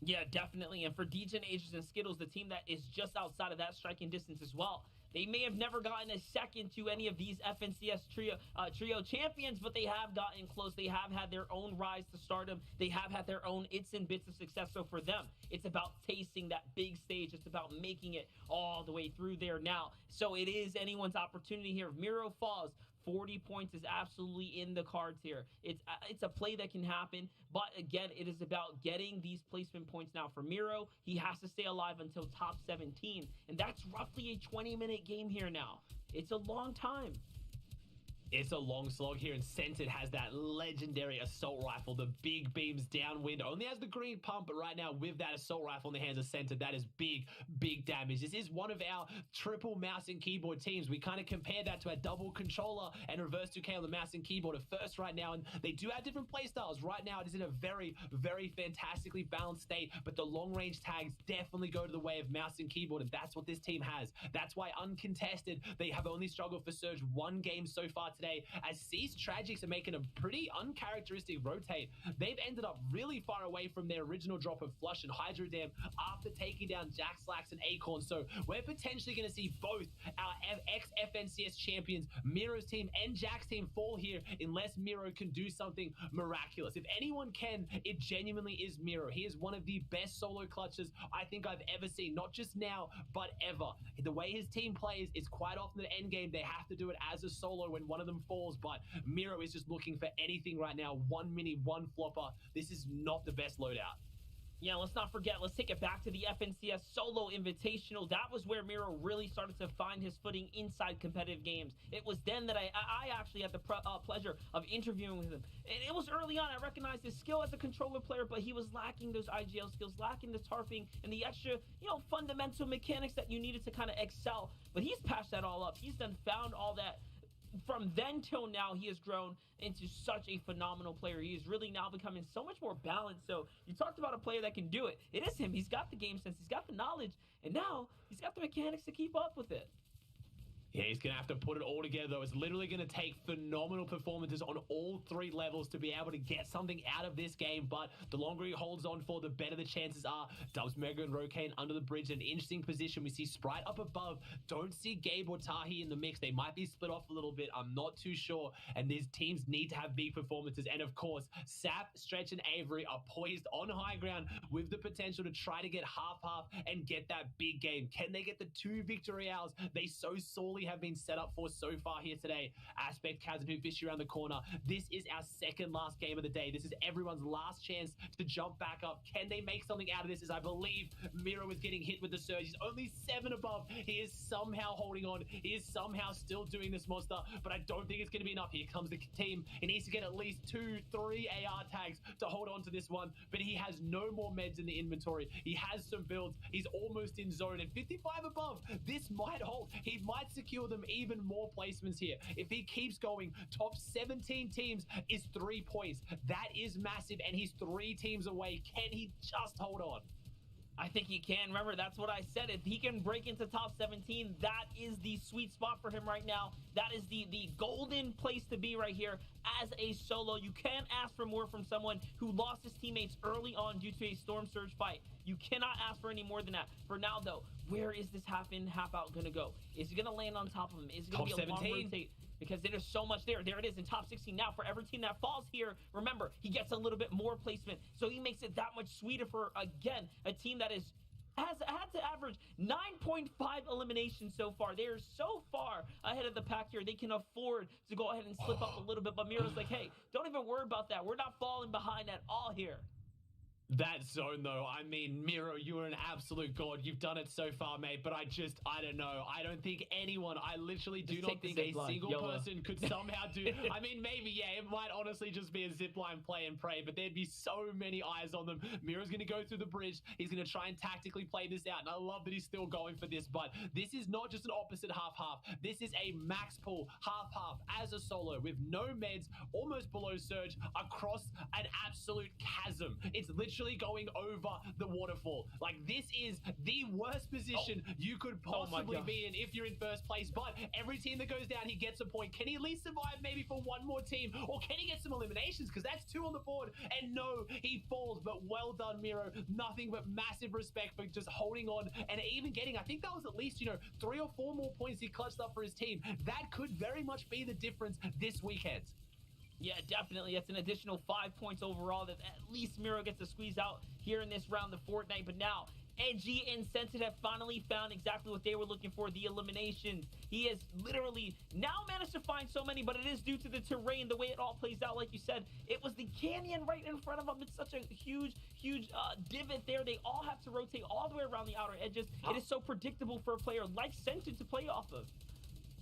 Yeah, definitely. And for Degen, Ages, and Skittles, the team that is just outside of that striking distance as well, they may have never gotten a second to any of these FNCS trio champions, but they have gotten close. They have had their own rise to stardom. They have had their own its and bits of success. So for them, it's about tasting that big stage. It's about making it all the way through there now. So it is anyone's opportunity here. If Miro falls, 40 points is absolutely in the cards here. It's a play that can happen, but again, it is about getting these placement points now. For Miro, he has to stay alive until top 17, and that's roughly a 20-minute game here now. It's a long time. It's a long slog here, and Scented has that legendary assault rifle, the big beams downwind. Only has the green pump, but right now with that assault rifle in the hands of Scented, that is big, big damage. This is one of our triple mouse and keyboard teams. We kind of compare that to our double controller and reverse 2K on the mouse and keyboard at first right now, and they do have different playstyles. Right now, it is in a very, very fantastically balanced state, but the long-range tags definitely go to the way of mouse and keyboard, and that's what this team has. That's why uncontested, they have only struggled for Surge one game so far today, as Cease Tragics are making a pretty uncharacteristic rotate. They've ended up really far away from their original drop of Flush and Hydro Dam after taking down Jack Slacks and Acorn. So we're potentially going to see both our ex-FNCS champions, Miro's team and Jack's team, fall here unless Miro can do something miraculous. If anyone can, it genuinely is Miro. He is one of the best solo clutches I think I've ever seen, not just now, but ever. The way his team plays is quite often at endgame, they have to do it as a solo when one of them falls, but Miro is just looking for anything right now. One mini, one flopper. This is not the best loadout. Yeah, let's not forget, let's take it back to the FNCS Solo Invitational. That was where Miro really started to find his footing inside competitive games. It was then that I actually had the pleasure of interviewing with him. And it was early on. I recognized his skill as a controller player, but he was lacking those IGL skills, lacking the tarping and the extra, fundamental mechanics that you needed to kind of excel. But he's patched that all up. He's done found all that. From then till now, he has grown into such a phenomenal player. He is really now becoming so much more balanced. So you talked about a player that can do it. It is him. He's got the game sense. He's got the knowledge. And now he's got the mechanics to keep up with it. Yeah, he's going to have to put it all together, though. It's literally going to take phenomenal performances on all three levels to be able to get something out of this game. But the longer he holds on for, the better the chances are. Dubs, Mega, and Rokane under the bridge in an interesting position. We see Sprite up above. Don't see Gabe or Tahi in the mix. They might be split off a little bit. I'm not too sure. And these teams need to have big performances. And, of course, Sap, Stretch, and Avery are poised on high ground with the potential to try to get half-half and get that big game. Can they get the 2 victory hours they so sorely have been set up for so far here today? Aspect, Kaz, and Hoofishy around the corner. This is our second last game of the day. This is everyone's last chance to jump back up. Can they make something out of this? As I believe Miro is getting hit with the surge. He's only 7 above. He is somehow holding on. He is somehow still doing this, monster, but I don't think it's going to be enough. Here comes the team. He needs to get at least 2, 3 AR tags to hold on to this one, but he has no more meds in the inventory. He has some builds. He's almost in zone, and 55 above. This might hold. He might secure them even more placements here. If he keeps going, top 17 teams is 3 points. That is massive, and he's 3 teams away. Can he just hold on? I think he can. Remember, that's what I said. If he can break into top 17, that is the sweet spot for him right now. That is the golden place to be right here as a solo. You can't ask for more from someone who lost his teammates early on due to a Storm Surge fight. You cannot ask for any more than that. For now, though, where is this half in, half out going to go? Is he going to land on top of him? Is it going to be a long rotate? Because there's so much there. There it is in top 16 now. For every team that falls here, remember, he gets a little bit more placement. So he makes it that much sweeter for, again, a team that has had to average 9.5 eliminations so far. They are so far ahead of the pack here. They can afford to go ahead and slip up a little bit. But Miro's like, hey, don't even worry about that. We're not falling behind at all here. That zone, though, I mean, Miro, you are an absolute god. You've done it so far, mate, but I don't know. I don't think anyone, I literally do not think a single person could somehow do, I mean, maybe, yeah, it might honestly just be a zipline play and pray, but there'd be so many eyes on them. Miro's going to go through the bridge. He's going to try and tactically play this out, and I love that he's still going for this, but this is not just an opposite half-half. This is a max pull half-half as a solo with no meds, almost below surge, across an absolute chasm. It's literally going over the waterfall. Like, this is the worst position you could possibly be in if you're in first place, but every team that goes down, he gets a point. Can he at least survive maybe for one more team, or can he get some eliminations, because that's 2 on the board, and no, he falls. But well done, Miro. Nothing but massive respect for just holding on and even getting, I think that was at least, 3 or 4 more points he clutched up for his team. That could very much be the difference this weekend. Yeah, definitely. It's an additional 5 points overall that at least Miro gets to squeeze out here in this round of Fortnite. But now, Edgy and Scented have finally found exactly what they were looking for, the eliminations. He has literally now managed to find so many, but it is due to the terrain, the way it all plays out. Like you said, it was the canyon right in front of him. It's such a huge divot there. They all have to rotate all the way around the outer edges. It is so predictable for a player like Scented to play off of.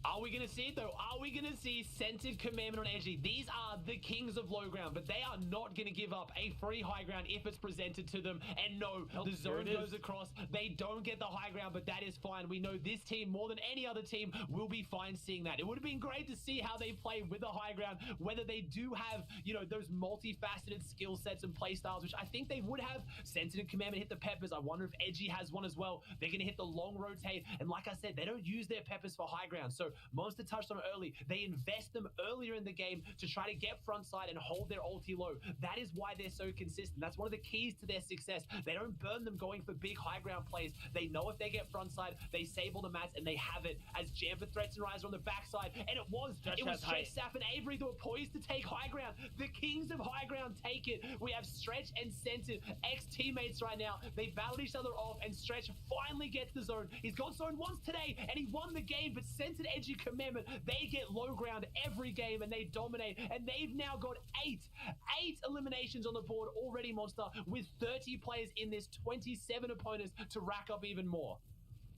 Are we going to see it, though? Are we going to see Scented Commandment on Edgy? These are the kings of low ground, but they are not going to give up a free high ground if it's presented to them. And no, the zone goes across. They don't get the high ground, but that is fine. We know this team, more than any other team, will be fine seeing that. It would have been great to see how they play with a high ground, whether they do have, those multifaceted skill sets and play styles, which I think they would have. Scented and Commandment hit the peppers. I wonder if Edgy has one as well. They're going to hit the long rotate. And like I said, they don't use their peppers for high ground. So Monster touched on it early. They invest them earlier in the game to try to get front side and hold their ulti low. That is why they're so consistent. That's one of the keys to their success. They don't burn them going for big high ground plays. They know if they get front side, they save all the mats, and they have it. As Jamper, Threats, and Rise are on the backside, and it was Stretch, Saf, and Avery that were poised to take high ground. The kings of high ground take it. We have Stretch and Scented, ex-teammates right now. They battled each other off, and Stretch finally gets the zone. He's got zone once today, and he won the game, but Scented, Edgy, Commandment, they get low ground every game and they dominate, and they've now got eight eliminations on the board already, Monster, with 30 players in this, 27 opponents to rack up even more.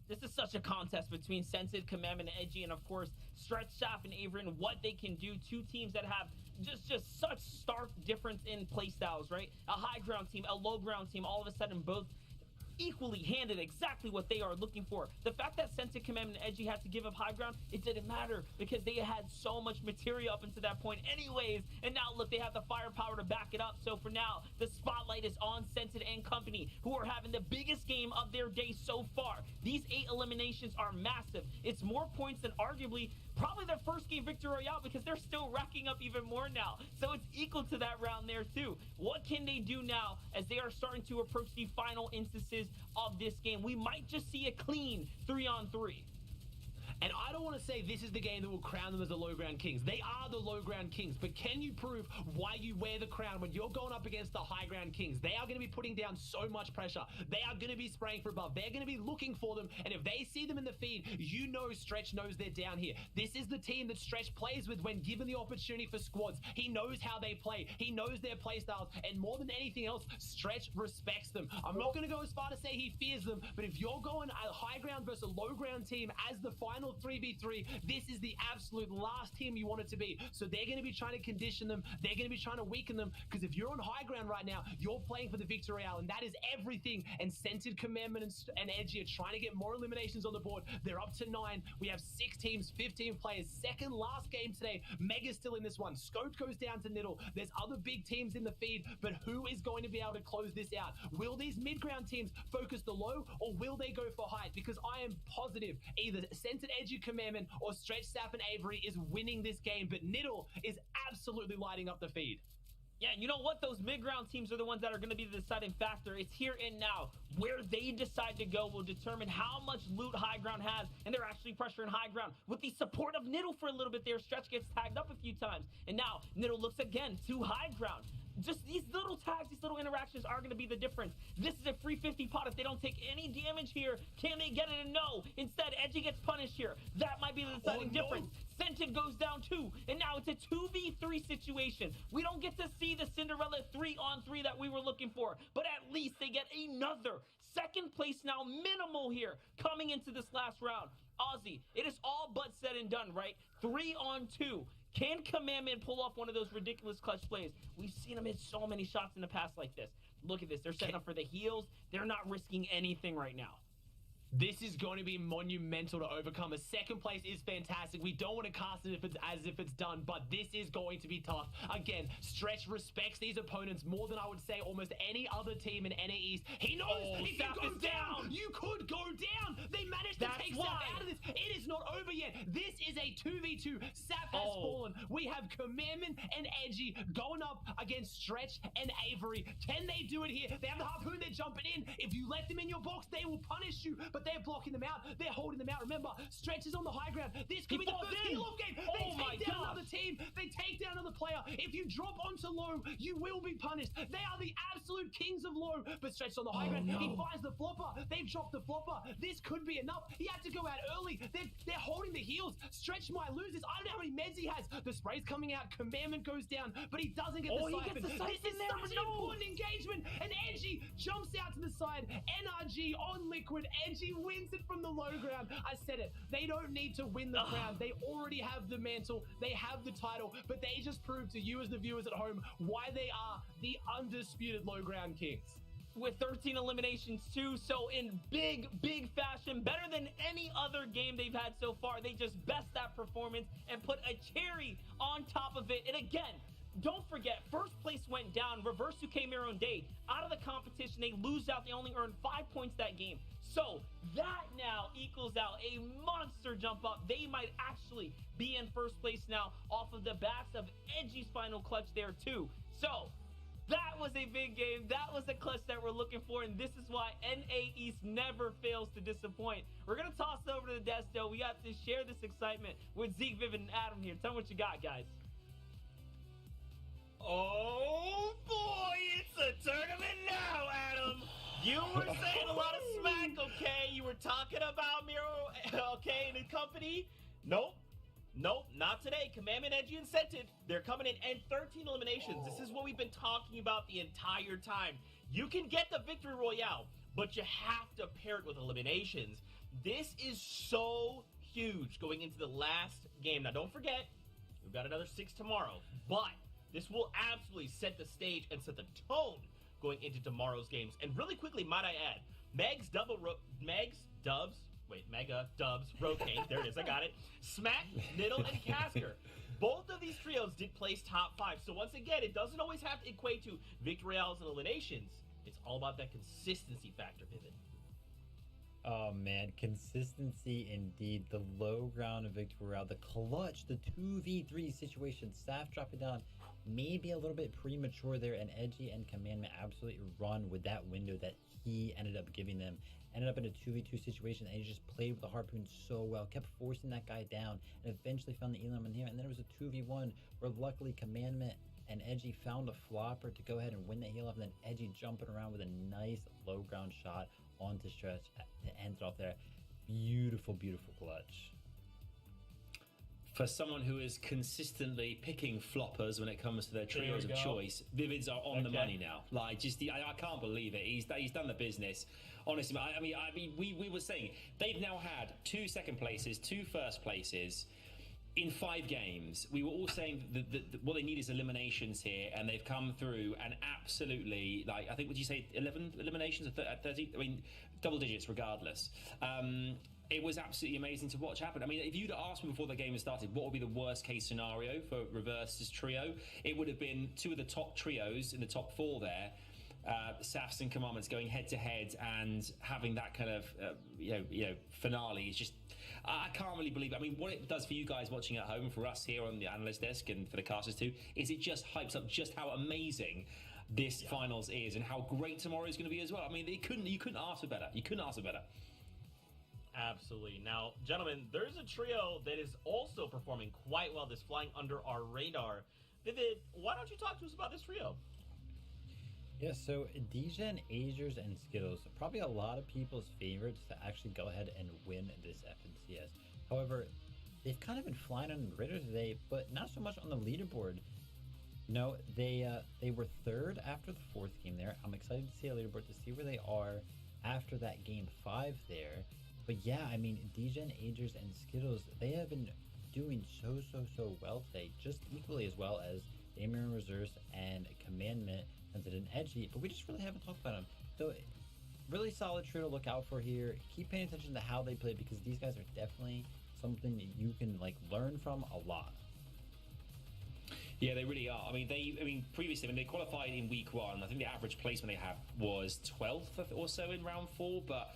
This is such a contest between Scented, Commandment, and Edgy, and of course Stretch, Shaft, and Avery, and what they can do. 2 teams that have just such stark difference in playstyles, right? A high ground team, a low ground team, all of a sudden both equally handed exactly what they are looking for. The fact that Scented, Commandment, and Edgy had to give up high ground, it didn't matter because they had so much material up until that point anyways, and now look, they have the firepower to back it up. So for now, the spotlight is on Scented and company, who are having the biggest game of their day so far. These 8 eliminations are massive. It's more points than arguably probably their first game victory royale, because they're still racking up even more now. So it's equal to that round there too. What can they do now as they are starting to approach the final instances of this game? We might just see a clean 3-on-3. And I don't want to say this is the game that will crown them as the low ground kings. They are the low ground kings, but can you prove why you wear the crown when you're going up against the high ground kings? They are going to be putting down so much pressure. They are going to be spraying for above. They're going to be looking for them, and if they see them in the feed, you know Stretch knows they're down here. This is the team that Stretch plays with when given the opportunity for squads. He knows how they play. He knows their play styles, and more than anything else, Stretch respects them. I'm not going to go as far to say he fears them, but if you're going a high ground versus a low ground team as the final final 3v3. This is the absolute last team you want it to be. So they're going to be trying to condition them. They're going to be trying to weaken them, because if you're on high ground right now, you're playing for the victory royale, and that is everything. And Scented, Commandment, and Edgy are trying to get more eliminations on the board. They're up to 9. We have 6 teams, 15 players. Second last game today. Mega's still in this one. Scope goes down to Niddle. There's other big teams in the feed, but who is going to be able to close this out? Will these mid-ground teams focus the low, or will they go for height? Because I am positive either Scented, Edgy, Commandment, or Stretch, Sap, and Avery is winning this game, but Niddle is absolutely lighting up the feed. Yeah, and you know what? Those mid-ground teams are the ones that are going to be the deciding factor. It's here and now. Where they decide to go will determine how much loot high ground has, and they're actually pressuring high ground with the support of Niddle for a little bit there. Stretch gets tagged up a few times, and now Niddle looks again to high ground. Just these little tags, these little interactions are going to be the difference. This is a free 50 pot. If they don't take any damage here, can they get it? No. Instead, Edgy gets punished here. That might be the deciding difference. Scented goes down 2, and now it's a 2v3 situation. We don't get to see the Cinderella 3-on-3 that we were looking for, but at least they get another second place now, minimal here, coming into this last round. Ozzy, it is all but said and done, right? 3-on-2. Can Commandment pull off one of those ridiculous clutch plays? We've seen them hit so many shots in the past like this. Look at this. They're setting up for the heals. They're not risking anything right now. This is going to be monumental to overcome. A second place is fantastic. We don't want to cast it as if it's done, but this is going to be tough. Again, Stretch respects these opponents more than I would say almost any other team in NA East. He knows if you go down, you could go down. They managed to take Sap out of this. It is not over yet. This is a 2v2. Sap has fallen. We have Commandment and Edgy going up against Stretch and Avery. Can they do it here? They have the harpoon. They're jumping in. If you let them in your box, they will punish you, but they're blocking them out. They're holding them out. Remember, Stretch is on the high ground. This could be the first kill-off game. They take down another team. They take down another player. If you drop onto low, you will be punished. They are the absolute kings of low. But Stretch on the high ground. He finds the flopper. They've dropped the flopper. This could be enough. He had to go out early. They're holding the heels. Stretch might lose this. I don't know how many meds he has. The spray's coming out. Commandment goes down, but he doesn't get the siphon. This is such an important engagement. And Edgy jumps out to the side. NRG on liquid. Edgy wins it from the low ground. I said it. They don't need to win the crown. They already have the mantle. They have the title, but they just proved to you as the viewers at home why they are the undisputed low ground kings. With 13 eliminations too, so in big fashion, better than any other game they've had so far. They just best that performance and put a cherry on top of it. And again, don't forget, first place went down. Reverse UK Mirror Day out of the competition. They lose out. They only earned 5 points that game. So that now equals out a monster jump up. They might actually be in first place now off of the backs of Edgy's final clutch there too. So that was a big game. That was the clutch that we're looking for, and this is why NA East never fails to disappoint. We're going to toss it over to the desk, though. We got to share this excitement with Zeke, Vivid, and Adam here. Tell me what you got, guys. Oh boy, it's a tournament now, Adam. You were saying a lot of smack, okay? You were talking about Miro, okay, and company. Nope, not today. Commandment, Edgy, and Scented, they're coming in, and 13 eliminations. This is what we've been talking about the entire time. You can get the victory royale, but you have to pair it with eliminations. This is so huge going into the last game. Now, don't forget, we've got another 6 tomorrow, but this will absolutely set the stage and set the tone going into tomorrow's games. And really quickly, might I add, Mega Dubs rotate. There it is, I got it. Smack, Niddle, and Casker. Both of these trios did place top 5. So once again, it doesn't always have to equate to victory royales and eliminations. It's all about that consistency factor, Vivid. Oh man, consistency indeed. The low ground of victory royale, the clutch, the 2v3 situation. Staff dropping down, maybe a little bit premature there, and Edgy and Commandment absolutely run with that window that he ended up giving them. Ended up in a 2v2 situation, and he just played with the harpoon so well, kept forcing that guy down, and eventually found the elim in here. And then it was a 2v1 where luckily Commandment and Edgy found a flopper to go ahead and win that heal off, and then Edgy jumping around with a nice low ground shot onto Stretch to end it off there. Beautiful clutch. for someone who is consistently picking floppers when it comes to their trios of choice, Vivids are on the money now. Like, I can't believe it. He's done the business. Honestly, I mean, we were saying they've now had 2 second places, 2 first places in 5 games. We were all saying that what they need is eliminations here, and they've come through and absolutely, like, I think, would you say 11 eliminations at 30? I mean, double digits regardless. It was absolutely amazing to watch happen. I mean, if you'd asked me before the game had started what would be the worst case scenario for Reverse's trio, it would have been 2 of the top trios in the top 4 there, Safs and Commandments going head to head and having that kind of finale is just, I can't really believe it. I mean, what it does for you guys watching at home, for us here on the analyst desk and for the casters too, is it just hypes up just how amazing this finals is and how great tomorrow is going to be as well. I mean, you couldn't ask for better. You couldn't ask for better. Absolutely. Now, gentlemen, there's a trio that is also performing quite well, that's flying under our radar. Vivid, why don't you talk to us about this trio? Yeah, so Degen, Azers, and Skittles, probably a lot of people's favorites to actually go ahead and win this FNCS. However, they've kind of been flying under the radar today, but not so much on the leaderboard. No, they were 3rd after the 4th game there. I'm excited to see a leaderboard to see where they are after that game 5 there. But yeah, I mean, Degen, Azers, and Skittles, they have been doing so well today, just equally as well as Damien Reserves and Commandment and an Edgy, but we just really haven't talked about them. So really solid trio to look out for here. Keep paying attention to how they play, because these guys are definitely something that you can learn from a lot. Yeah, they really are. I mean, previously, when they qualified in week 1, I think the average placement they had was 12th or so in round 4, but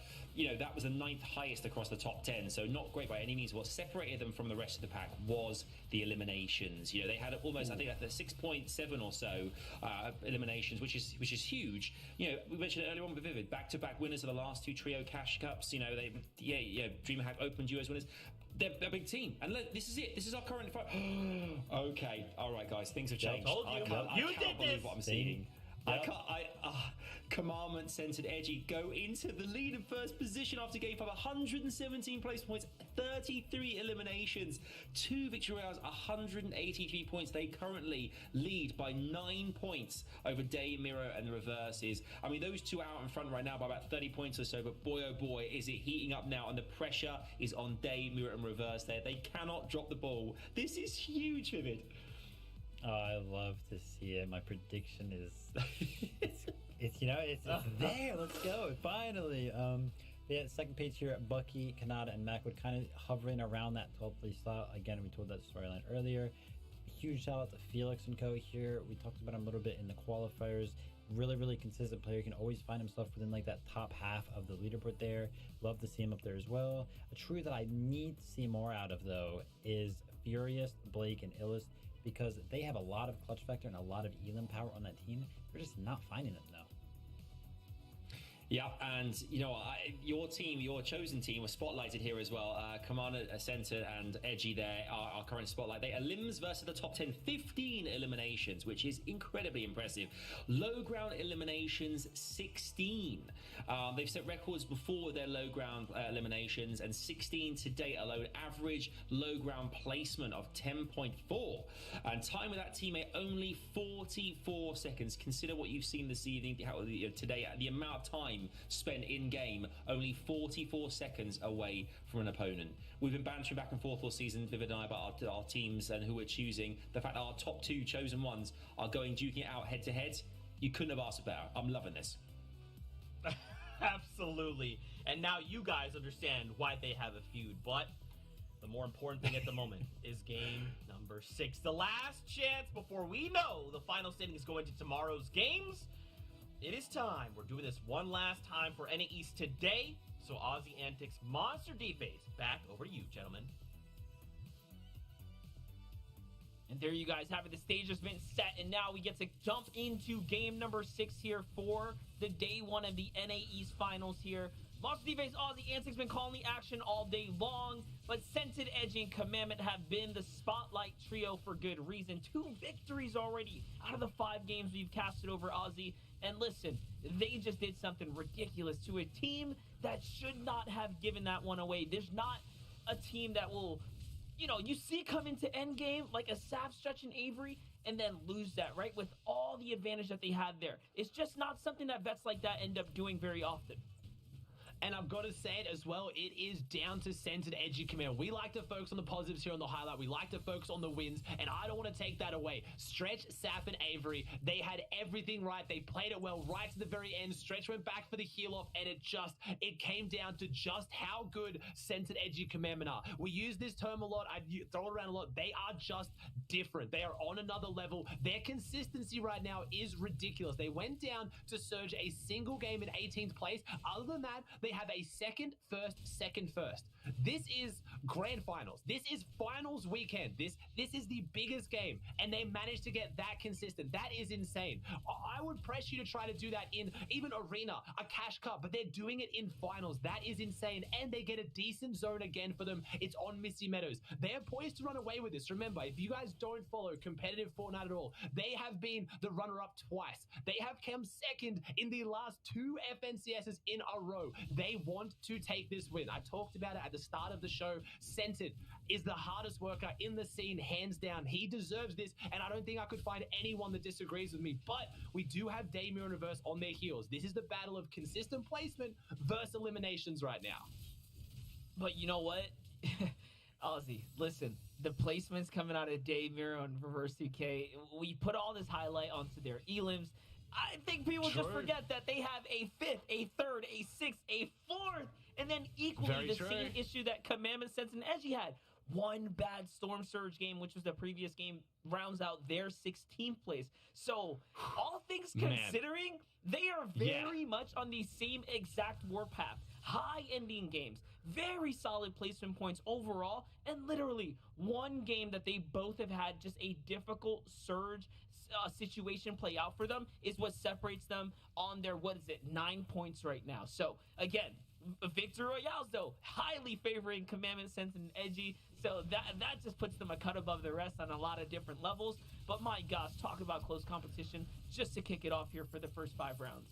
that was the 9th highest across the top 10, so not great by any means. What separated them from the rest of the pack was the eliminations. They had almost, I think, at the 6.7 or so eliminations, which is huge. We mentioned it earlier on with Vivid, back-to-back winners of the last 2 trio cash cups. DreamHack Open Duos winners. They're a big team, and this is it. This is our current fight. Okay, all right, guys, things have changed. I can't believe what I'm seeing. Yep. Commandment centered Edgy go into the lead in first position after game 5, 117 place points, 33 eliminations, 2 victory rounds, 183 points. They currently lead by 9 points over Day, Miro, and the Reverses. I mean, those 2 are out in front right now by about 30 points or so, but boy, oh boy, is it heating up now, and the pressure is on Day, Miro, and Reverse there. They cannot drop the ball. This is huge, Vivid. Oh, I love to see it. My prediction is it's there. Let's go. Finally. Yeah, second page here at Bucky, Kanata, and Macwood kind of hovering around that 12th place slot. Again, we told that storyline earlier. Huge shout out to Felix and Co. here. We talked about him a little bit in the qualifiers. Really consistent player. Can always find himself within that top half of the leaderboard there. Love to see him up there as well. A trio that I need to see more out of, though, is Furious, Blake, and Illis, because they have a lot of clutch factor and a lot of elim power on that team. They're just not finding it, though. Yeah, and your team, your chosen team, was spotlighted here as well. Commander Center and Edgy there are our current spotlight. They are Limbs versus the top 10, 15 eliminations, which is incredibly impressive. Low ground eliminations, 16. They've set records before their low ground eliminations, and 16 to date alone. Average low ground placement of 10.4. And time with that teammate, only 44 seconds. Consider what you've seen this evening, today, the amount of time spent in game, only 44 seconds away from an opponent. We've been bantering back and forth all season, Vivid and I, about our teams and who we're choosing. The fact that our top 2 chosen ones are duking it out head to head, you couldn't have asked for better. I'm loving this. Absolutely. And now you guys understand why they have a feud, but the more important thing at the moment is game number 6. The last chance before we know the final standings go into tomorrow's games. It is time. We're doing this one last time for NA East today. So Aussie Antics Monster D-Face, back over to you, gentlemen. And there you guys have it. The stage has been set, and now we get to jump into game number 6 here for the day 1 of the NA East Finals here. Monster D-Face, Aussie Antics been calling the action all day long, but Scented, Edgy, and Commandment have been the spotlight trio for good reason. 2 victories already out of the 5 games we've casted over Aussie. And listen, they just did something ridiculous to a team that should not have given that one away. There's not a team that will you see come into endgame like a Sap, Stretch, and Avery, and then lose that, right? With all the advantage that they had there. It's just not something that vets like that end up doing very often. And I've got to say it as well, it is down to centered edgy command. We like to focus on the positives here on the highlight. We like to focus on the wins, and I don't want to take that away. Stretch, Sap, and Avery, they had everything right. They played it well right to the very end. Stretch went back for the heel off, and it came down to just how good centered edgy commandmen are. We use this term a lot. I throw it around a lot. They are just different. They are on another level. Their consistency right now is ridiculous. They went down to Surge a single game in 18th place. Other than that, they have a second, first. This is grand finals. This is finals weekend. This is the biggest game, and they managed to get that consistent. That is insane. I would press you to try to do that in even arena, a cash cup, but they're doing it in finals. That is insane, and they get a decent zone again for them. It's on Missy Meadows. They are poised to run away with this. Remember, if you guys don't follow competitive Fortnite at all, they have been the runner-up twice. They have come second in the last 2 FNCSs in a row. They want to take this win. I talked about it at the start of the show. Centered is the hardest worker in the scene, hands down. He deserves this, and I don't think I could find anyone that disagrees with me. But we do have Damir and Reverse on their heels. This is the battle of consistent placement versus eliminations right now. But you know what? Ozzy, listen, the placements coming out of Damir and Reverse 2K, we put all this highlight onto their elims. I think people just forget that they have a 5th, a 3rd, a 6th, a 4th, and then equally same issue that Commandment, Sense, and Edgy had. One bad Storm Surge game, which was the previous game, rounds out their 16th place. So, all things considering, they are very much on the same exact warpath. High ending games, very solid placement points overall, and literally one game that they both have had just a difficult Surge situation play out for them is what separates them on their, 9 points right now. So, again, Victory Royales, though, highly favoring Commandment, Sense, and Edgy. So that just puts them a cut above the rest on a lot of different levels. But my gosh, talk about close competition just to kick it off here for the first 5 rounds.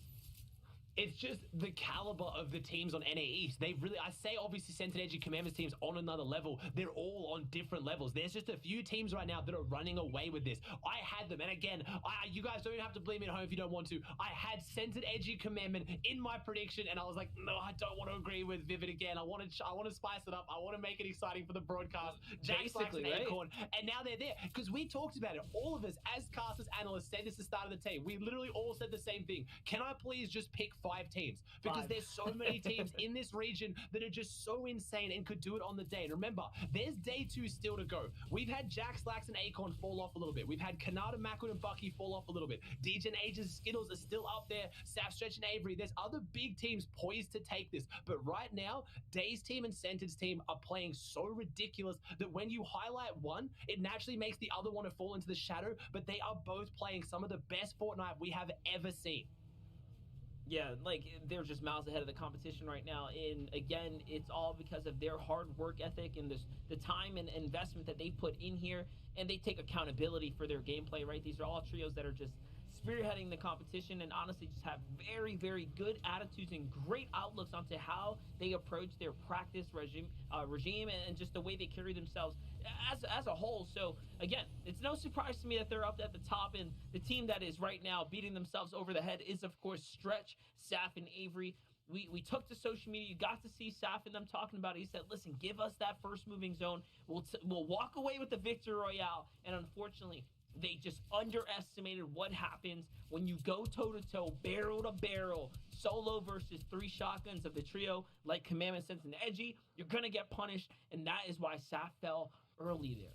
It's just the caliber of the teams on NA East. They really, I say obviously Centered Edgy Commanders teams on another level. They're all on different levels. There's just a few teams right now that are running away with this. I had them, and again, you guys don't have to blame me at home if you don't want to. I had Centered Edgy Commandment in my prediction, and I was like, no, I don't want to agree with Vivid again. I want to spice it up. I want to make it exciting for the broadcast. Basically, right? Acorn, and now they're there because we talked about it. All of us, as casters, analysts, said this at the start of the team. We literally all said the same thing. Can I please just pick 5 teams? Because there's so many teams in this region that are just so insane and could do it on the day. And remember, there's day 2 still to go. We've had Jack, Slacks, and Acorn fall off a little bit. We've had Kanata, Macwood, and Bucky fall off a little bit. DJ and Ages, Skittles are still up there. Saf, Stretch, and Avery. There's other big teams poised to take this. But right now, Day's team and Centered's team are playing so ridiculous that when you highlight one, it naturally makes the other one to fall into the shadow. But they are both playing some of the best Fortnite we have ever seen. Yeah, like, they're just miles ahead of the competition right now. And again, it's all because of their hard work ethic and the time and investment that they put in here, and they take accountability for their gameplay, right? These are all trios that are just spearheading the competition and honestly just have very, very good attitudes and great outlooks onto how they approach their practice regime and just the way they carry themselves as a whole. So again, it's no surprise to me that they're up at the top, and the team that is right now beating themselves over the head is of course Stretch, Saf, and Avery. We took to social media. You got to see Saf and them talking about it. He said, listen, give us that first moving zone. We'll walk away with the Victory Royale. And unfortunately, they just underestimated what happens when you go toe-to-toe, barrel-to-barrel, solo versus 3 shotguns of the trio like Commandment, Sense, and Edgy. You're going to get punished, and that is why Saf fell early there.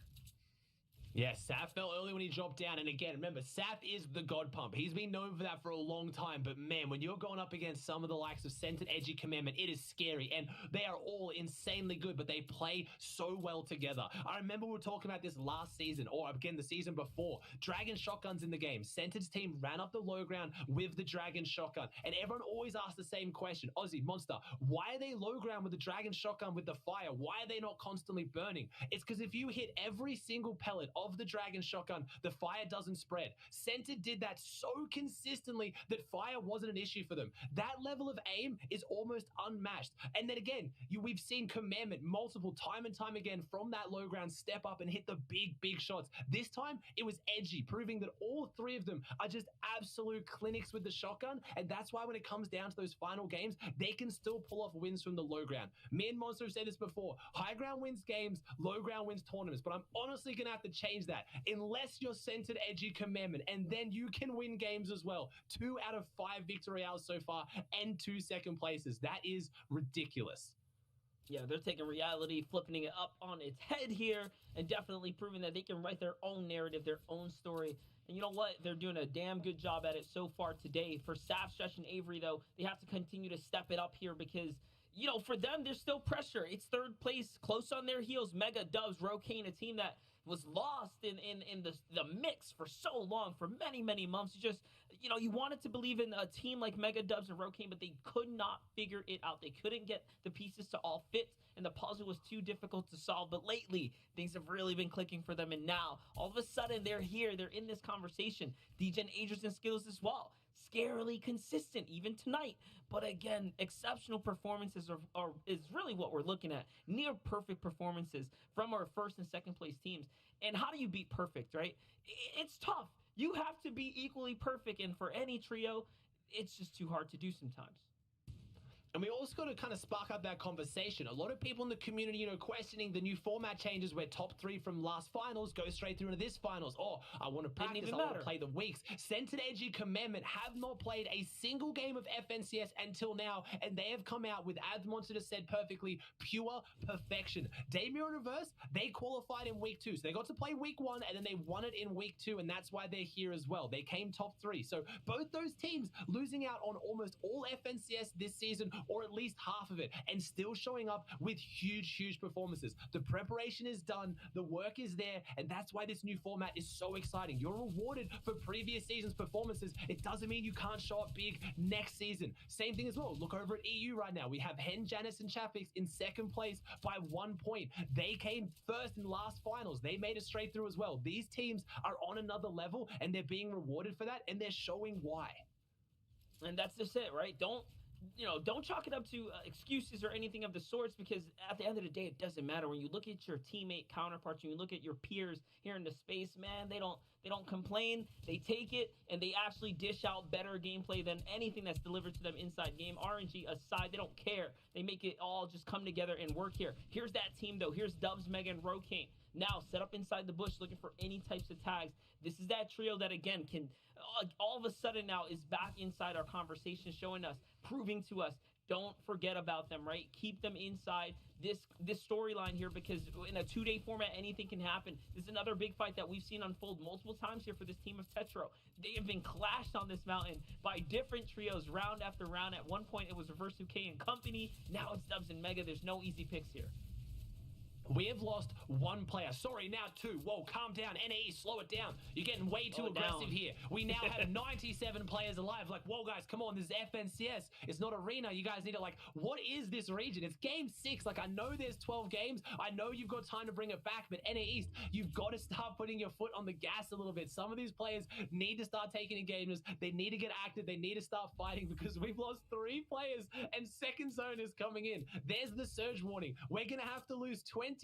Yeah, Saf fell early when he dropped down. And again, remember, Saf is the God Pump. He's been known for that for a long time. But man, when you're going up against some of the likes of Centered Edgy Commandment, it is scary. And they are all insanely good, but they play so well together. I remember we were talking about this last season, or again, the season before. Dragon shotguns in the game. Centered's team ran up the low ground with the Dragon shotgun. And everyone always asks the same question. Ozzy, Monster, why are they low ground with the Dragon shotgun with the fire? Why are they not constantly burning? It's because if you hit every single pellet of the Dragon shotgun, the fire doesn't spread. Center did that so consistently that fire wasn't an issue for them. That level of aim is almost unmatched. And then again, we've seen Commandment multiple time and time again from that low ground step up and hit the big shots. This time it was edgy, proving that all three of them are just absolute clinics with the shotgun. And that's why when it comes down to those final games, they can still pull off wins from the low ground. Me and Monster have said this before. High ground wins games, low ground wins tournaments. But I'm honestly going to have to change that unless you're centered edgy Commandment. And then you can win games as well. 2 out of 5 victory hours so far and 2 second places. That is ridiculous. Yeah, they're taking reality, flipping it up on its head here, and definitely proving that they can write their own narrative, their own story. And you know what? They're doing a damn good job at it so far today. For Saf, Stretch, and Avery, though, they have to continue to step it up here because, you know, for them, there's still pressure. It's third place, close on their heels. Mega Dubs, Rokane, a team that was lost in the mix for so long, for many months. Just, you know, you wanted to believe in a team like Mega Dubs and Rokane, but they could not figure it out. They couldn't get the pieces to all fit, and the puzzle was too difficult to solve. But lately, things have really been clicking for them, and now, all of a sudden, they're here. They're in this conversation. DJ and Adrian's and skills as well. Scarily consistent, even tonight. But again, exceptional performances is really what we're looking at. Near perfect performances from our first and second place teams. And how do you beat perfect, right? It's tough. You have to be equally perfect. And for any trio, it's just too hard to do sometimes. And we also got to kind of spark up that conversation. A lot of people in the community, you know, questioning the new format changes where top 3 from last finals go straight through into this finals. Or I want to practice, I want to play the weeks. Centered Edgy Commandment have not played a single game of FNCS until now, and they have come out with, as Monster just said perfectly, pure perfection. Damir and Reverse, they qualified in week 2. So they got to play week 1, and then they won it in week 2, and that's why they're here as well. They came top 3. So both those teams losing out on almost all FNCS this season, or at least half of it, and still showing up with huge performances. The preparation is done, the work is there, and that's why this new format is so exciting. You're rewarded for previous season's performances. It doesn't mean you can't show up big next season. Same thing as well. Look over at EU right now. We have Hen, Janice, and Chapix in second place by 1 point. They came first in last finals. They made it straight through as well. These teams are on another level, and they're being rewarded for that, and they're showing why. And that's just it, right? Don't chalk it up to excuses or anything of the sorts, because at the end of the day, it doesn't matter. When you look at your teammate counterparts, when you look at your peers here in the space, man, they don't complain. They take it, and they actually dish out better gameplay than anything that's delivered to them inside game. RNG aside, they don't care. They make it all just come together and work here. Here's that team, though. Here's Dubs, Mega, and Rokane. Now set up inside the bush looking for any types of tags. This is that trio that, again, can all of a sudden now is back inside our conversation, showing us, proving to us, don't forget about them, right? Keep them inside this storyline here, because in a 2-day format, anything can happen. This is another big fight that we've seen unfold multiple times here for this team of Tetro. They have been clashed on this mountain by different trios round after round. At one point, it was Reverse UK and company. Now it's Dubs and Mega. There's no easy picks here. We have lost 1 player. Sorry, now 2. Whoa, calm down. NAE, slow it down. You're getting way too aggressive here. We now have 97 players alive. Like, whoa, guys, come on. This is FNCS. It's not arena. You guys need to, like, what is this region? It's game 6. Like, I know there's 12 games. I know you've got time to bring it back, but NA East, you've got to start putting your foot on the gas a little bit. Some of these players need to start taking engagements. They need to get active. They need to start fighting, because we've lost 3 players and second zone is coming in. There's the surge warning. We're going to have to lose 24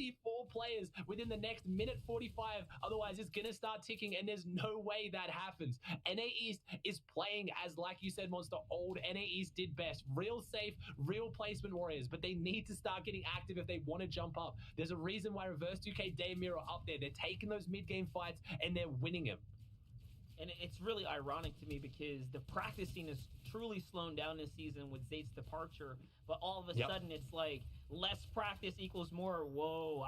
players within the next minute 45. Otherwise, it's going to start ticking, and there's no way that happens. NA East is playing as, like you said, Monster, old NA East did best. Real safe, real placement warriors, but they need to start getting active if they want to jump up. There's a reason why Reverse 2K Daymir are up there. They're taking those mid-game fights, and they're winning them. And it's really ironic to me, because the practicing is truly slowing down this season with Zayd's departure. But all of a sudden, it's like less practice equals more. Whoa,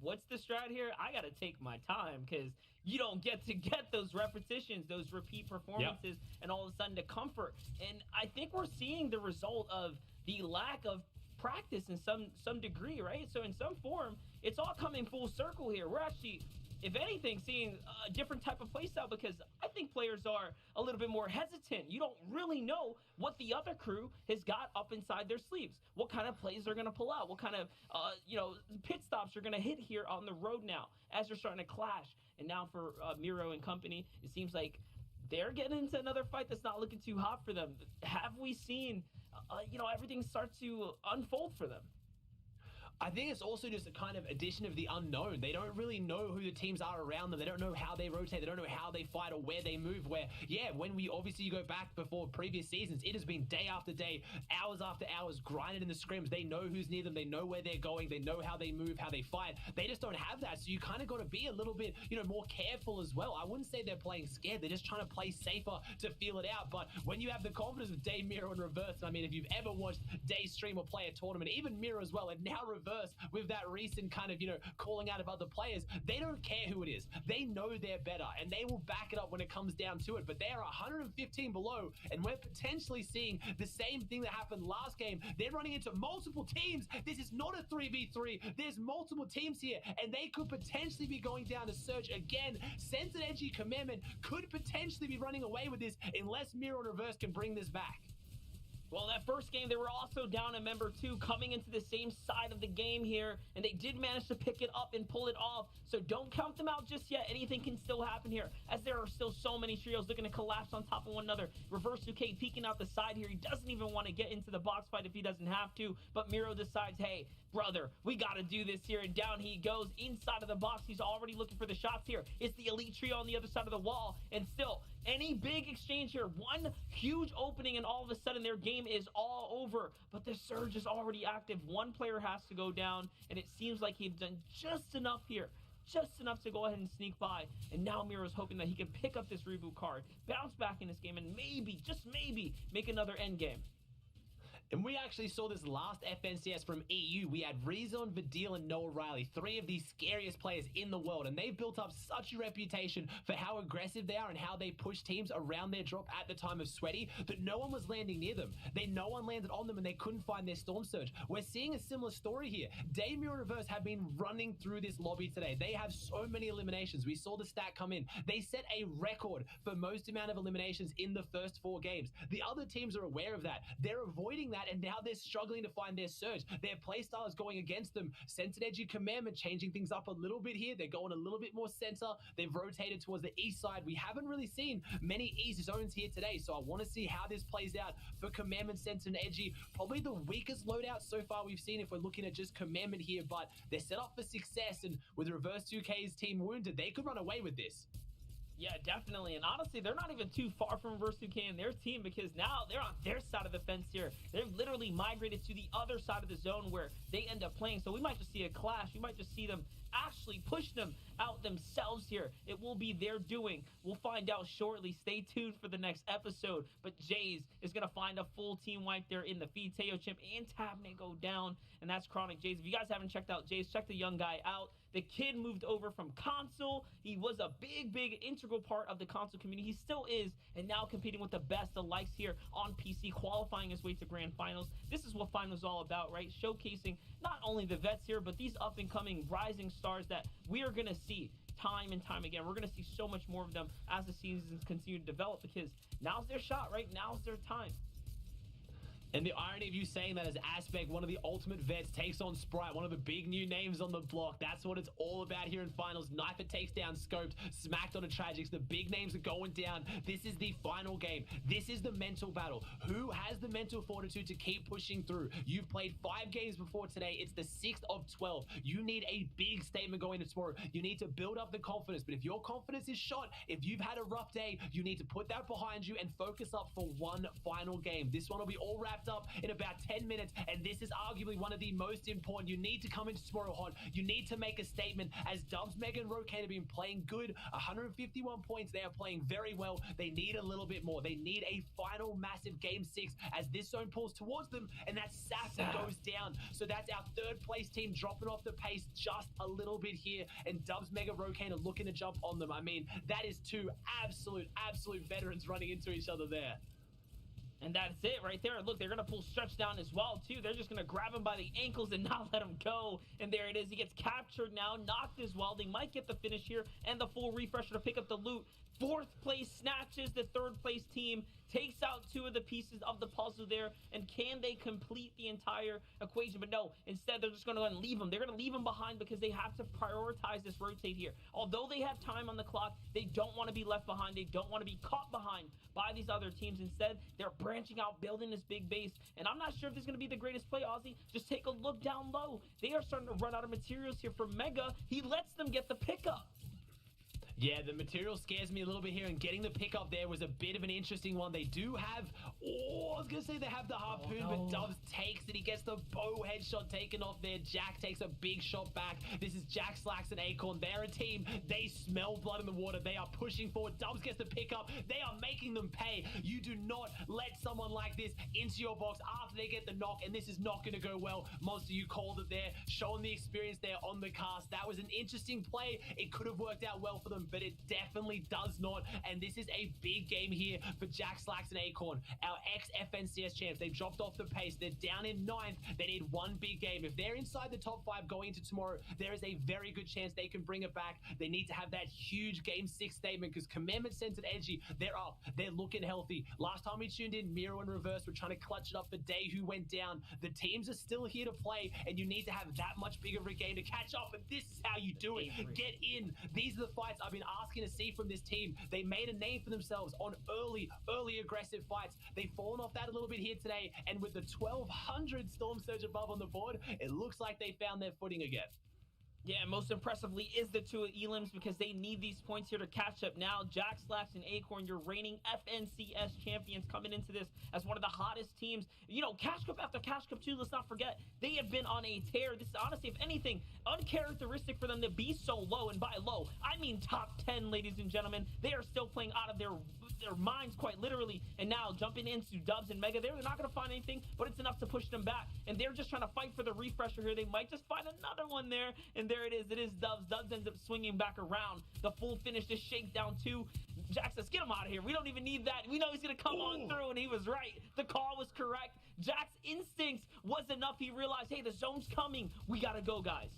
what's the strat here? I got to take my time, because you don't get to get those repetitions, those repeat performances, and all of a sudden the comfort. And I think we're seeing the result of the lack of practice in some degree, right? So in some form, it's all coming full circle here. We're actually, if anything, seeing a different type of playstyle, because I think players are a little bit more hesitant. You don't really know what the other crew has got up inside their sleeves. What kind of plays they're going to pull out. What kind of, pit stops are going to hit here on the road now as they're starting to clash. And now for Miro and company, it seems like they're getting into another fight that's not looking too hot for them. Have we seen, everything start to unfold for them? I think it's also just a kind of addition of the unknown. They don't really know who the teams are around them. They don't know how they rotate. They don't know how they fight or where they move. When we obviously go back before previous seasons, it has been day after day, hours after hours, grinded in the scrims. They know who's near them. They know where they're going. They know how they move, how they fight. They just don't have that. So you kind of got to be a little bit, more careful as well. I wouldn't say they're playing scared. They're just trying to play safer to feel it out. But when you have the confidence of Day, Miro, and Reverse, I mean, if you've ever watched Day stream or play a tournament, even Miro as well, and now Reverse with that recent kind of, calling out of other players, they don't care who it is. They know they're better, and they will back it up when it comes down to it. But they are 115 below, and we're potentially seeing the same thing that happened last game. They're running into multiple teams. This is not a 3v3. There's multiple teams here, and they could potentially be going down to Surge again. Censored Edgy Commandment could potentially be running away with this unless Miro and Reverse can bring this back. Well, that first game, they were also down a member 2 coming into the same side of the game here, and they did manage to pick it up and pull it off, so don't count them out just yet. Anything can still happen here, as there are still so many trios looking to collapse on top of one another. Reverse 2K peeking out the side here. He doesn't even want to get into the box fight if he doesn't have to, but Miro decides, hey, brother, we got to do this here, and down he goes inside of the box. He's already looking for the shots here. It's the elite trio on the other side of the wall, and still, any big exchange here, one huge opening, and all of a sudden their game is all over. But the Surge is already active. One player has to go down, and it seems like he's done just enough here. Just enough to go ahead and sneak by. And now Miro's hoping that he can pick up this reboot card, bounce back in this game, and maybe, just maybe, make another end game. And we actually saw this last FNCS from EU. We had Rezon, Vidil, and Noah Riley, 3 of the scariest players in the world. And they've built up such a reputation for how aggressive they are and how they push teams around their drop at the time of Sweaty that no one was landing near them. No one landed on them, and they couldn't find their Storm Surge. We're seeing a similar story here. Day, Miro, and Reverse have been running through this lobby today. They have so many eliminations. We saw the stat come in. They set a record for most amount of eliminations in the first 4 games. The other teams are aware of that. They're avoiding that, and now they're struggling to find their surge. Their playstyle is going against them. Censored Edgy Commandment changing things up a little bit here. They're going a little bit more center. They've rotated towards the east side. We haven't really seen many east zones here today, so I want to see how this plays out for Commandment, Censored, and Edgy. Probably the weakest loadout so far we've seen if we're looking at just Commandment here, but they're set up for success, and with Reverse 2K's team wounded, they could run away with this. Yeah, definitely. And honestly, they're not even too far from Reverse 2K and their team, because now they're on their side of the fence here. They've literally migrated to the other side of the zone where they end up playing. So we might just see a clash. We might just see them actually push them out themselves here. It will be their doing. We'll find out shortly. Stay tuned for the next episode. But Jays is going to find a full team wipe there in the feed. Teo Chimp and Tabney go down, and that's Chronic Jays. If you guys haven't checked out Jays, check the young guy out. The kid moved over from console. He was a big integral part of the console community. He still is, and now competing with the best of likes here on PC, qualifying his way to grand finals. This is what finals is all about, right? Showcasing not only the vets here, but these up-and-coming rising stars that we are going to see time and time again. We're going to see so much more of them as the seasons continue to develop, because now's their shot, right? Now's their time. And the irony of you saying that is Aspect, one of the ultimate vets, takes on Sprite, one of the big new names on the block. That's what it's all about here in finals. Knifer takes down Scoped, smacked on a Tragics. The big names are going down. This is the final game. This is the mental battle. Who has the mental fortitude to keep pushing through? You've played 5 games before today. It's the 6th of 12. You need a big statement going into tomorrow. You need to build up the confidence. But if your confidence is shot, if you've had a rough day, you need to put that behind you and focus up for one final game. This one will be all wrapped up in about 10 minutes, and this is arguably one of the most important. You need to come into tomorrow hot. You need to make a statement, as Dubs, Mega, and Rokane have been playing good. 151 points. They are playing very well. They need a little bit more. They need a final massive game 6 as this zone pulls towards them, and that sap goes down. So that's our 3rd place team dropping off the pace just a little bit here, and Dubs, Mega, Rokane are looking to jump on them. I mean, that is 2 absolute veterans running into each other there. And that's it right there. Look, they're going to pull Stretch down as well, too. They're just going to grab him by the ankles and not let him go. And there it is. He gets captured now, knocked as well. They might get the finish here and the full refresher to pick up the loot. Fourth place snatches the third place team, takes out 2 of the pieces of the puzzle there, and can they complete the entire equation? But no, instead they're just going to go and leave them. They're going to leave them behind because they have to prioritize this rotate here. Although they have time on the clock, they don't want to be left behind. They don't want to be caught behind by these other teams. Instead, they're branching out, building this big base, and I'm not sure if this is going to be the greatest play, Ozzy. Just take a look down low. They are starting to run out of materials here for Mega. He lets them get the pickup. Yeah, the material scares me a little bit here, and getting the pickup there was a bit of an interesting one. They do have, I was going to say they have the harpoon, but Dubs takes it. He gets the bow headshot taken off there. Jack takes a big shot back. This is Jack, Slacks, and Acorn. They're a team. They smell blood in the water. They are pushing forward. Dubs gets the pickup. They are making them pay. You do not let someone like this into your box after they get the knock, and this is not going to go well. Monster, you called it there, showing the experience there on the cast. That was an interesting play. It could have worked out well for them, but it definitely does not. And this is a big game here for Jack, Slacks, and Acorn, our ex-FNCS champs. They dropped off the pace. They're down in 9th. They need one big game. If they're inside the top 5 going into tomorrow, there is a very good chance they can bring it back. They need to have that huge Game 6 statement because Commandment Centered Edgy, they're up. They're looking healthy. Last time we tuned in, Miro and Reverse were trying to clutch it up for Day, who went down. The teams are still here to play, and you need to have that much bigger of a game to catch up, and this is how you do it. Get in. These are the fights I've been asking to see from this team. They made a name for themselves on early aggressive fights. They've fallen off that a little bit here today, and with the 1200 Storm Surge above on the board, it looks like they found their footing again. Yeah, most impressively is the 2 Elims because they need these points here to catch up now. Jack, Slacks, and Acorn, your reigning FNCS champions, coming into this as one of the hottest teams. You know, Cash Cup after Cash Cup 2, let's not forget, they have been on a tear. This is honestly, if anything, uncharacteristic for them to be so low. And by low, I mean top 10, ladies and gentlemen. They are still playing out of their minds, quite literally. And now jumping into Dubs and Mega, they're not going to find anything, but it's enough to push them back. And they're just trying to fight for the refresher here. They might just find another one there. And there it is. It is Dubs. Dubs ends up swinging back around. The full finish, this shakedown 2. Jack says, get him out of here. We don't even need that. We know he's going to come on through, and he was right. The call was correct. Jack's instincts was enough. He realized, hey, the zone's coming. We got to go, guys.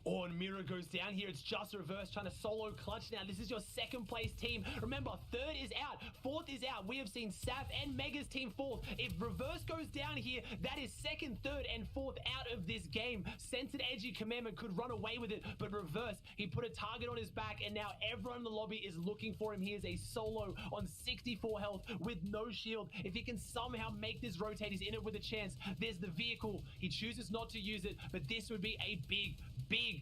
Oh, and Miro goes down here. It's just Reverse trying to solo clutch now. This is your 2nd place team. Remember, 3rd is out. 4th is out. We have seen Saf and Mega's team 4th. If Reverse goes down here, that is 2nd, 3rd, and 4th out of this game. Centered Edgy Commandment could run away with it, but Reverse, he put a target on his back, and now everyone in the lobby is looking for him. He is a solo on 64 health with no shield. If he can somehow make this rotate, he's in it with a chance. There's the vehicle. He chooses not to use it, but this would be a big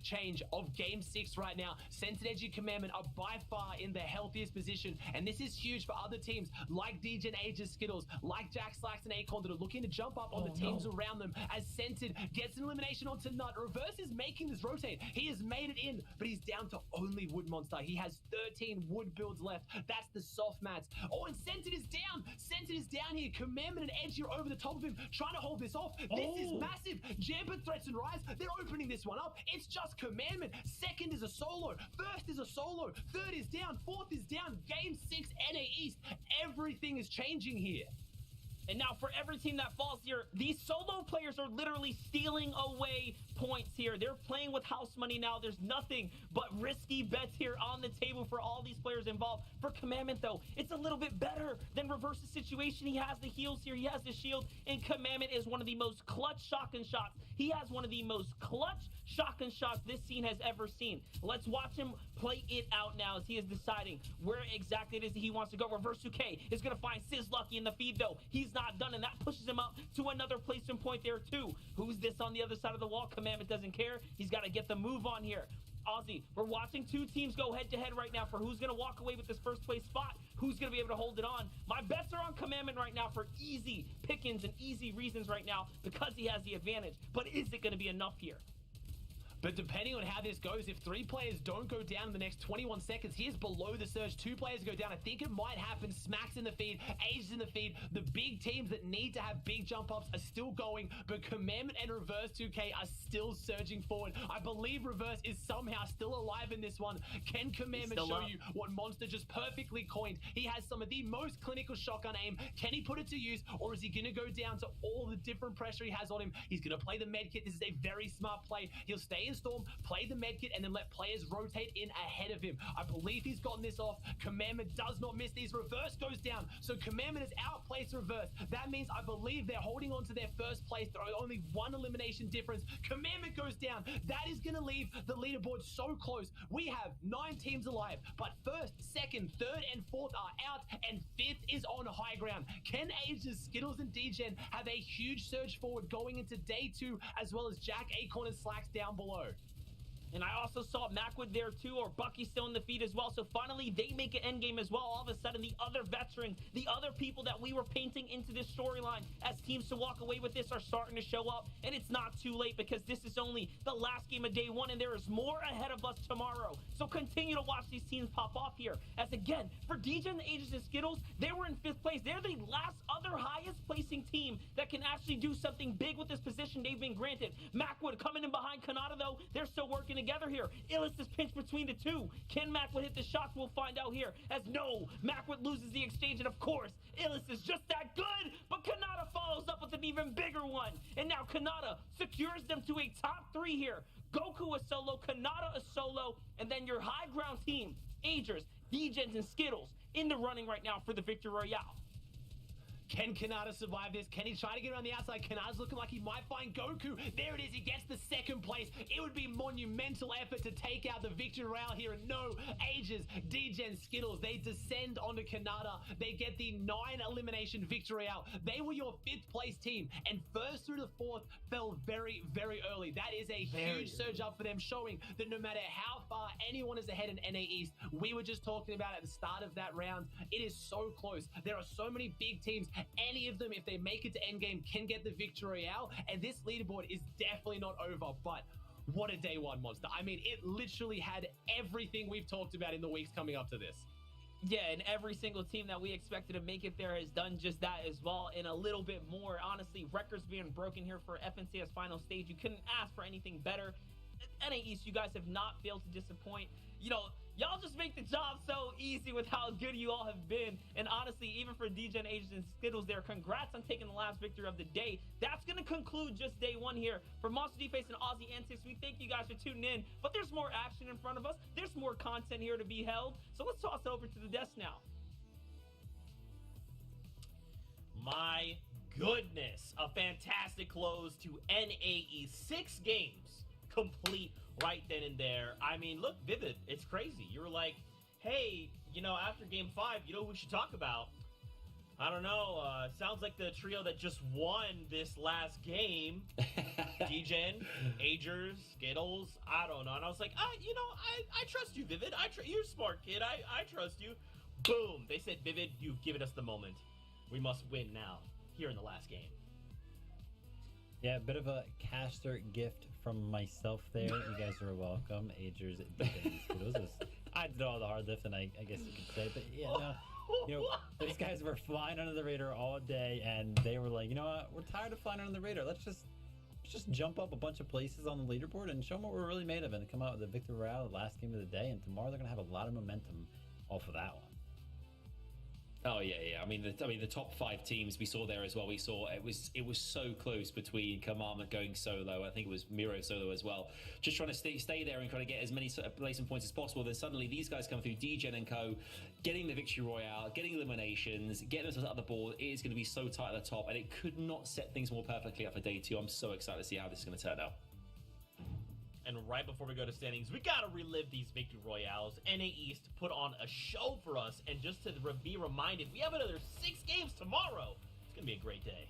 change of Game 6 right now. Centered Edgy Commandment are by far in the healthiest position, and this is huge for other teams like DGen Ages Skittles, like Jack, Slacks, and Acorn that are looking to jump up on the teams around them as Centered gets an elimination onto Nut. Reverse is making this rotate. He has made it in, but he's down to only Wood Monster. He has 13 wood builds left. That's the soft mats. Oh, and Centered is down. Centered is down here. Commandment and Edgy are over the top of him, trying to hold this off. This is massive. Jumper threats and Rise. They're opening this one up. It's just Commandment. 2nd is a solo. 1st is a solo. 3rd is down. 4th is down. Game 6 NA East. Everything is changing here. And now for every team that falls here, these solo players are literally stealing away points here. They're playing with house money now. There's nothing but risky bets here on the table for all these players involved. For Commandment, though, it's a little bit better than Reverse's situation. He has the heals here. He has the shield. And Commandment is one of the most clutch shotgun shots. He has one of the most clutch shotgun shots this scene has ever seen. Let's watch him play it out now as he is deciding where exactly it is that he wants to go. Reverse 2K is going to find Sizz Lucky in the feed, though. He's not done, and that pushes him up to another placement point there, too. Who's this on the other side of the wall? Commandment doesn't care. He's got to get the move on here. Ozzy, we're watching 2 teams go head-to-head right now for who's going to walk away with this first place spot, who's going to be able to hold it on. My bets are on Commandment right now for easy pickings and easy reasons right now because he has the advantage. But is it going to be enough here? But depending on how this goes, if 3 players don't go down in the next 21 seconds, he is below the surge. 2 players go down. I think it might happen. Smacks in the feed, Ages in the feed. The big teams that need to have big jump ups are still going, but Commandment and Reverse 2K are still surging forward. I believe Reverse is somehow still alive in this one. Can Commandment show you what Monster just perfectly coined? He has some of the most clinical shotgun aim. Can he put it to use, or is he going to go down to all the different pressure he has on him? He's going to play the medkit. This is a very smart play. He'll stay in Storm, play the medkit, and then let players rotate in ahead of him. I believe he's gotten this off. Commandment does not miss these. Reverse goes down. So Commandment has outplaced Reverse. That means I believe they're holding on to their first place. There are only 1 elimination difference. Commandment goes down. That is going to leave the leaderboard so close. We have 9 teams alive, but first, second, third, and fourth are out, and 5th is on high ground. Can Ages, Skittles, and DGen have a huge surge forward going into day 2, as well as Jack, Acorn, and Slacks down below? And I also saw Macwood there too, or Bucky still in the feed as well. So finally, they make an endgame as well. All of a sudden, the other veterans, the other people that we were painting into this storyline as teams to walk away with this are starting to show up. And it's not too late, because this is only the last game of day 1, and there is more ahead of us tomorrow. So continue to watch these teams pop off here. As again, for DGen, Ages, and Skittles, they were in 5th place. They're the last other highest placing team that can actually do something big with this position they've been granted. Macwood coming in behind Kanata, though. They're still working together here. Illis is pinched between the 2. Can Macwood hit the shots? We'll find out here. As no, Macwood loses the exchange, and of course, Illis is just that good, but Kanata follows up with an even bigger one. And now Kanata secures them to a top 3 here. Goku a solo, Kanata a solo, and then your high ground team, Agers, DGens, and Skittles, in the running right now for the Victory Royale. Can Kanata survive this? Can he try to get around the outside? Kanata's looking like he might find Goku. There it is. He gets the 2nd place. It would be monumental effort to take out the Victory Royale here. And no, Ages, DGen, Skittles, they descend onto Kanata. They get the 9 elimination Victory Royale. They were your 5th place team, and 1st through the 4th fell very, very early. That is a huge surge up for them, showing that no matter how far anyone is ahead in NA East, we were just talking about at the start of that round, it is so close. There are so many big teams. Any of them, if they make it to endgame, can get the Victory Royale, and this leaderboard is definitely not over. But what a day 1 monster. I mean, it literally had everything we've talked about in the weeks coming up to this. Yeah, and every single team that we expected to make it there has done just that as well, and a little bit more. Honestly, records being broken here for FNCS final stage. You couldn't ask for anything better. NA East, you guys have not failed to disappoint. You know, y'all just make the job so easy with how good you all have been. And honestly, even for DGen, Ages, and Skittles there, congrats on taking the last victory of the day. That's going to conclude just day 1 here. For Monster D-Face and Aussie Antics, we thank you guys for tuning in. But there's more action in front of us. There's more content here to be held. So let's toss it over to the desk now. My goodness, a fantastic close to NAE. 6 games complete right then and there. I mean, look, Vivid, it's crazy. You were like, hey, you know, after game 5, you know who we should talk about? I don't know. Sounds like the trio that just won this last game. DGen, Agers, Skittles, I don't know. And I was like, you know, I trust you, Vivid. You're a smart kid. I trust you. Boom. They said, Vivid, you've given us the moment. We must win now, here in the last game. Yeah, a bit of a caster gift from myself there. You guys are welcome. Agers, Skittles. I did all the hard lifting, I guess you could say. But yeah, no, you know, those guys were flying under the radar all day, and they were like, you know what? We're tired of flying under the radar. Let's just jump up a bunch of places on the leaderboard and show them what we're really made of, and come out with the Victory Royale, the last game of the day. And tomorrow they're gonna have a lot of momentum off of that one. Oh yeah. I mean, the top 5 teams we saw there as well. We saw it was so close between Commandment going solo. I think it was Miro solo as well. Just trying to stay there and kind of get as many placing points as possible. Then suddenly these guys come through, DGen and Co, getting the Victory Royale, getting eliminations, getting themselves up the board. It is going to be so tight at the top, and it could not set things more perfectly up for day 2. I'm so excited to see how this is going to turn out. And right before we go to standings, we gotta relive these Victory Royales. NA East put on a show for us, and just to be reminded, we have another 6 games tomorrow. It's gonna be a great day.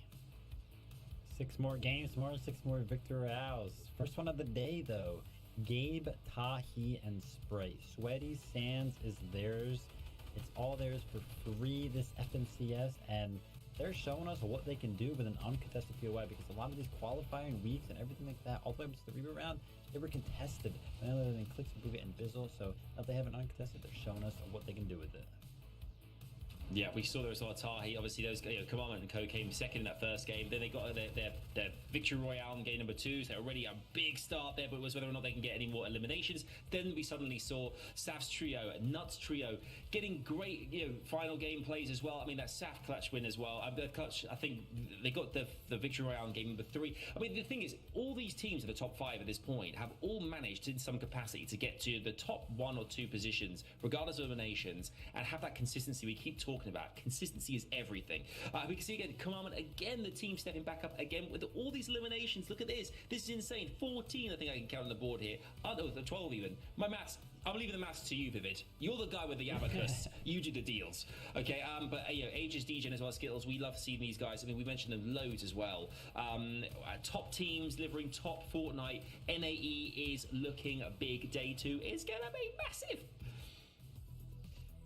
6 more games tomorrow, 6 more Victory Royales. First one of the day, though. Gabe, Tahi, and Spray. Sweaty Sands is theirs. It's all theirs for free, this FNCS, and they're showing us what they can do with an uncontested POI, because a lot of these qualifying weeks and everything like that, all the way up to the reboot round, they were contested. None other than Clicks, Booga, and Bizzle. So now they have an uncontested, they're showing us what they can do with it. Yeah, we saw there was a lot of Tahi. Obviously, those Commandment and Co came second in that first game. Then they got their victory royale in game number 2. So already a big start there, but it was whether or not they can get any more eliminations. Then we suddenly saw Saf's trio, Nuts trio, getting great final game plays as well. I mean, that Saf clutch win as well. The clutch, I think they got the victory royale in game number 3. I mean, the thing is, all these teams in the top 5 at this point have all managed in some capacity to get to the top 1 or 2 positions, regardless of eliminations, and have that consistency we keep talking about. Consistency is everything. We can see again, Commandment again, the team stepping back up again with all these eliminations. Look at this. This is insane. 14, I think I can count on the board here. Oh, no, 12 even. My maths. I'm leaving the maths to you, Vivid. You're the guy with the abacus. You do the deals. Okay, but Aegis, DGen as well as Skittles, we love seeing these guys. I mean, we mentioned them loads as well. Top teams delivering top Fortnite. NAE is looking big. Day 2 is going to be massive.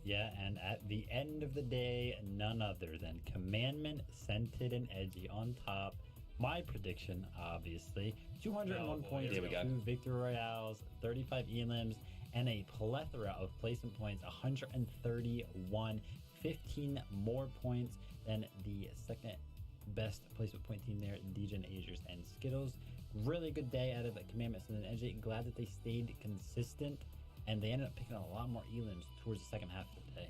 Yeah, and at the end of the day, none other than Commandment, Scented, and Edgy on top. My prediction, obviously, 201 points, Here we go. 2 victory royales, 35 elims, and a plethora of placement points, 131, 15 more points than the second best placement point team there, DGen, Aegis, and Skittles. Really good day out of Commandment, Scented, and Edgy. Glad that they stayed consistent, and they ended up picking up a lot more elims towards the second half of the day.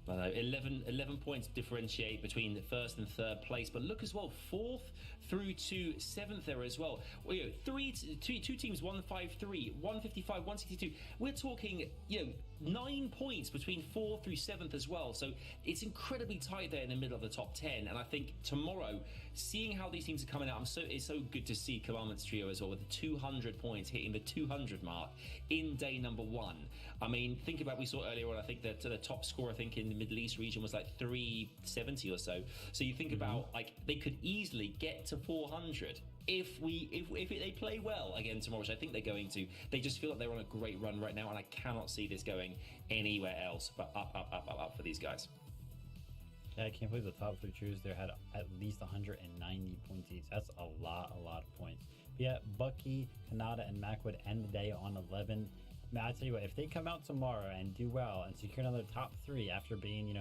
I know, 11 points differentiate between the first and third place, but look as well, 4th through to 7th there as well. Two teams, 153, 155, 162. We're talking, 9 points between 4th through 7th as well. So it's incredibly tight there in the middle of the top 10. And I think tomorrow, seeing how these teams are coming out, it's so good to see Commandment's trio as well with the 200 points, hitting the 200 mark in day number 1. I mean, think about, we saw earlier on, I think that the top score, I think, in the Middle East region was like 370 or so. So you think about, like, they could easily get to 400 if they play well again tomorrow, which I think they're going to. They just feel like they're on a great run right now, and I cannot see this going anywhere else but up for these guys. Yeah, I can't believe the top 3 trios there had at least 190 points each. That's a lot of points. But yeah, Bucky, Kanata, and Mac would end the day on 11. Man, I tell you what, if they come out tomorrow and do well and secure another top 3 after being,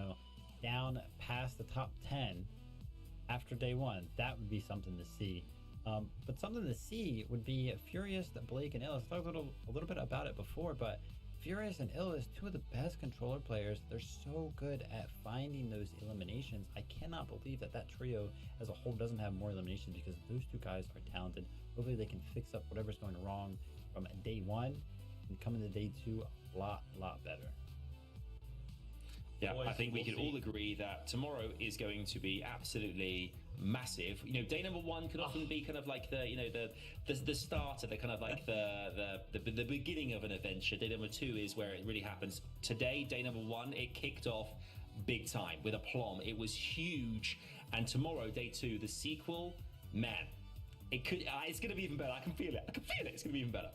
down past the top 10 after day 1, that would be something to see. But something to see would be Furious, Blake, and Illis. I talked a little bit about it before, but Furious and Illis, 2 of the best controller players. They're so good at finding those eliminations. I cannot believe that trio as a whole doesn't have more eliminations, because those 2 guys are talented. Hopefully they can fix up whatever's going wrong from day 1 and come into day 2 a lot better. Yeah, Boys, I think we we'll can see. all agree that tomorrow is going to be absolutely massive. Day number 1 could often be kind of like the starter, the kind of like the beginning of an adventure. Day number 2 is where it really happens. Today, day number 1, it kicked off big time with aplomb. It was huge, and tomorrow, day 2, the sequel, man, it's going to be even better. I can feel it. It's going to be even better.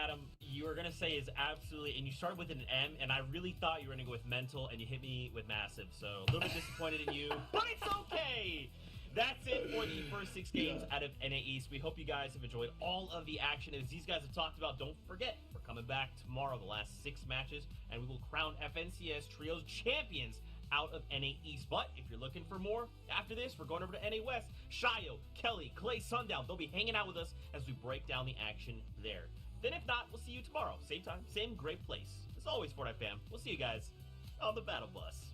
Adam, you were gonna say is absolutely, and you started with an M, and I really thought you were gonna go with mental, and you hit me with massive. So a little bit disappointed in you, but it's okay. That's it for the first 6 games out of NA East. We hope you guys have enjoyed all of the action. As these guys have talked about, don't forget, we're coming back tomorrow, the last 6 matches, and we will crown FNCS Trios champions out of NA East. But if you're looking for more, after this, we're going over to NA West. Shio, Kelly, Clay, Sundown, they'll be hanging out with us as we break down the action there. Then if not, we'll see you tomorrow. Same time, same great place. As always, Fortnite fam, we'll see you guys on the Battle Bus.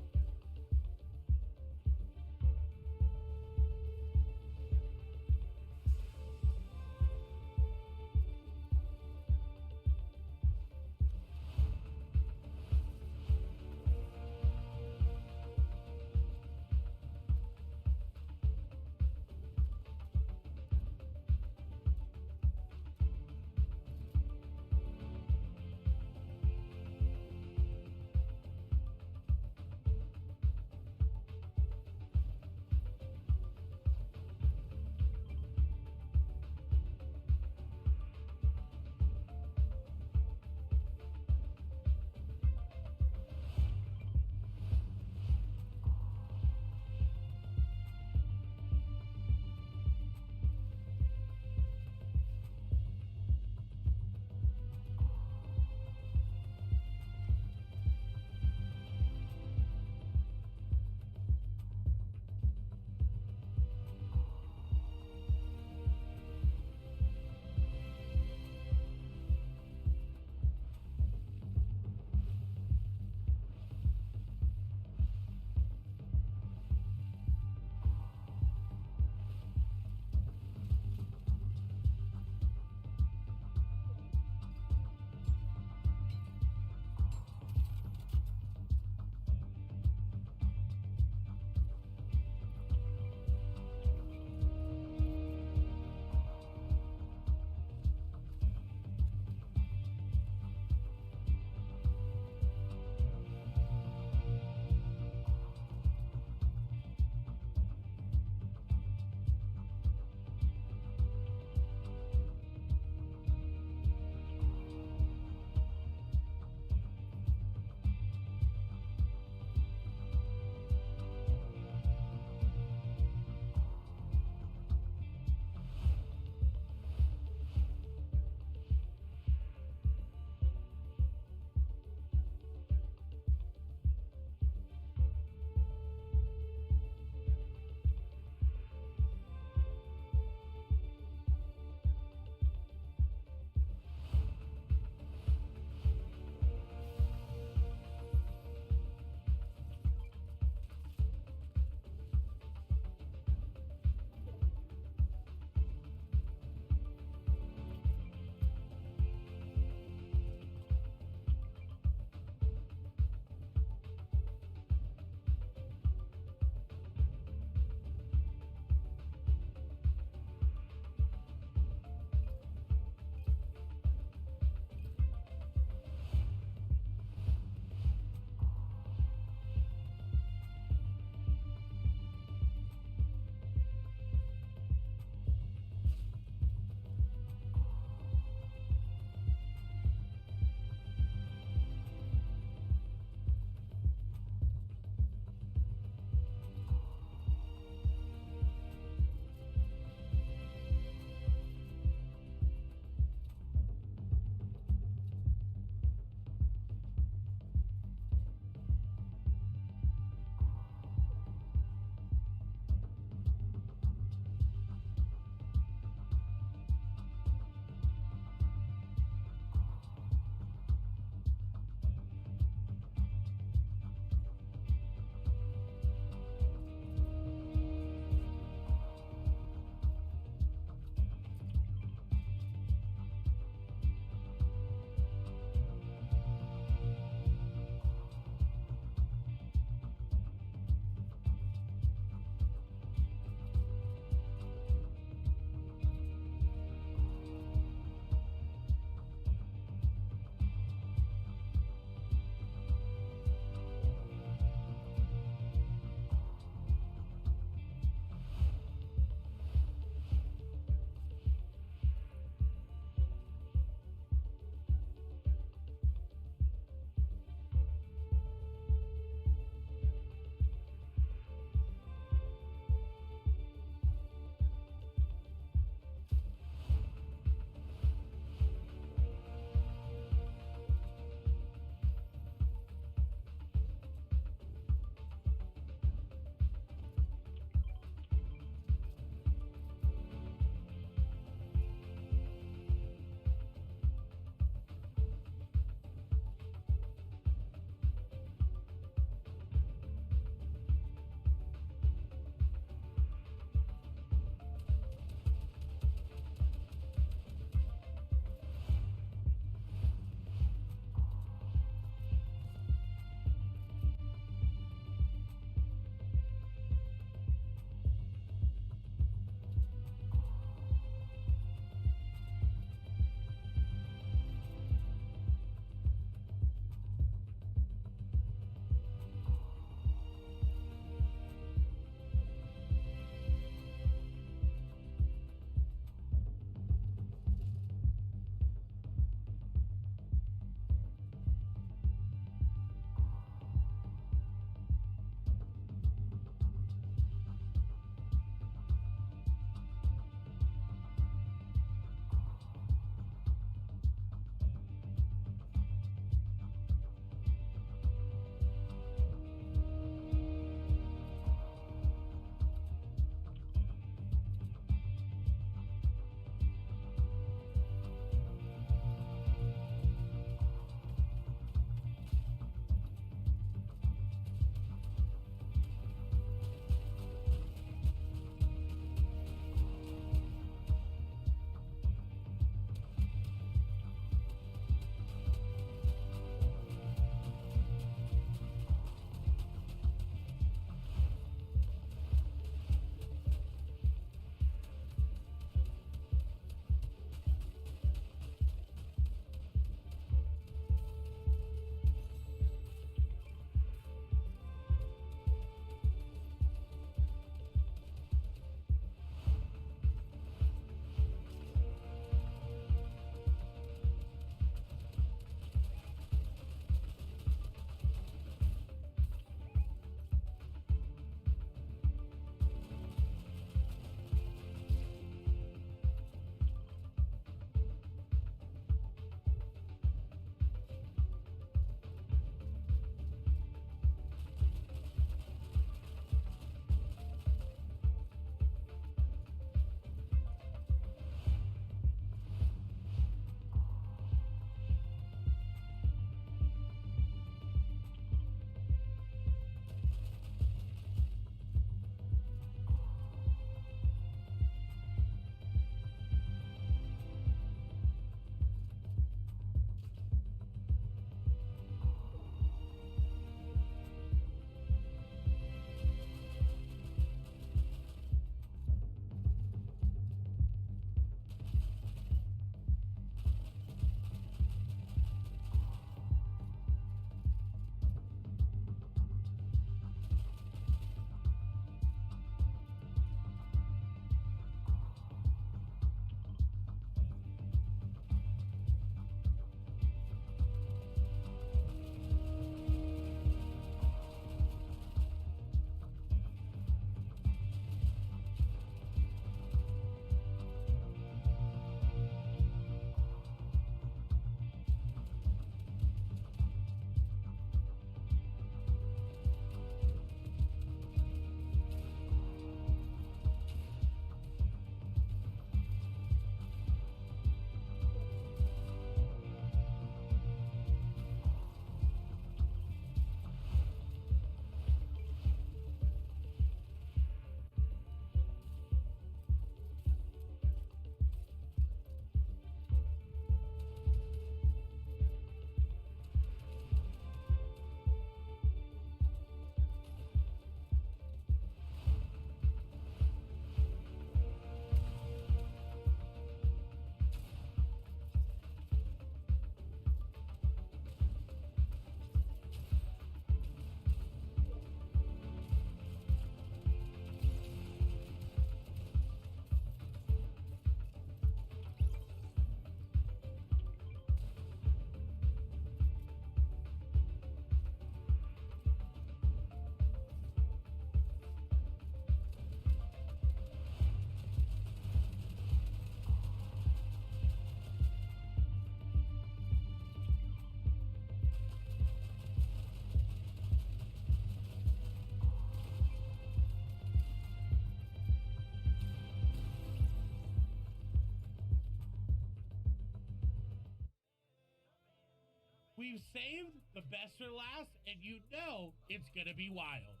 We've saved the best for last, and you know it's going to be wild.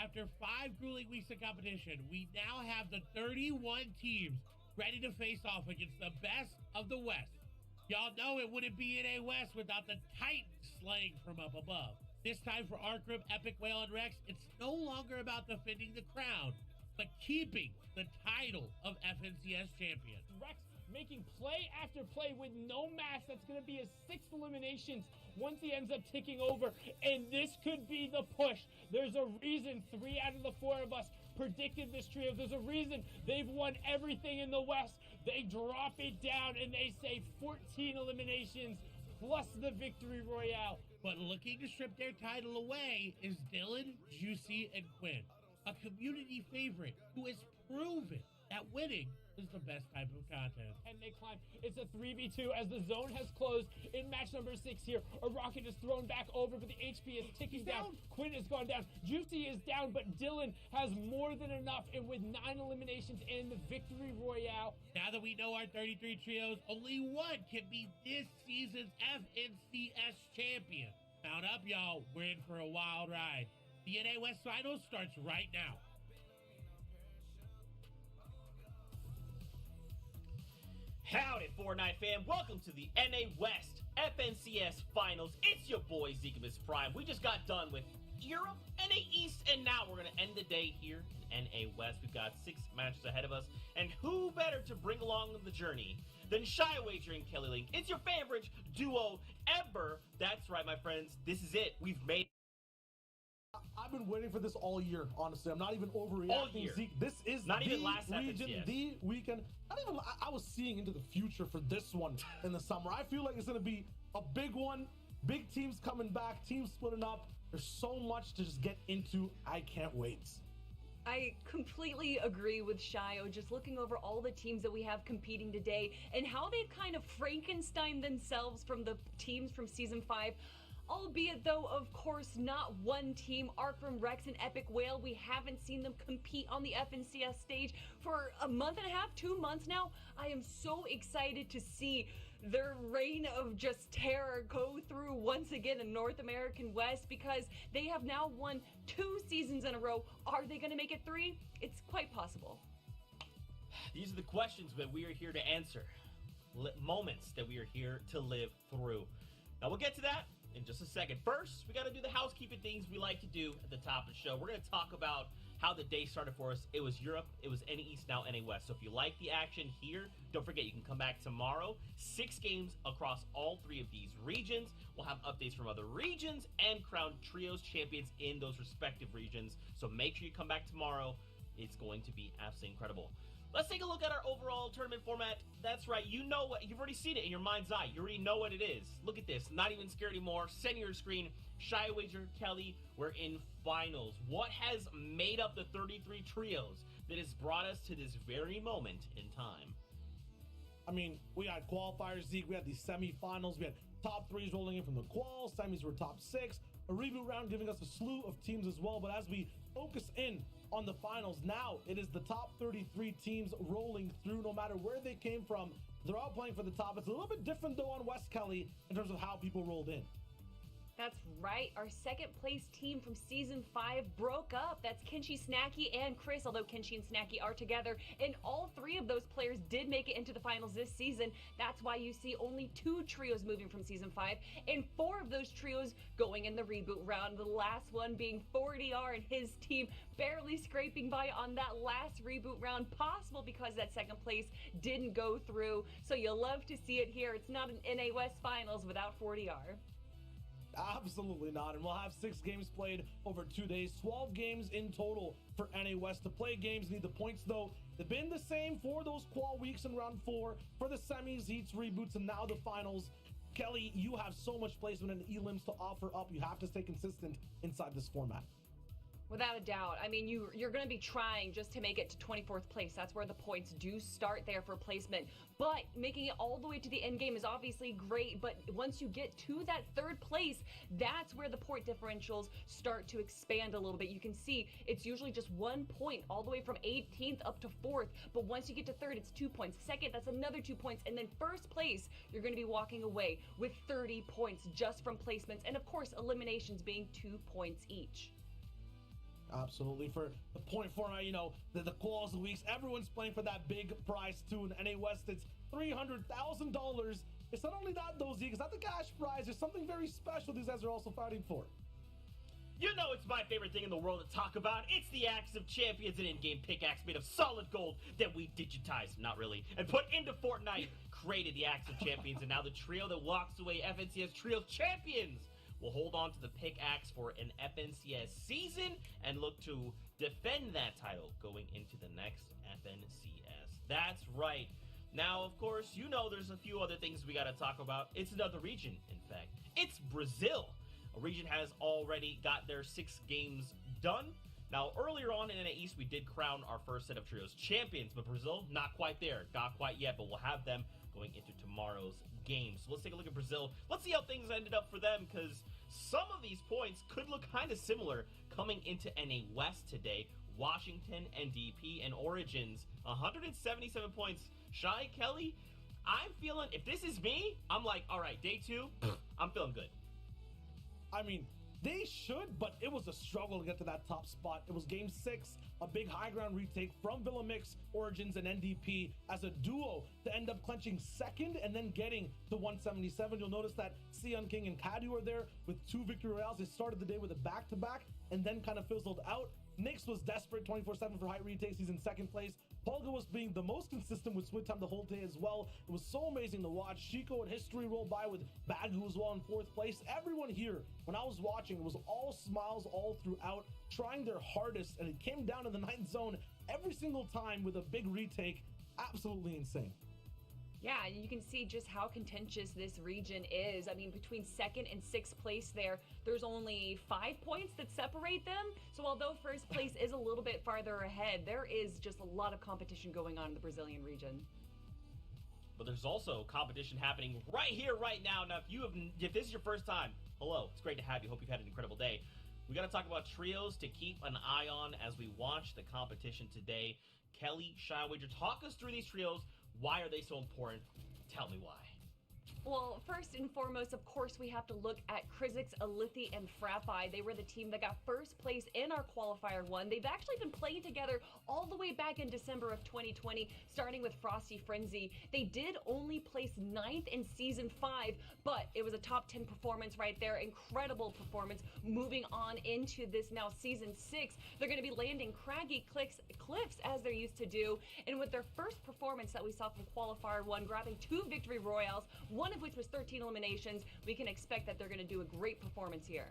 After 5 grueling weeks of competition, we now have the 31 teams ready to face off against the best of the West. Y'all know it wouldn't be NA West without the Titans slaying from up above. This time for our group, Epic Whale and Rex, it's no longer about defending the crown, but keeping the title of FNCS champion. Rex making play after play with no mask. That's going to be his 6th eliminations once he ends up ticking over. And this could be the push. There's a reason 3 out of the 4 of us predicted this trio. There's a reason they've won everything in the West. They drop it down and they say 14 eliminations plus the victory royale. But looking to strip their title away is Dylan, Juicy, and Quinn, a community favorite who has proven that winning is the best type of content. And they climb. It's a 3v2 as the zone has closed in match number 6 here. A rocket is thrown back over, but the HP is ticking down. Quinn has gone down. Juicy is down, but Dylan has more than enough. And with 9 eliminations and the victory royale. Now that we know our 33 trios, only one can be this season's FNCS champion. Mount up, y'all. We're in for a wild ride. The NA West Finals starts right now. Howdy, Fortnite fam. Welcome to the NA West FNCS Finals. It's your boy, Zekimus Prime. We just got done with Europe, NA East, and now we're going to end the day here in NA West. We've got 6 matches ahead of us, and who better to bring along the journey than Shy Wager and Kelly Link? It's your favorite duo ever. That's right, my friends. This is it. We've made I've been waiting for this all year, honestly. I'm not even overreacting. All year. Zeke. This is Not the even last region, FNCS. the weekend. Not even, I was seeing into the future for this one in the summer. I feel like it's going to be a big one. Big teams coming back, teams splitting up. There's so much to just get into. I can't wait. I completely agree with Shio, just looking over all the teams that we have competing today and how they've kind of Frankenstein themselves from the teams from Season 5. Albeit, though, of course, not one team, Arkham, Rex, and Epic Whale. We haven't seen them compete on the FNCS stage for a month and a half, 2 months now. I am so excited to see their reign of just terror go through once again in North American West because they have now won 2 seasons in a row. Are they going to make it 3? It's quite possible. These are the questions that we are here to answer. Moments that we are here to live through. Now, we'll get to that in just a second. First, we got to do the housekeeping things we like to do at the top of the show. We're going to talk about how the day started for us. It was Europe, it was NA East, now NA West. So if you like the action here, don't forget you can come back tomorrow. 6 games across all 3 of these regions. We'll have updates from other regions and crown trios champions in those respective regions. So make sure you come back tomorrow. It's going to be absolutely incredible. Let's take a look at our overall tournament format. That's right, you know what, you've already seen it in your mind's eye. You already know what it is. Look at this, not even scared anymore. Send your screen, Shy Wager, Kelly, we're in finals. What has made up the 33 trios that has brought us to this very moment in time? I mean, we had qualifiers, Zeke. We had the semifinals. We had top 3s rolling in from the qual. Semis were top 6. A reboot round giving us a slew of teams as well. But as we focus in on the finals, now it is the top 33 teams rolling through no matter where they came from. They're all playing for the top. It's a little bit different though on West, Kelly, in terms of how people rolled in. That's right. Our second place team from Season 5 broke up. That's Kenshi, Snacky, and Chris, although Kenshi and Snacky are together. And all 3 of those players did make it into the finals this season. That's why you see only 2 trios moving from Season 5, and 4 of those trios going in the reboot round. The last one being 4DR and his team barely scraping by on that last reboot round, possible because that second place didn't go through. So you'll love to see it here. It's not an NA West Finals without 4DR. Absolutely not. And we'll have 6 games played over 2 days. 12 games in total for NA West. To play games, need the points though. They've been the same for those qual weeks in round 4, for the semis, heats, reboots, and now the finals. Kelly, you have so much placement and elims to offer up. You have to stay consistent inside this format. Without a doubt. I mean, you're going to be trying just to make it to 24th place. That's where the points do start there for placement. But making it all the way to the end game is obviously great. But once you get to that 3rd place, that's where the point differentials start to expand a little bit. You can see it's usually just 1 point all the way from 18th up to 4th. But once you get to 3rd, it's 2 points. 2nd, that's another 2 points. And then 1st place, you're going to be walking away with 30 points just from placements. And of course, eliminations being 2 points each. Absolutely. For the point format, the quals of the weeks, everyone's playing for that big prize too. In NA West, it's $300,000. It's not only that, though, Zeke. It's not the cash prize. There's something very special these guys are also fighting for. You know it's my favorite thing in the world to talk about. It's the Axe of Champions, an in-game pickaxe made of solid gold that we digitized, not really, and put into Fortnite, created the Axe of Champions, and now the trio that walks away FNCS Trio Champions will hold on to the pickaxe for an FNCS season and look to defend that title going into the next FNCS. That's right. Now, of course, there's a few other things we got to talk about. It's another region, in fact. It's Brazil. A region has already got their 6 games done. Now, earlier on in NA East, we did crown our first set of trios champions, but Brazil, not quite there. Not quite yet, but we'll have them going into tomorrow's game. So let's take a look at Brazil. Let's see how things ended up for them, because some of these points could look kind of similar coming into NA West today. Washington, NDP, and Origins, 177 points. Shy, Kelly, I'm feeling, if this is me, I'm like, all right, day 2, I'm feeling good. I mean, they should, but it was a struggle to get to that top spot. It was game 6, a big high ground retake from Villa Mix, Origins, and NDP as a duo to end up clenching 2nd and then getting to 177. You'll notice that Sion King and Kadu are there with 2 victory royales. They started the day with a back-to-back and then kind of fizzled out. Nyx was desperate 24/7 for high retakes. He's in 2nd place. Polga was being the most consistent with Switch time the whole day as well. It was so amazing to watch. Chico and History rolled by with Bagu as well in 4th place. Everyone here, when I was watching, it was all smiles all throughout, trying their hardest, and it came down to the 9th zone every single time with a big retake. Absolutely insane. Yeah, you can see just how contentious this region is. I mean, between 2nd and 6th place there's only 5 points that separate them. So although 1st place is a little bit farther ahead, there is just a lot of competition going on in the Brazilian region. But there's also competition happening right here, right now. Now, if this is your first time, hello, it's great to have you. Hope you've had an incredible day. We got to talk about trios to keep an eye on as we watch the competition today. Kelly, Shy Wager, talk us through these trios. Why are they so important? Tell me why. Well, first and foremost, of course, we have to look at Krizix, Alithi, and Frappi. They were the team that got 1st place in our Qualifier 1. They've actually been playing together all the way back in December of 2020, starting with Frosty Frenzy. They did only place 9th in Season 5, but it was a top 10 performance right there. Incredible performance. Moving on into this now Season 6, they're going to be landing craggy cliffs as they're used to do. And with their first performance that we saw from Qualifier 1, grabbing 2 victory royales, one of which was 13 eliminations, we can expect that they're going to do a great performance here.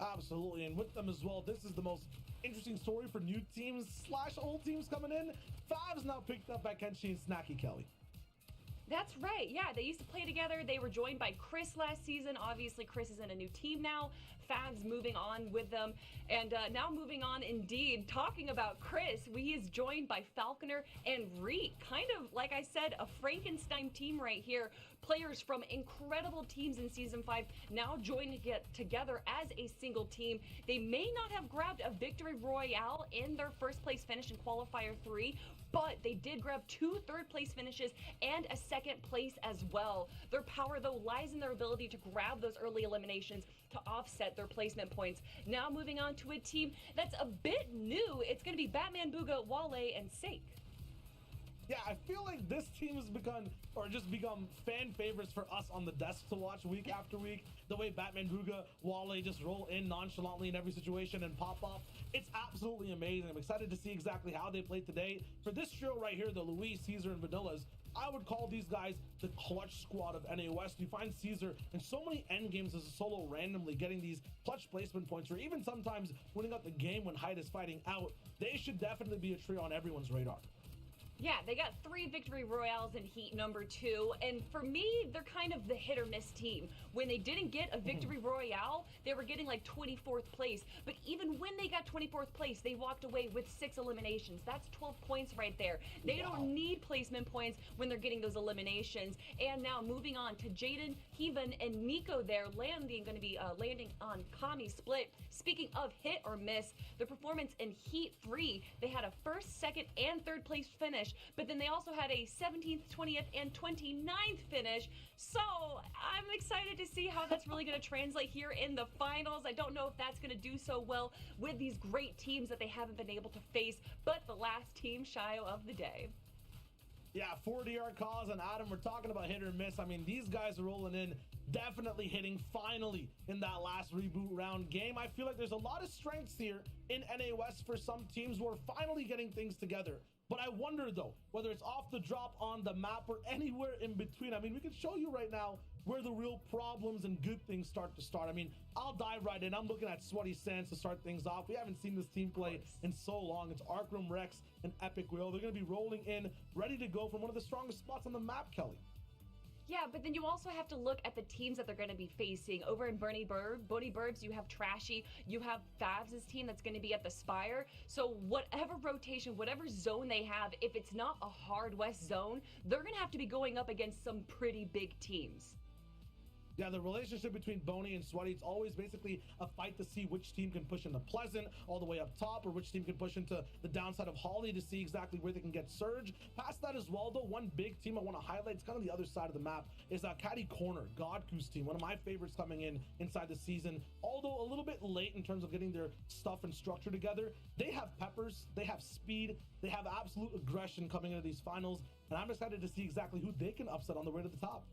Absolutely, and with them as well, this is the most interesting story for new teams / old teams coming in. Fav's now picked up by Kenshi and Snacky, Kelly. That's right. Yeah, they used to play together. They were joined by Chris last season. Obviously, Chris is in a new team now. Fav's moving on with them. And now moving on, indeed, talking about Chris, he is joined by Falconer and Reek. Kind of, like I said, a Frankenstein team right here. Players from incredible teams in Season 5 now join together as a single team. They may not have grabbed a victory royale in their 1st place finish in Qualifier 3, but they did grab 2 3rd place finishes and a 2nd place as well. Their power, though, lies in their ability to grab those early eliminations to offset their placement points. Now moving on to a team that's a bit new. It's going to be Batman, Booga, Wale, and Sake. Yeah, I feel like this team has become fan favorites for us on the desk to watch week after week. The way Batman, Booga, Wale just roll in nonchalantly in every situation and pop off. It's absolutely amazing. I'm excited to see exactly how they play today. For this trio right here, the Luis, Caesar, and Vanillas, I would call these guys the clutch squad of NA West. You find Caesar in so many end games as a solo randomly getting these clutch placement points, or even sometimes winning up the game when Hyde is fighting out. They should definitely be a trio on everyone's radar. Yeah, they got 3 victory royales in heat number 2, and for me, they're kind of the hit or miss team. When they didn't get a victory royale, they were getting like 24th place, but even when they got 24th place. They walked away with 6 eliminations. That's 12 points right there. They don't need placement points when they're getting those eliminations. And now moving on to Jaden, Heaven, and Nico there going to be landing on Kami split. Speaking of hit or miss, the performance in Heat 3, they had a first, second, and third place finish, but then they also had a 17th, 20th, and 29th finish. So I'm excited to see how that's really going to translate here in the finals. I don't know if that's going to do so well with these great teams that they haven't been able to face, but the last team, Shio, of the day. Yeah, 40-yard calls, and Adam, we're talking about hit or miss. I mean, these guys are rolling in, definitely hitting finally in that last reboot round game. I feel like there's a lot of strengths here in NA West for some teams who are finally getting things together. But I wonder, though, whether it's off the drop on the map or anywhere in between. I mean, we can show you right now where the real problems and good things start. I mean, I'll dive right in. I'm looking at Sweaty Sands to start things off. We haven't seen this team play in so long. It's Arkham, Rex, and Epic Wheel. They're going to be rolling in, ready to go from one of the strongest spots on the map, Kelly. Yeah, but then you also have to look at the teams that they're going to be facing. Over in Bunny Burbs, you have Trashy, you have Favs' team that's going to be at the Spire. So whatever rotation, whatever zone they have, if it's not a hard West zone, they're going to have to be going up against some pretty big teams. Yeah, the relationship between Boney and Sweaty, it's always basically a fight to see which team can push into Pleasant all the way up top, or which team can push into the downside of Holly to see exactly where they can get Surge. Past that as well, though, one big team I want to highlight, it's kind of the other side of the map, is Caddy Corner, Godku's team, one of my favorites coming in inside the season. Although a little bit late in terms of getting their stuff and structure together, they have peppers, they have speed, they have absolute aggression coming into these finals, and I'm excited to see exactly who they can upset on the way to the top.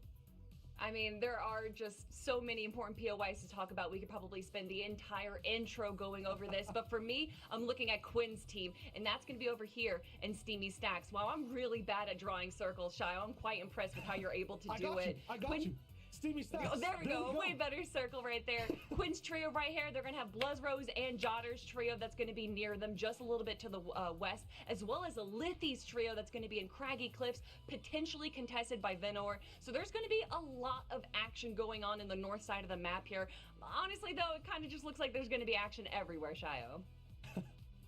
I mean, there are just so many important POIs to talk about. We could probably spend the entire intro going over this. But for me, I'm looking at Quinn's team, and that's going to be over here in Steamy Stacks. While I'm really bad at drawing circles, Shio, I'm quite impressed with how you're able to do it. I got you. Steamy Stacks. Oh, there we go. Way better circle right there. Quinn's trio right here. They're going to have Bluzrose and Jotter's trio that's going to be near them just a little bit to the west, as well as a Lithy's trio that's going to be in Craggy Cliffs, potentially contested by Venor. So there's going to be a lot of action going on in the north side of the map here. Honestly, though, it kind of just looks like there's going to be action everywhere, Shio.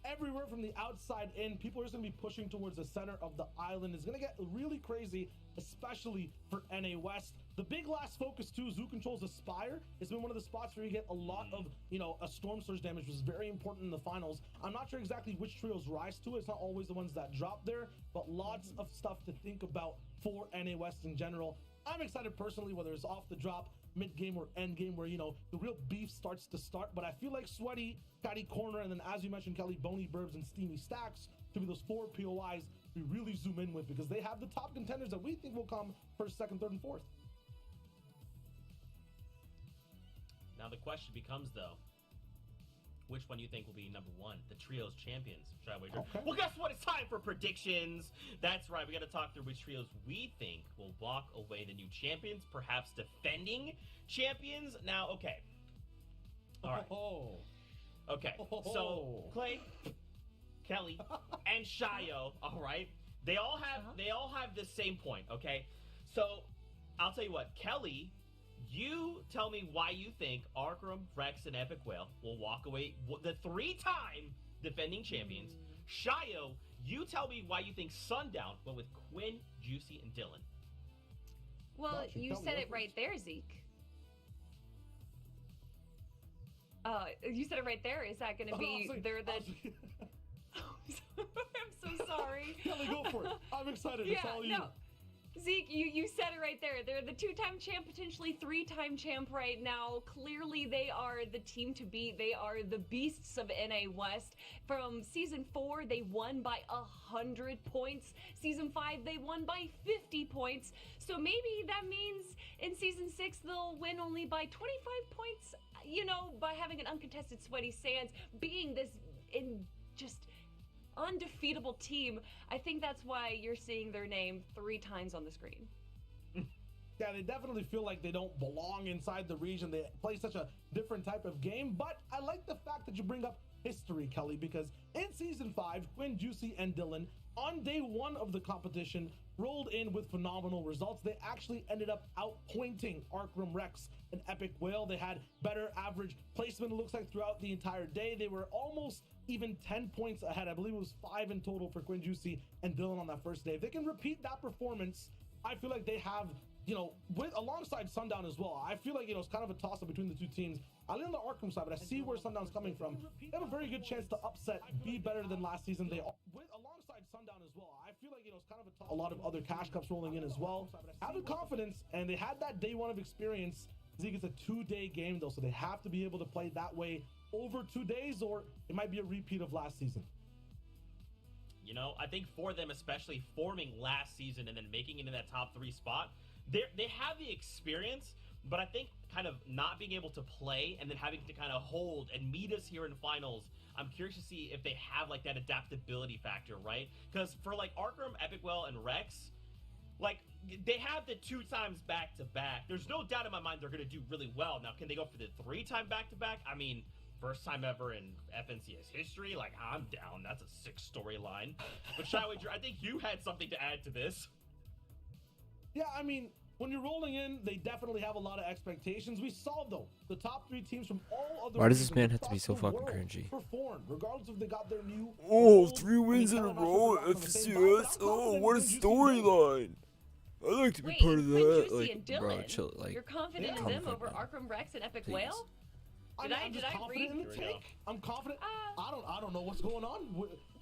Everywhere from the outside in, people are just going to be pushing towards the center of the island. It's going to get really crazy, especially for NA West. The big last focus too is who controls the Spire. It's been one of the spots where you get a lot of, a Storm Surge damage, which is very important in the finals. I'm not sure exactly which trios rise to it. It's not always the ones that drop there, but lots of stuff to think about for NA West in general. I'm excited personally, whether it's off the drop, mid-game, or end-game, where, the real beef starts to start. But I feel like Sweaty, Caddy Corner, and then, as you mentioned, Kelly, Boney Burbs, and Steamy Stacks to be those 4 POIs we really zoom in with, because they have the top contenders that we think will come first, second, third, and fourth. Now the question becomes, though, which one you think will be number 1? The trios champions. Should I wager? Okay. Well, guess what? It's time for predictions. That's right. We got to talk through which trios we think will walk away the new champions, perhaps defending champions. Now, okay. All right. Okay. So Clay, Kelly, and Shio. All right. They all have the same point. Okay. So I'll tell you what, Kelly. You tell me why you think Arkham, Rex, and Epic Whale will walk away the 3-time defending champions. Shio, you tell me why you think Sundown went with Quinn, Juicy, and Dylan. Well, you said it right there, Zeke. You said it right there. Is that going to be... I'm so sorry. Kelly, go for it. I'm excited. It's all you. No. Zeke, you said it right there. They're the 2-time champ, potentially 3-time champ right now. Clearly, they are the team to beat. They are the beasts of NA West. From Season 4, they won by 100 points. Season 5, they won by 50 points. So maybe that means in Season 6, they'll win only by 25 points, by having an uncontested Sweaty Sands, being this undefeatable team. I think that's why you're seeing their name 3 times on the screen. Yeah, they definitely feel like they don't belong inside the region. They play such a different type of game, but I like the fact that you bring up history, Kelly, because in Season 5, Quinn, Juicy, and Dylan, on day 1 of the competition, rolled in with phenomenal results. They actually ended up outpointing Arkham Rex and Epic Whale. They had better average placement, it looks like, throughout the entire day. They were almost even 10 points ahead. I believe it was 5 in total for Quinn, Juicy, and Dylan on that first day. If they can repeat that performance, I feel like they have, you know, with alongside Sundown as well. I feel like, you know, it's kind of a toss-up between the two teams. I lean on the Arkham side, but I see where Sundown's coming from. They have a very good chance to upset, be better than last season. They are, with alongside Sundown as well. I feel like, you know, it's kind of a lot of other cash cups rolling in as well. Having confidence, and they had that day 1 of experience. Zeke, it's a 2-day game though, so they have to be able to play that way over 2 days, or it might be a repeat of last season. You know, I think for them, especially forming last season and then making it into that top 3 spot, they have the experience, but I think kind of not being able to play and then having to kind of hold and meet us here in finals, I'm curious to see if they have like that adaptability factor, right? Because for like Arkham, Epic Well, and Rex, like they have the 2 times back-to-back. There's no doubt in my mind they're going to do really well. Now, can they go for the 3-time back-to-back? I mean, first time ever in FNCS history. Like, I'm down. That's a 6 storyline. But Shyway, I think you had something to add to this. Yeah, I mean, when you're rolling in, they definitely have a lot of expectations. We saw, though, the top 3 teams from all other Why does this regions man have to be across so the fucking world cringy? perform, regardless if they got their new... Oh, gold. 3 wins in a row at FCS. Oh, what a storyline. I'd like to be Wait, part of Quinn, that. Juicy, Like, and Dylan, bro, chill. Like, you're confident in calm them the fuck over down. Arkham Rex and Epic Please. Whale? Did I confident read? in the take. I'm confident. I don't know what's going on.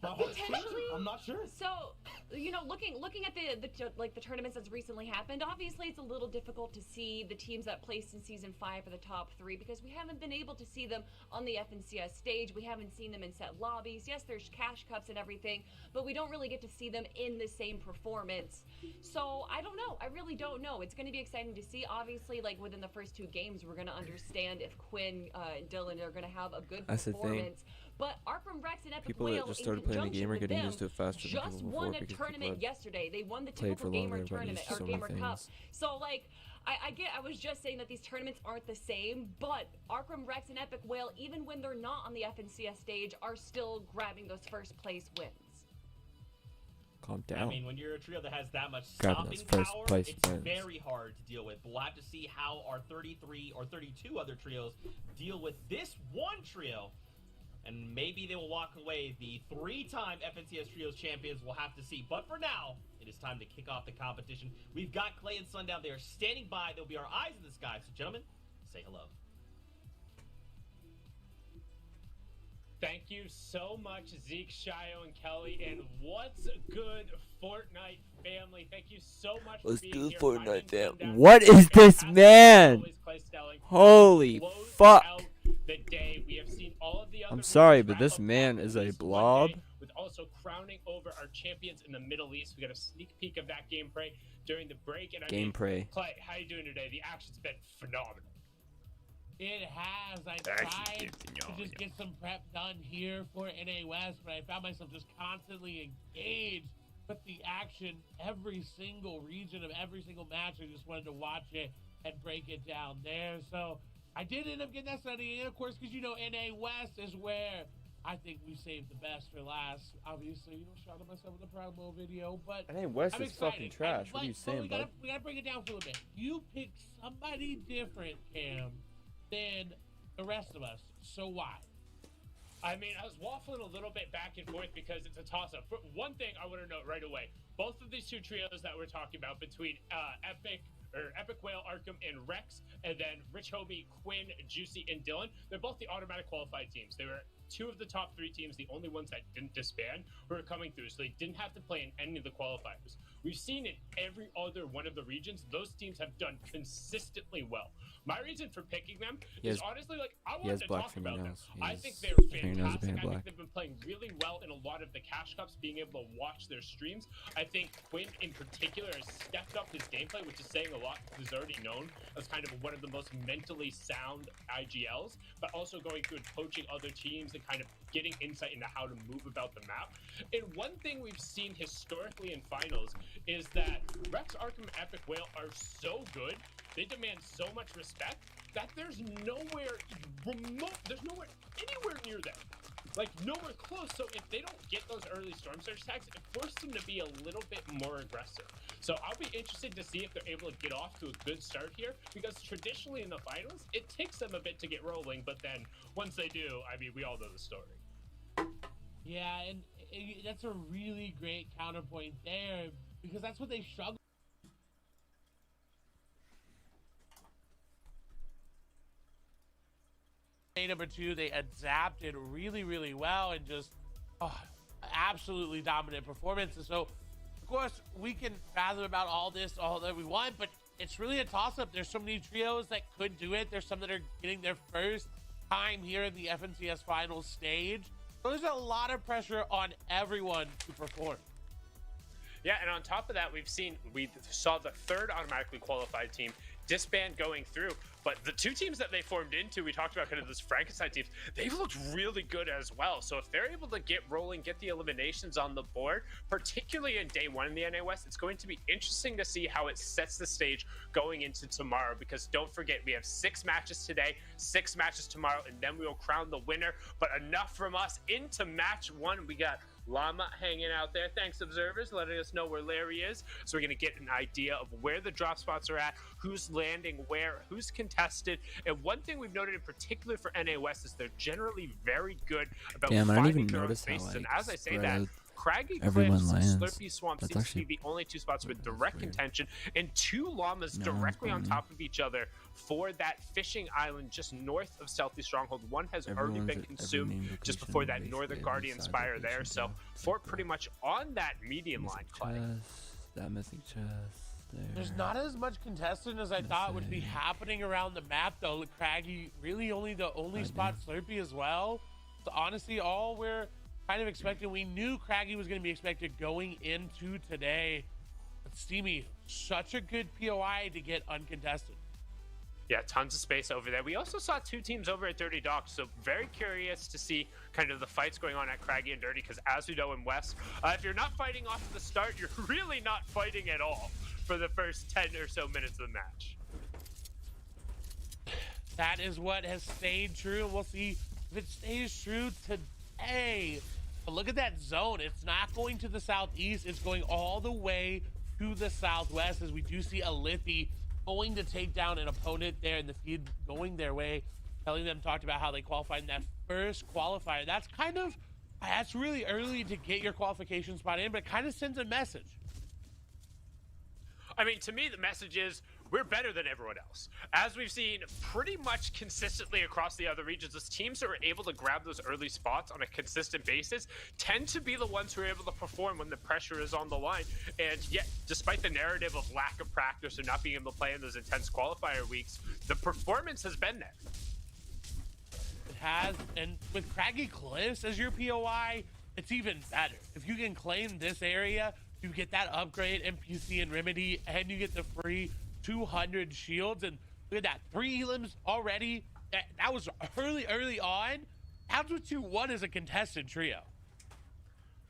My heart's changing. Potentially. I'm not sure. So, you know, looking at the tournaments that's recently happened, obviously it's a little difficult to see the teams that placed in Season 5 for the top 3 because we haven't been able to see them on the FNCS stage. We haven't seen them in set lobbies. Yes, there's cash cups and everything, but we don't really get to see them in the same performance. So, I don't know. I really don't know. It's going to be exciting to see. Obviously, like within the first 2 games, we're going to understand if Quinn and Dylan are going to have a good That's the thing. performance. But Arkham Rex and Epic People Whale, that just in started playing the game are conjunction getting with used to it faster than just people won before a because tournament people yesterday. They won the played for typical longer gamer and got tournament used to or so many gamer cup. things. So like I was just saying that these tournaments aren't the same, but Arkham Rex and Epic Whale, even when they're not on the FNCS stage, are still grabbing those first place wins. Calm I down. mean, when you're a trio that has that much Grabbing stopping those first power, place it's wins. very hard to deal with. But we'll have to see how our 33 or 32 other trios deal with this one trio. And maybe they will walk away the 3-time FNCS Trios champions. We'll have to see. But for now, it is time to kick off the competition. We've got Clay and Sundown. They are standing by. They'll be our eyes in the sky. So, gentlemen, say hello. Thank you so much, Zeke, Shio, and Kelly. And what's good, Fortnite family? Thank you so much What's for being good, here. Fortnite fam? Sundown. What is this Fantastic. man? Always Clay Stelling. Holy Close fuck. out the day. We have seen all of the other I'm sorry, regions but wrap this up man at is a least one blob. day, with also crowning over our champions in the Middle East. We got a sneak peek of that gameplay during the break. And I mean, Gameplay. Clay, how you doing today? The action's been phenomenal. It has. I tried to just get some prep done here for NA West, but I found myself just constantly engaged with the action every single region of every single match. I just wanted to watch it and break it down there. So I did end up getting that study in, of course, because, you know, NA West is where I think we saved the best for last. Obviously, you know, shout out myself with the promo video, but NA West I'm is fucking excited. trash. What are you But saying, we bud? gotta break it down for a little bit. You picked somebody different, Cam, than the rest of us. So why? I mean, I was waffling a little bit back and forth because it's a toss-up. For one thing I want to note right away, both of these 2 trios that we're talking about between Epic Whale, Arkham, and Rex, and then Rich Hobie, Quinn, Juicy, and Dylan, they're both the automatic qualified teams. They were 2 of the top 3 teams, the only ones that didn't disband, who are coming through, so they didn't have to play in any of the qualifiers. We've seen in every other one of the regions, those teams have done consistently well. My reason for picking them is honestly, like, I wanted to talk about them. I think they're fantastic. I think they've been playing really well in a lot of the cash cups, being able to watch their streams. I think Quinn in particular has stepped up his gameplay, which is saying a lot because he's already known as kind of one of the most mentally sound IGLs, but also going through and coaching other teams and kind of getting insight into how to move about the map. And one thing we've seen historically in finals is that Rex, Arkham, Epic Whale are so good, they demand so much respect that there's nowhere anywhere near them like nowhere close. So if they don't get those early Storm Surge tags, it forces them to be a little bit more aggressive. So I'll be interested to see if they're able to get off to a good start here, because traditionally in the finals, it takes them a bit to get rolling, but then once they do, I mean, we all know the story. Yeah, and that's a really great counterpoint there, because that's what they struggle. Number 2, they adapted really, really well and just absolutely dominant performances. So, of course, we can fathom about all this all that we want, but it's really a toss-up. There's so many trios that could do it. There's some that are getting their first time here in the FNCS finals stage. So there's a lot of pressure on everyone to perform. Yeah, and on top of that, we saw the third automatically qualified team disband going through, but the two teams that they formed into, we talked about kind of those Frankenstein teams, they've looked really good as well. So if they're able to get rolling, get the eliminations on the board, particularly in day one in the NA West, it's going to be interesting to see how it sets the stage going into tomorrow, because don't forget, we have 6 matches today, 6 matches tomorrow, and then we will crown the winner. But enough from us. Into match 1, we got Llama hanging out there. Thanks, observers, letting us know where Larry is. So we're going to get an idea of where the drop spots are at, who's landing where, who's contested. And one thing we've noted in particular for NA West is they're generally very good about finding their own spaces. And as I say that, Craggy Cliffs and Slurpy Swamp seems to be the only 2 spots with direct contention, and 2 llamas directly on top of each other for that fishing island just north of Stealthy Stronghold. One has already been consumed just before that Northern Guardian Spire there. So Fort pretty much on that median line, Clay. That missing chest there. There's not as much contestant as I thought would be happening around the map, though. Craggy really only spot Slurpy as well. So honestly, all we're kind of expecting, we knew Craggy was going to be expected going into today. But Steamy, such a good POI to get uncontested. Yeah, tons of space over there. We also saw 2 teams over at Dirty Docks, so very curious to see kind of the fights going on at Craggy and Dirty, because as we know in West, if you're not fighting off the start, you're really not fighting at all for the first 10 or so minutes of the match. That is what has stayed true, and we'll see if it stays true today. But look at that zone. It's not going to the southeast. It's going all the way to the southwest, as we do see a Liffy going to take down an opponent there in the feed going their way. Telling them, talked about how they qualified in that first qualifier. That's really early to get your qualification spot in, but it kind of sends a message. I mean, to me, the message is we're better than everyone else. As we've seen pretty much consistently across the other regions, those teams that are able to grab those early spots on a consistent basis tend to be the ones who are able to perform when the pressure is on the line. And yet, despite the narrative of lack of practice or not being able to play in those intense qualifier weeks, the performance has been there. It has, and with Craggy Cliffs as your POI, it's even better. If you can claim this area, you get that upgrade, NPC and Remedy, and you get the free 200 shields. And look at that, 3 elims already. That was early on. That's what you want as a contested trio.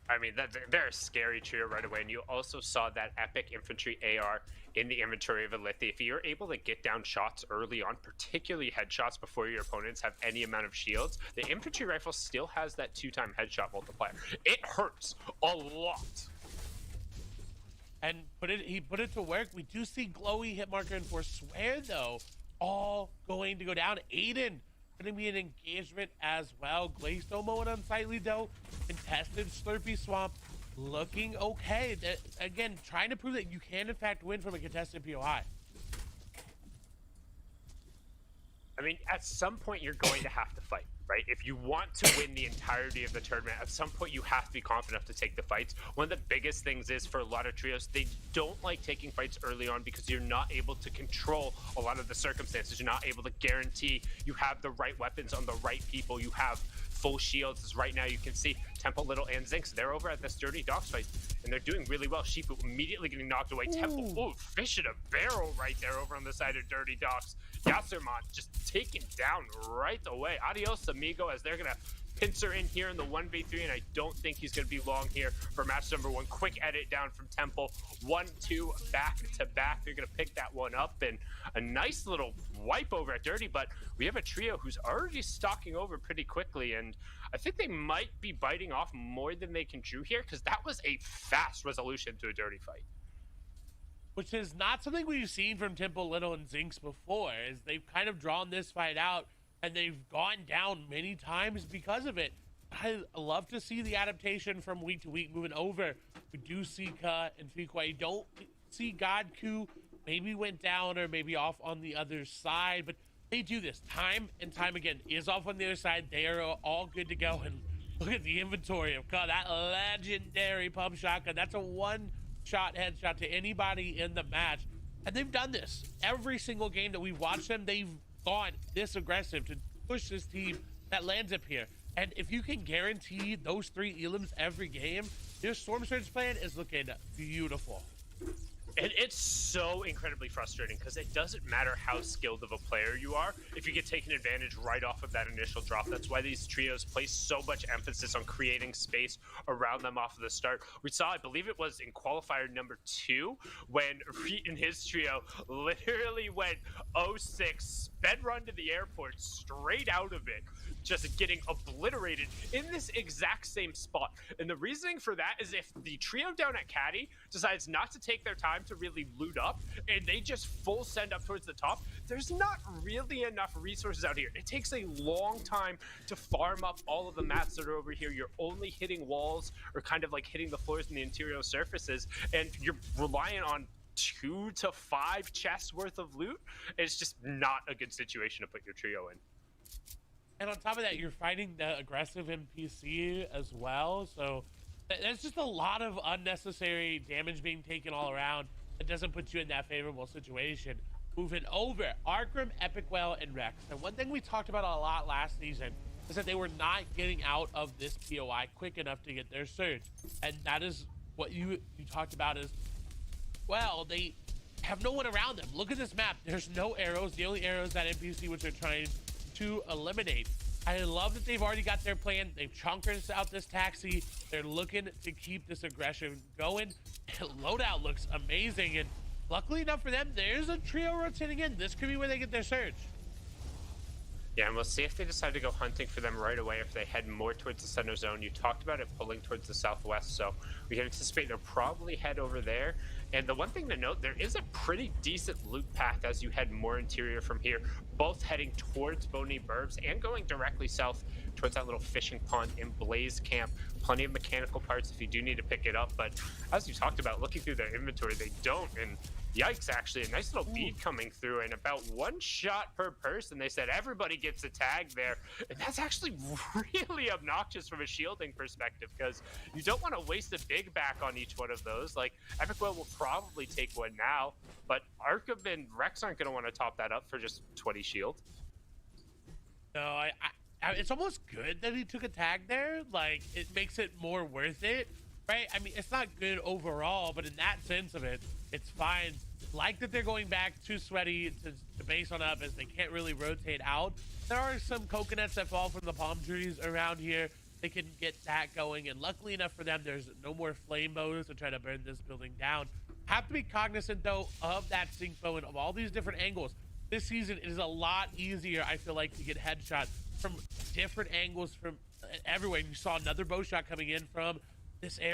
I mean, they're a scary trio right away, and you also saw that epic infantry AR in the inventory of Alethi. If you're able to get down shots early on, particularly headshots before your opponents have any amount of shields, the infantry rifle still has that 2-time headshot multiplier. It hurts a lot. And he put it to work. We do see glowy hit marker and Forswear, though, all going to go down. Aiden going to be an engagement as well. Glacedomo and Unsightly, though, contested. Slurpy Swamp looking okay. Again, trying to prove that you can, in fact, win from a contested POI. I mean, at some point, you're going to have to fight, right? If you want to win the entirety of the tournament, at some point, you have to be confident enough to take the fights. One of the biggest things is for a lot of trios, they don't like taking fights early on because you're not able to control a lot of the circumstances. You're not able to guarantee you have the right weapons on the right people. You have full shields. As right now, you can see Temple, Little, and Zinx. They're over at this Dirty Docks fight, and they're doing really well. Sheepu immediately getting knocked away. Temple, oh, fish in a barrel right there over on the side of Dirty Docks. Yasserman just taken down right away. Adios, amigo, as they're going to Pincer in here in the 1v3, and I don't think he's going to be long here for match number 1. Quick edit down from Temple. 1-2 back to back. They're going to pick that one up, and a nice little wipe over at Dirty, but we have a trio who's already stalking over pretty quickly, and I think they might be biting off more than they can chew here, because that was a fast resolution to a Dirty fight. Which is not something we've seen from Temple, Little, and Zinx before, is they've kind of drawn this fight out, and they've gone down many times because of it. I love to see the adaptation from week to week moving over. We do see Ka and Fuquay. Don't see Godku maybe went down or maybe off on the other side, but they do this time and time again. Is off on the other side. They are all good to go. And look at the inventory of Ka, that legendary pump shotgun. That's a one-shot headshot to anybody in the match. And they've done this every single game that we've watched them. They've gone this aggressive to push this team that lands up here. And if you can guarantee those 3 elims every game, your Storm Surge plan is looking beautiful. And it's so incredibly frustrating because it doesn't matter how skilled of a player you are if you get taken advantage right off of that initial drop. That's why these trios place so much emphasis on creating space around them off of the start. We saw, I believe it was in qualifier number 2, when Reet and his trio literally went 0-6, sped run to the airport, straight out of it, just getting obliterated in this exact same spot. And the reasoning for that is if the trio down at Caddy decides not to take their time to really loot up and they just full send up towards the top, there's not really enough resources out here. It takes a long time to farm up all of the mats that are over here. You're only hitting walls or kind of like hitting the floors and the interior surfaces, and you're relying on 2 to 5 chests worth of loot. It's just not a good situation to put your trio in. And on top of that, you're fighting the aggressive NPC as well. So there's just a lot of unnecessary damage being taken all around. It doesn't put you in that favorable situation. Moving over, Arcrum, Epicwell, and Rex. And one thing we talked about a lot last season is that they were not getting out of this POI quick enough to get their surge. And that is what you talked about is, well, they have no one around them. Look at this map. There's no arrows. The only arrows that NPC which are trying to eliminate. I love that they've already got their plan. They've chunkers out this taxi. They're looking to keep this aggression going. Loadout looks amazing, and luckily enough for them, there's a trio rotating in. This could be where they get their surge. Yeah, and we'll see if they decide to go hunting for them right away, if they head more towards the center zone. You talked about it pulling towards the southwest, so we can anticipate they'll probably head over there. And the one thing to note, there is a pretty decent loot path as you head more interior from here, both heading towards Boney Burbs and going directly south towards that little fishing pond in Blaze Camp. Plenty of mechanical parts if you do need to pick it up, but as you talked about, looking through their inventory, they don't. And yikes, actually, a nice little bead coming through, and about 1 shot per person. They said everybody gets a tag there, and that's actually really obnoxious from a shielding perspective, because you don't want to waste a big back on each one of those. Like, Epicwell will probably take one now, but Arkham and Rex aren't going to want to top that up for just 20 shield. No, it's almost good that he took a tag there. Like, it makes it more worth it, right? I mean, it's not good overall, but in that sense of it, it's fine. Like that they're going back too sweaty to base on up as they can't really rotate out. There are some coconuts that fall from the palm trees around here. They can get that going, and luckily enough for them, there's no more flame bows to try to burn this building down. Have to be cognizant, though, of that sync bow and of all these different angles. This season, it is a lot easier, I feel like, to get headshots from different angles from everywhere. You saw another bow shot coming in from this area.